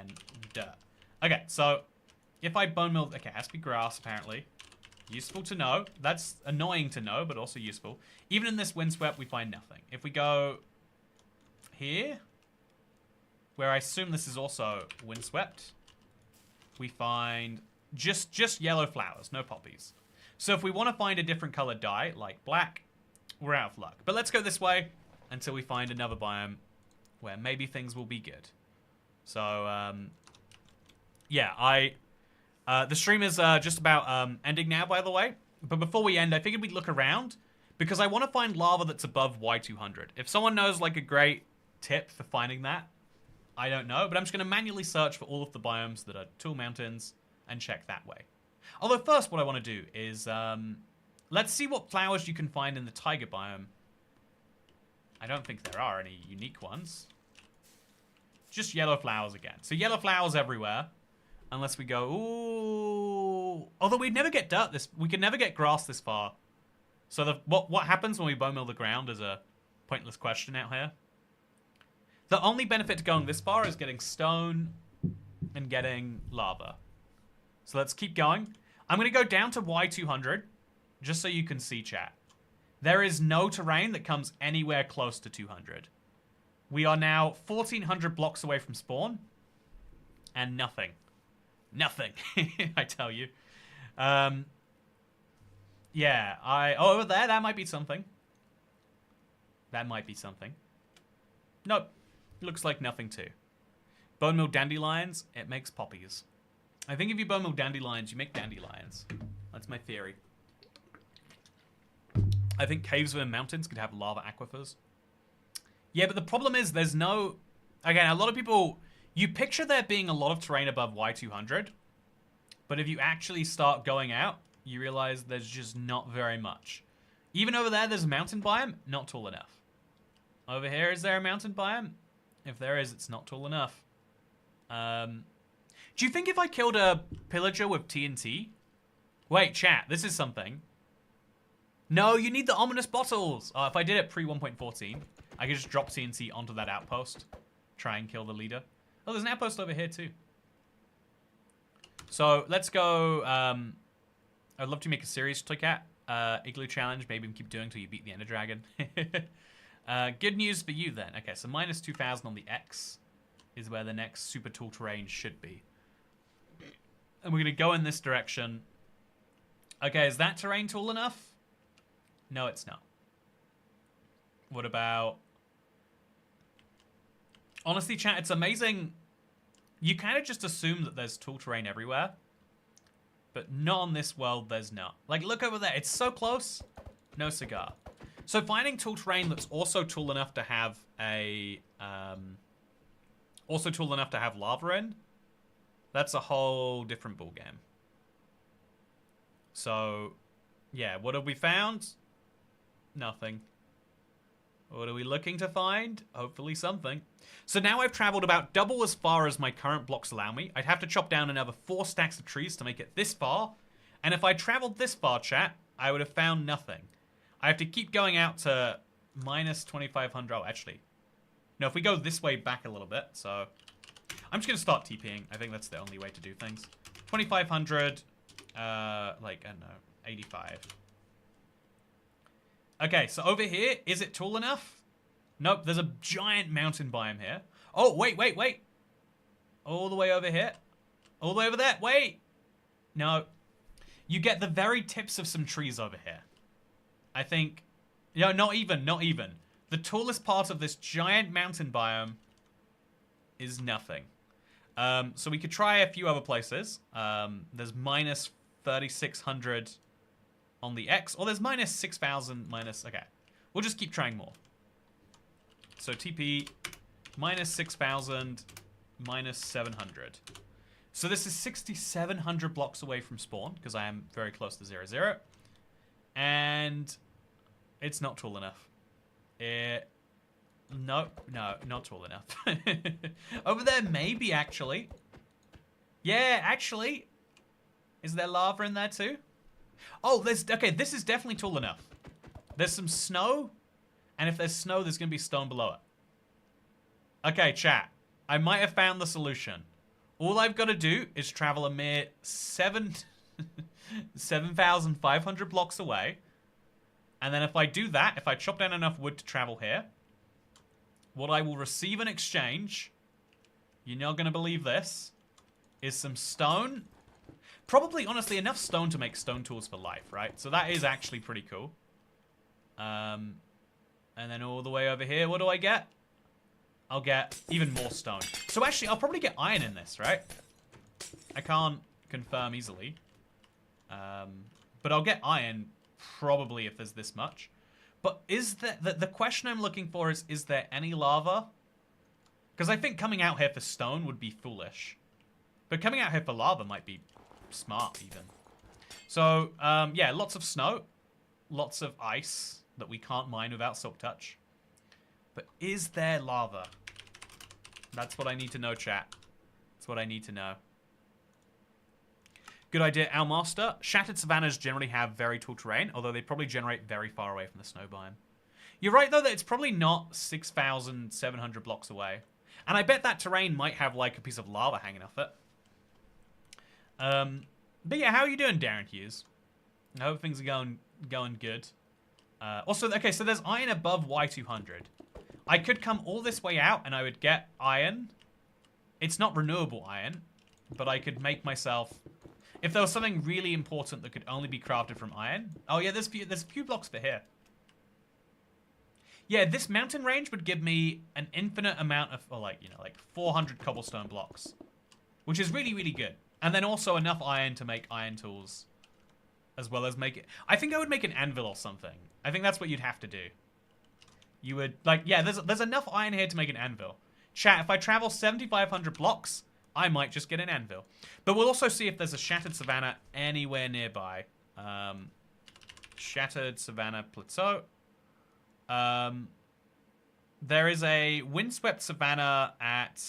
dirt. Okay, so if I bone meal, okay, it has to be grass apparently. Useful to know. That's annoying to know, but also useful. Even in this windswept, we find nothing. If we go here, where I assume this is also windswept, we find just yellow flowers, no poppies. So if we want to find a different colored dye, like black, we're out of luck. But let's go this way until we find another biome where maybe things will be good. So, yeah, The stream is just about ending now, by the way. But before we end, I figured we'd look around because I want to find lava that's above Y200. If someone knows like a great tip for finding that, I don't know. But I'm just going to manually search for all of the biomes that are tool mountains and check that way. Although first, what I want to do is let's see what flowers you can find in the taiga biome. I don't think there are any unique ones. Just yellow flowers again. So yellow flowers everywhere. Unless we go, ooh. Although we'd never get dirt this, we could never get grass this far. So what happens when we bone mill the ground is a pointless question out here. The only benefit to going this far is getting stone and getting lava. So let's keep going. I'm going to go down to Y200 just so you can see, chat. There is no terrain that comes anywhere close to 200. We are now 1,400 blocks away from spawn. And nothing. Nothing, I tell you. Yeah, oh, over there, that might be something. That might be something. Nope. Looks like nothing too. Bone mill dandelions, it makes poppies. I think if you bone mill dandelions, you make dandelions. That's my theory. I think caves within mountains could have lava aquifers. Yeah, but the problem is there's no... Again, a lot of people... You picture there being a lot of terrain above Y200, but if you actually start going out, you realize there's just not very much. Even over there, there's a mountain biome, not tall enough. Over here, is there a mountain biome? If there is, it's not tall enough. Do you think if I killed a pillager with TNT? Wait, chat, this is something. No, you need the ominous bottles. If I did it pre 1.14, I could just drop TNT onto that outpost, try and kill the leader. Oh, there's an outpost over here too. So let's go. I'd love to make a series, Toycat. Igloo challenge. Maybe we keep doing until you beat the Ender Dragon. Good news for you then. Okay, so minus 2,000 on the X is where the next super tall terrain should be. And we're going to go in this direction. Okay, is that terrain tall enough? No, it's not. What about... Honestly, chat, it's amazing. You kind of just assume that there's tall terrain everywhere. But not on this world, there's not. Like, look over there. It's so close. No cigar. So finding tall terrain that's also tall enough to have a... also tall enough to have lava in, that's a whole different ballgame. So, yeah, what have we found? Nothing. What are we looking to find? Hopefully something. So now I've traveled about double as far as my current blocks allow me. I'd have to chop down another 4 stacks of trees to make it this far. And if I traveled this far, chat, I would have found nothing. I have to keep going out to minus 2,500. Oh, actually. No, if we go this way back a little bit, so... I'm just going to start TPing. I think that's the only way to do things. 2,500, like, I don't know, 85. Okay, so over here, is it tall enough? Nope, there's a giant mountain biome here. Oh, wait. All the way over here. All the way over there. Wait. No. You get the very tips of some trees over here. I think... No, not even. The tallest part of this giant mountain biome is nothing. So we could try a few other places. There's minus 3,600 on the X. Or there's minus 6,000 minus... Okay. We'll just keep trying more. So TP, minus 6,000, minus 700. So this is 6,700 blocks away from spawn, because I am very close to 0, and it's not tall enough. No, not tall enough. Over there, maybe, actually. Yeah, actually. Is there lava in there, too? Oh, okay, this is definitely tall enough. There's some snow, and if there's snow, there's going to be stone below it. Okay, chat. I might have found the solution. All I've got to do is travel a mere 7,500 blocks away. And then if I do that, if I chop down enough wood to travel here, what I will receive in exchange, you're not going to believe this, is some stone. Probably, honestly, enough stone to make stone tools for life, right? So that is actually pretty cool. And then all the way over here, what do I get? I'll get even more stone. So actually, I'll probably get iron in this, right? I can't confirm easily. But I'll get iron probably if there's this much. But is there... The question I'm looking for is there any lava? Because I think coming out here for stone would be foolish. But coming out here for lava might be smart, even. So, yeah, lots of snow. Lots of ice that we can't mine without silk touch. But is there lava? That's what I need to know, chat. That's what I need to know. Good idea, Our Master. Shattered savannas generally have very tall terrain, although they probably generate very far away from the snow biome. You're right, though, that it's probably not 6,700 blocks away. And I bet that terrain might have, like, a piece of lava hanging off it. But yeah, how are you doing, Darren Hughes? I hope things are going good. Also, okay, so there's iron above Y200. I could come all this way out and I would get iron. It's not renewable iron, but I could make myself... If there was something really important that could only be crafted from iron... Oh yeah, there's a few blocks for here. Yeah, this mountain range would give me an infinite amount of, or like, you know, like 400 cobblestone blocks. Which is really, really good. And then also enough iron to make iron tools. As well as make it... I think I would make an anvil or something. I think that's what you'd have to do. You would, like, yeah, there's enough iron here to make an anvil. Chat, if I travel 7,500 blocks, I might just get an anvil. But we'll also see if there's a shattered savanna anywhere nearby. Shattered savanna plateau. There is a windswept savanna at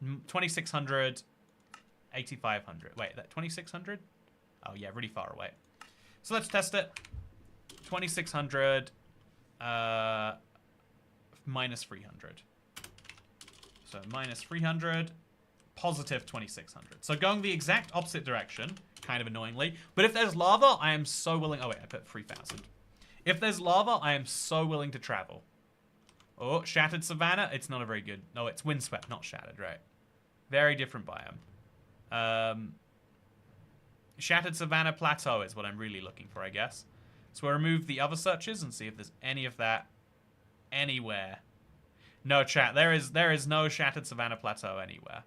2,600, 8,500. Wait, that 2,600? Oh yeah, really far away. So let's test it. 2,600 minus 300. So minus 300, positive 2,600. So going the exact opposite direction, kind of annoyingly. But if there's lava, I am so willing... Oh wait, I put 3,000. If there's lava, I am so willing to travel. Oh, shattered savanna. It's not a very good... No, it's windswept, not shattered, right? Very different biome. Shattered savanna plateau is what I'm really looking for, I guess. So we'll remove the other searches and see if there's any of that anywhere. No, chat. There is no shattered savanna plateau anywhere.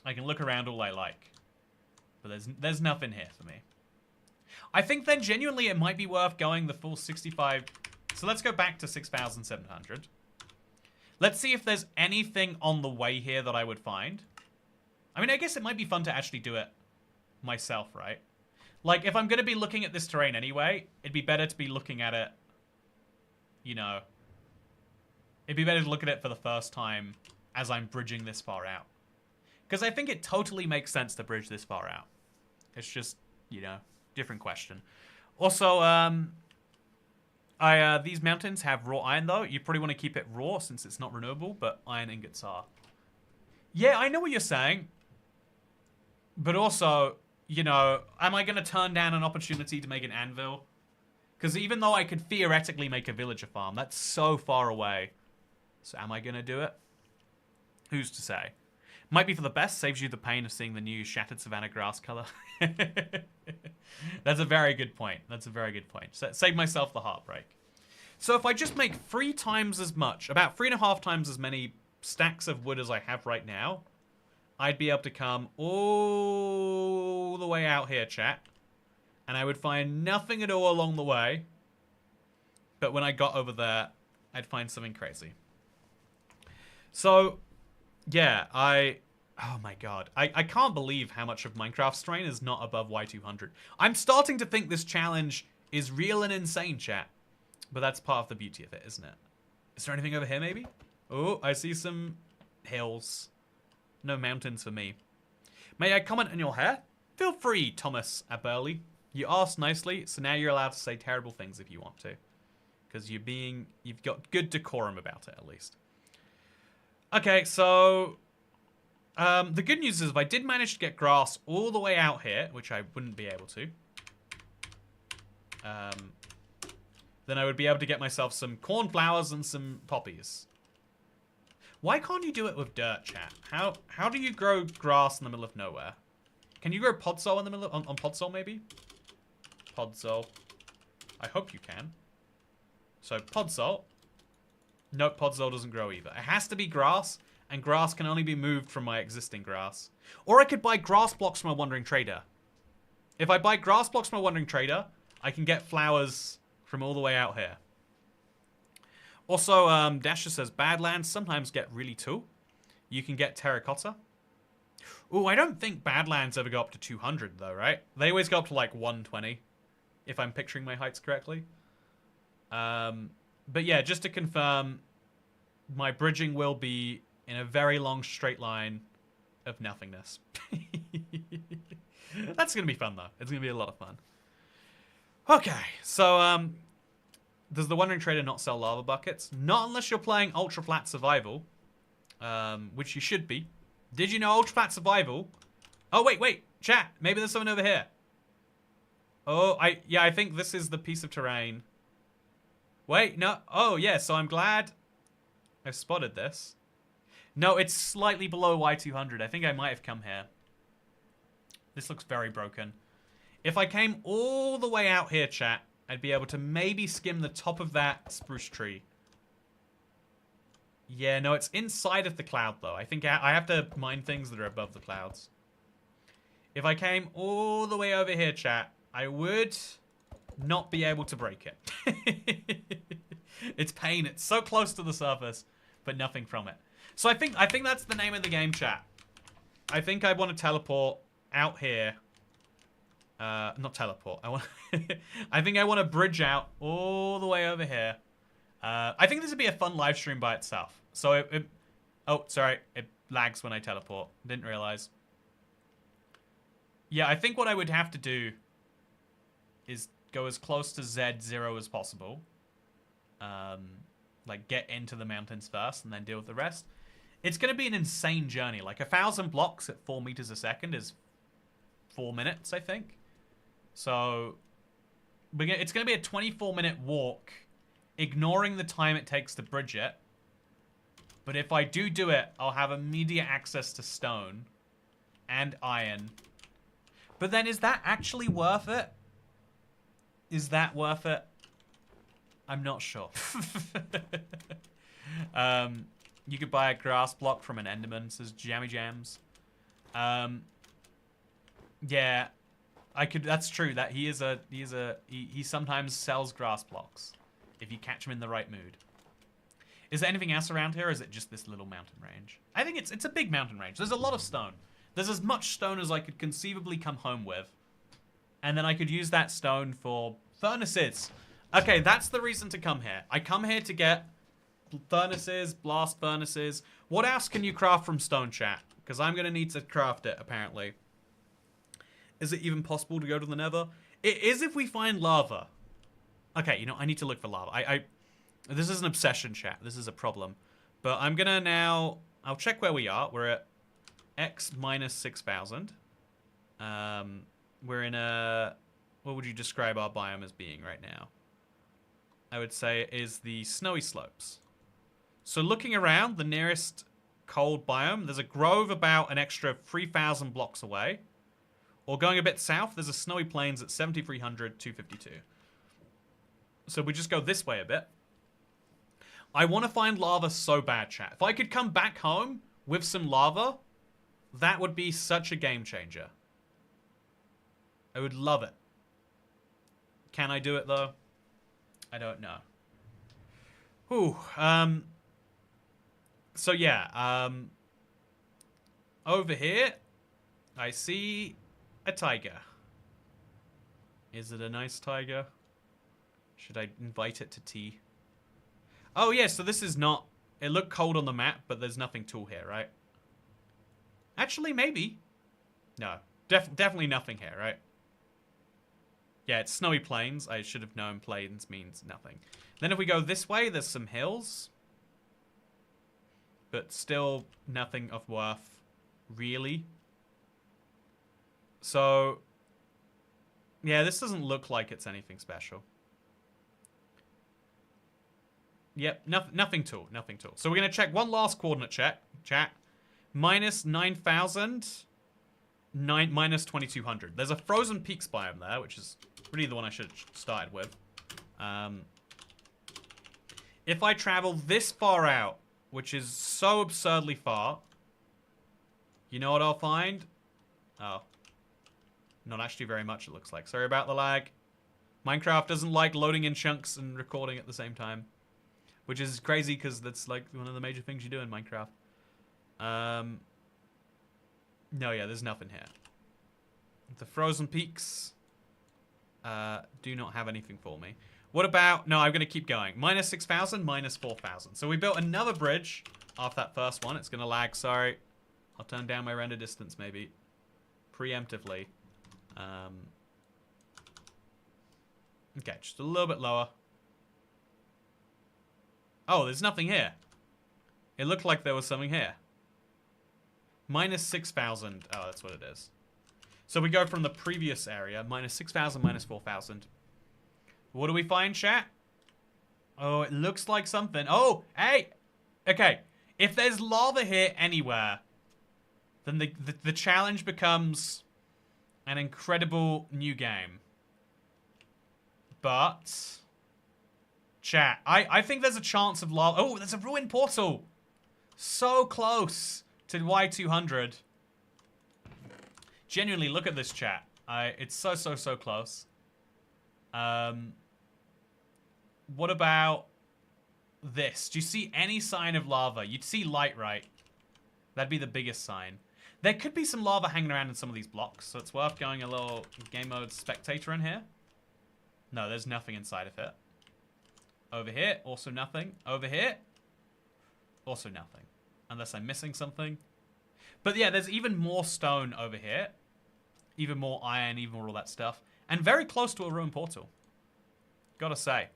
I can look around all I like, but there's nothing here for me. I think then genuinely it might be worth going the full 65. So let's go back to 6,700. Let's see if there's anything on the way here that I would find. I mean, I guess it might be fun to actually do it myself, right? Like, if I'm going to be looking at this terrain anyway, it'd be better to be looking at it, you know. It'd be better to look at it for the first time as I'm bridging this far out. Because I think it totally makes sense to bridge this far out. It's just, you know, different question. Also, these mountains have raw iron, though. You probably want to keep it raw since it's not renewable, but iron ingots are. Yeah, I know what you're saying. But also, you know, am I going to turn down an opportunity to make an anvil? Because even though I could theoretically make a villager farm, that's so far away. So am I going to do it? Who's to say? Might be for the best, saves you the pain of seeing the new shattered savanna grass color. That's a very good point. That's a very good point. Save myself the heartbreak. So if I just make 3 times as much, about 3.5 times as many stacks of wood as I have right now, I'd be able to come all the way out here, chat. And I would find nothing at all along the way. But when I got over there, I'd find something crazy. So, yeah, oh my god. I can't believe how much of Minecraft's terrain is not above Y200. I'm starting to think this challenge is real and insane, chat. But that's part of the beauty of it, isn't it? Is there anything over here, maybe? Oh, I see some hills. No mountains for me. May I comment on your hair? Feel free, Thomas Aberley. You asked nicely, so now you're allowed to say terrible things if you want to. Because you've got good decorum about it, at least. Okay, so... the good news is if I did manage to get grass all the way out here, which I wouldn't be able to, then I would be able to get myself some cornflowers and some poppies. Why can't you do it with dirt, chat? How do you grow grass in the middle of nowhere? Can you grow podzol in the middle of, on podzol maybe? Podzol. I hope you can. So podzol. Nope, podzol doesn't grow either. It has to be grass, and grass can only be moved from my existing grass. Or I could buy grass blocks from a wandering trader. If I buy grass blocks from a wandering trader, I can get flowers from all the way out here. Also, Dasher says, Badlands sometimes get really tall. You can get terracotta. Ooh, I don't think Badlands ever go up to 200 though, right? They always go up to like 120, if I'm picturing my heights correctly. But yeah, just to confirm, my bridging will be in a very long straight line of nothingness. That's going to be fun though. It's going to be a lot of fun. Okay, so does the Wandering Trader not sell lava buckets? Not unless you're playing Ultra Flat Survival, which you should be. Did you know Ultra Flat Survival? Oh, wait, chat. Maybe there's someone over here. Oh, I think this is the piece of terrain. Wait, no. Oh, yeah, so I'm glad I've spotted this. No, it's slightly below Y200. I think I might have come here. This looks very broken. If I came all the way out here, chat, I'd be able to maybe skim the top of that spruce tree. Yeah, no, it's inside of the cloud, though. I think I have to mine things that are above the clouds. If I came all the way over here, chat, I would not be able to break it. It's pain. It's so close to the surface, but nothing from it. So I think that's the name of the game, chat. I think I want to teleport out here. Not teleport. I think I want to bridge out all the way over here. I think this would be a fun live stream by itself. So oh, sorry. It lags when I teleport. Didn't realize. Yeah, I think what I would have to do is go as close to Z0 as possible. Like, get into the mountains first and then deal with the rest. It's going to be an insane journey. Like, 1,000 blocks at 4 meters a second is 4 minutes, I think. So, it's going to be a 24-minute walk, ignoring the time it takes to bridge it. But if I do it, I'll have immediate access to stone and iron. But then, is that actually worth it? Is that worth it? I'm not sure. You could buy a grass block from an Enderman, says Jammy Jams. Yeah, I could. That's true. That he sometimes sells grass blocks if you catch him in the right mood. Is there anything else around here, or is it just this little mountain range? I think it's a big mountain range. There's a lot of stone. There's as much stone as I could conceivably come home with, and then I could use that stone for furnaces. Okay, that's the reason to come here. I come here to get furnaces, blast furnaces. What else can you craft from stone, chat? Because I'm going to need to craft it, apparently. Is it even possible to go to the nether? It is if we find lava. Okay, you know, I need to look for lava. This is an obsession, chat. This is a problem. But I'm going to now... I'll check where we are. We're at X minus 6,000. We're in a... What would you describe our biome as being right now? I would say it is the snowy slopes. So looking around, the nearest cold biome, there's a grove about an extra 3,000 blocks away. Or going a bit south, there's a snowy plains at 7,300, 252. So we just go this way a bit. I want to find lava so bad, chat. If I could come back home with some lava, that would be such a game changer. I would love it. Can I do it, though? I don't know. Whew. So, yeah. Over here, I see a tiger. Is it a nice tiger? Should I invite it to tea? Oh, yeah, so this is not... It looked cold on the map, but there's nothing tall here, right? Actually, maybe. No. Definitely nothing here, right? Yeah, it's snowy plains. I should have known plains means nothing. Then if we go this way, there's some hills. But still nothing of worth, really. So, yeah, this doesn't look like it's anything special. Yep, nothing tall, nothing tall. So we're going to check one last coordinate check, chat. Minus 9,000, minus 2,200. There's a frozen peaks biome there, which is really the one I should have started with. If I travel this far out, which is so absurdly far. You know what I'll find? Oh. Not actually very much, it looks like. Sorry about the lag. Minecraft doesn't like loading in chunks and recording at the same time. Which is crazy, because that's, like, one of the major things you do in Minecraft. No, yeah, there's nothing here. The frozen peaks do not have anything for me. What about... No, I'm going to keep going. Minus 6,000, minus 4,000. So we built another bridge off that first one. It's going to lag, sorry. I'll turn down my render distance, maybe. Preemptively. Okay, just a little bit lower. Oh, there's nothing here. It looked like there was something here. Minus 6,000. Oh, that's what it is. So we go from the previous area. Minus 6,000, minus 4,000. What do we find, chat? Oh, it looks like something. Oh, hey! Okay. If there's lava here anywhere, then the challenge becomes an incredible new game. But... Chat, I think there's a chance of lava. Oh, there's a ruined portal. So close to Y200. Genuinely, look at this, chat. It's so close. What about this? Do you see any sign of lava? You'd see light, right? That'd be the biggest sign. There could be some lava hanging around in some of these blocks, so it's worth going a little game mode spectator in here. No, there's nothing inside of it. Over here, also nothing. Over here, also nothing. Unless I'm missing something. But yeah, there's even more stone over here. Even more iron, even more all that stuff. And very close to a ruined portal. Gotta say.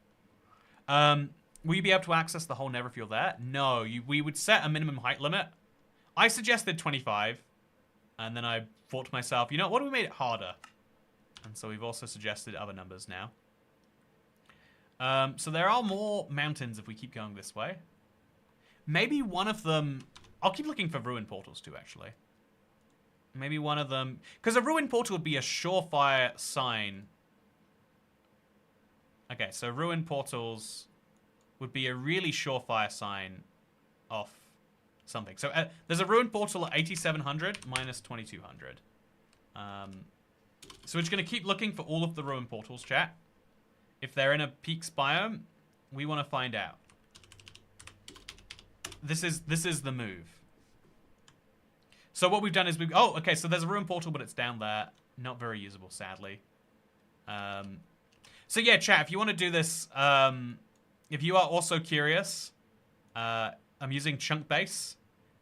Will you be able to access the whole nether if you're there? No, we would set a minimum height limit. I suggested 25. And then I thought to myself, you know, what if we made it harder? And so we've also suggested other numbers now. So there are more mountains if we keep going this way. Maybe one of them... I'll keep looking for ruined portals too, actually. Maybe one of them... Because a ruined portal would be a surefire sign. Okay, so ruined portals would be a really surefire sign of something. So there's a ruined portal at 8,700 minus 2,200. So we're just going to keep looking for all of the ruined portals, chat. If they're in a peaks biome, we want to find out. This is the move. So what we've done is we've... Oh, okay, so there's a ruined portal, but it's down there. Not very usable, sadly. So yeah, chat, if you want to do this, if you are also curious, I'm using chunk base,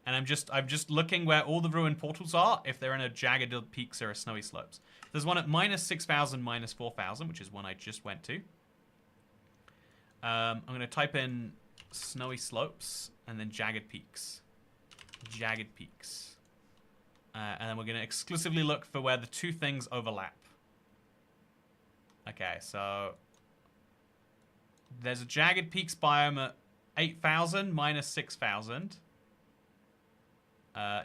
and I'm just looking where all the ruined portals are, if they're in a jagged peaks or a snowy slopes. There's one at minus 6,000, minus 4,000, which is one I just went to. I'm going to type in snowy slopes and then jagged peaks. Jagged peaks. And then we're going to exclusively look for where the two things overlap. Okay, so there's a jagged peaks biome at 8,000 minus 6,000.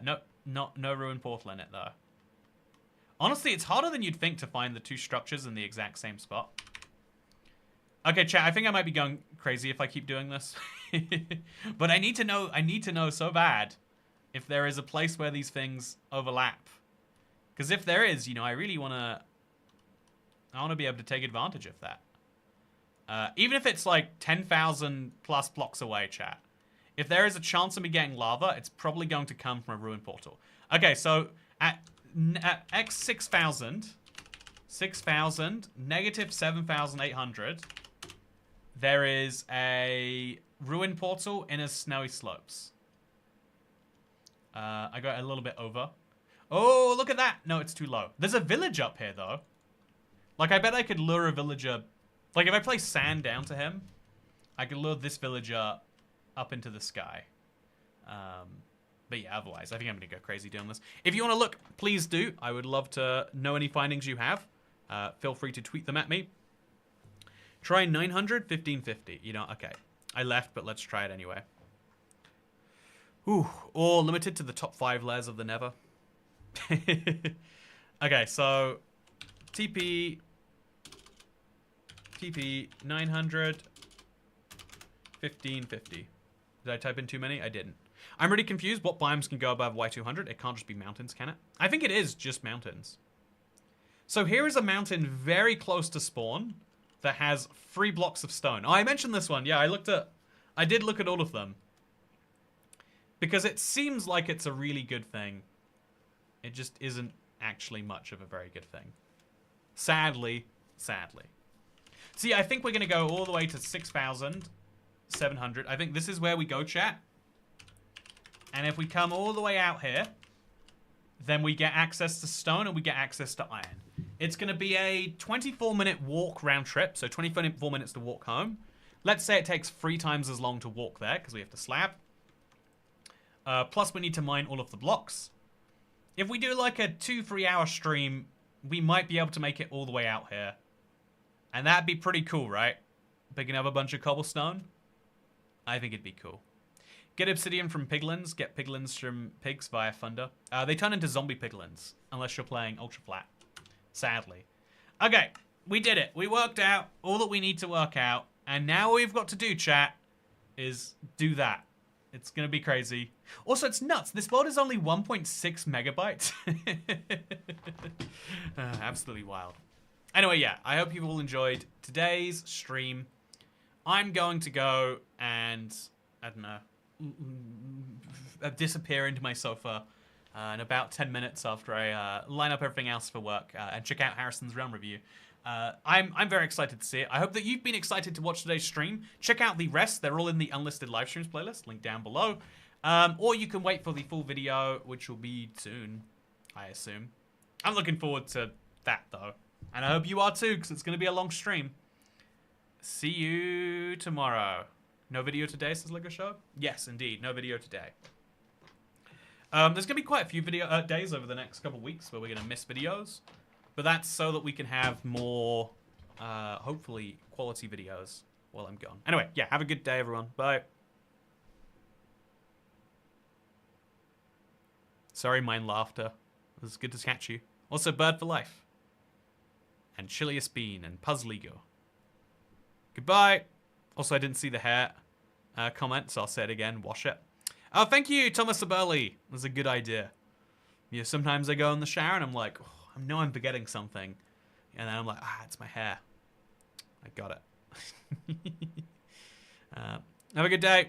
Nope, no ruined portal in it though. Honestly, it's harder than you'd think to find the two structures in the exact same spot. Okay, chat, I think I might be going crazy if I keep doing this. But I need to know so bad if there is a place where these things overlap. Because if there is, you know, I really want to be able to take advantage of that. Even if it's like 10,000 plus blocks away, chat. If there is a chance of me getting lava, it's probably going to come from a ruined portal. Okay, so at X 6,000, negative 7,800, there is a ruined portal in a snowy slopes. I got a little bit over. Oh, look at that. No, it's too low. There's a village up here, though. Like, I bet I could lure a villager. Like, if I place sand down to him, I could lure this villager up into the sky. But yeah, otherwise, I think I'm going to go crazy doing this. If you want to look, please do. I would love to know any findings you have. Feel free to tweet them at me. Try 900, 1550. You know, okay. I left, but let's try it anyway. Ooh, all limited to the top 5 layers of the nether. Okay, so TP 900, 1550. Did I type in too many? I didn't. I'm really confused. What biomes can go above Y200? It can't just be mountains, can it? I think it is just mountains. So here is a mountain very close to spawn that has 3 blocks of stone. Oh, I mentioned this one. Yeah, I did look at all of them. Because it seems like it's a really good thing. It just isn't actually much of a very good thing. Sadly. See, I think we're going to go all the way to 6,700. I think this is where we go, chat. And if we come all the way out here, then we get access to stone and we get access to iron. It's going to be a 24-minute walk round trip, so 24 minutes to walk home. Let's say it takes 3 times as long to walk there, because we have to slab. Plus, we need to mine all of the blocks. If we do like a 2-3 hour stream, we might be able to make it all the way out here. And that'd be pretty cool, right? Picking up a bunch of cobblestone. I think it'd be cool. Get obsidian from piglins. Get piglins from pigs via thunder. They turn into zombie piglins, unless you're playing ultra flat. Sadly. Okay, we did it. We worked out all that we need to work out. And now all we've got to do, chat, is do that. It's going to be crazy. Also, it's nuts. This world is only 1.6 megabytes. Absolutely wild. Anyway, yeah, I hope you all enjoyed today's stream. I'm going to go and, I don't know, disappear into my sofa in about 10 minutes after I line up everything else for work and check out Harrison's Realm review. I'm very excited to see it. I hope that you've been excited to watch today's stream. Check out the rest. They're all in the unlisted live streams playlist, link down below. Or you can wait for the full video, which will be soon, I assume. I'm looking forward to that, though. And I hope you are too, because it's going to be a long stream. See you tomorrow. No video today, says Lego Show? Yes, indeed. No video today. There's going to be quite a few video days over the next couple of weeks where we're going to miss videos. But that's so that we can have more, hopefully, quality videos while I'm gone. Anyway, yeah, have a good day, everyone. Bye. Sorry, mine laughter. It was good to catch you. Also, Bird for Life. And Chiliest Bean and Puzzlego. Goodbye. Also, I didn't see the hair comment, so I'll say it again. Wash it. Oh, thank you, Thomas Aberley. That's a good idea. Yeah, sometimes I go in the shower and I'm like, oh, I know I'm forgetting something. And then I'm like, it's my hair. I got it. Have a good day.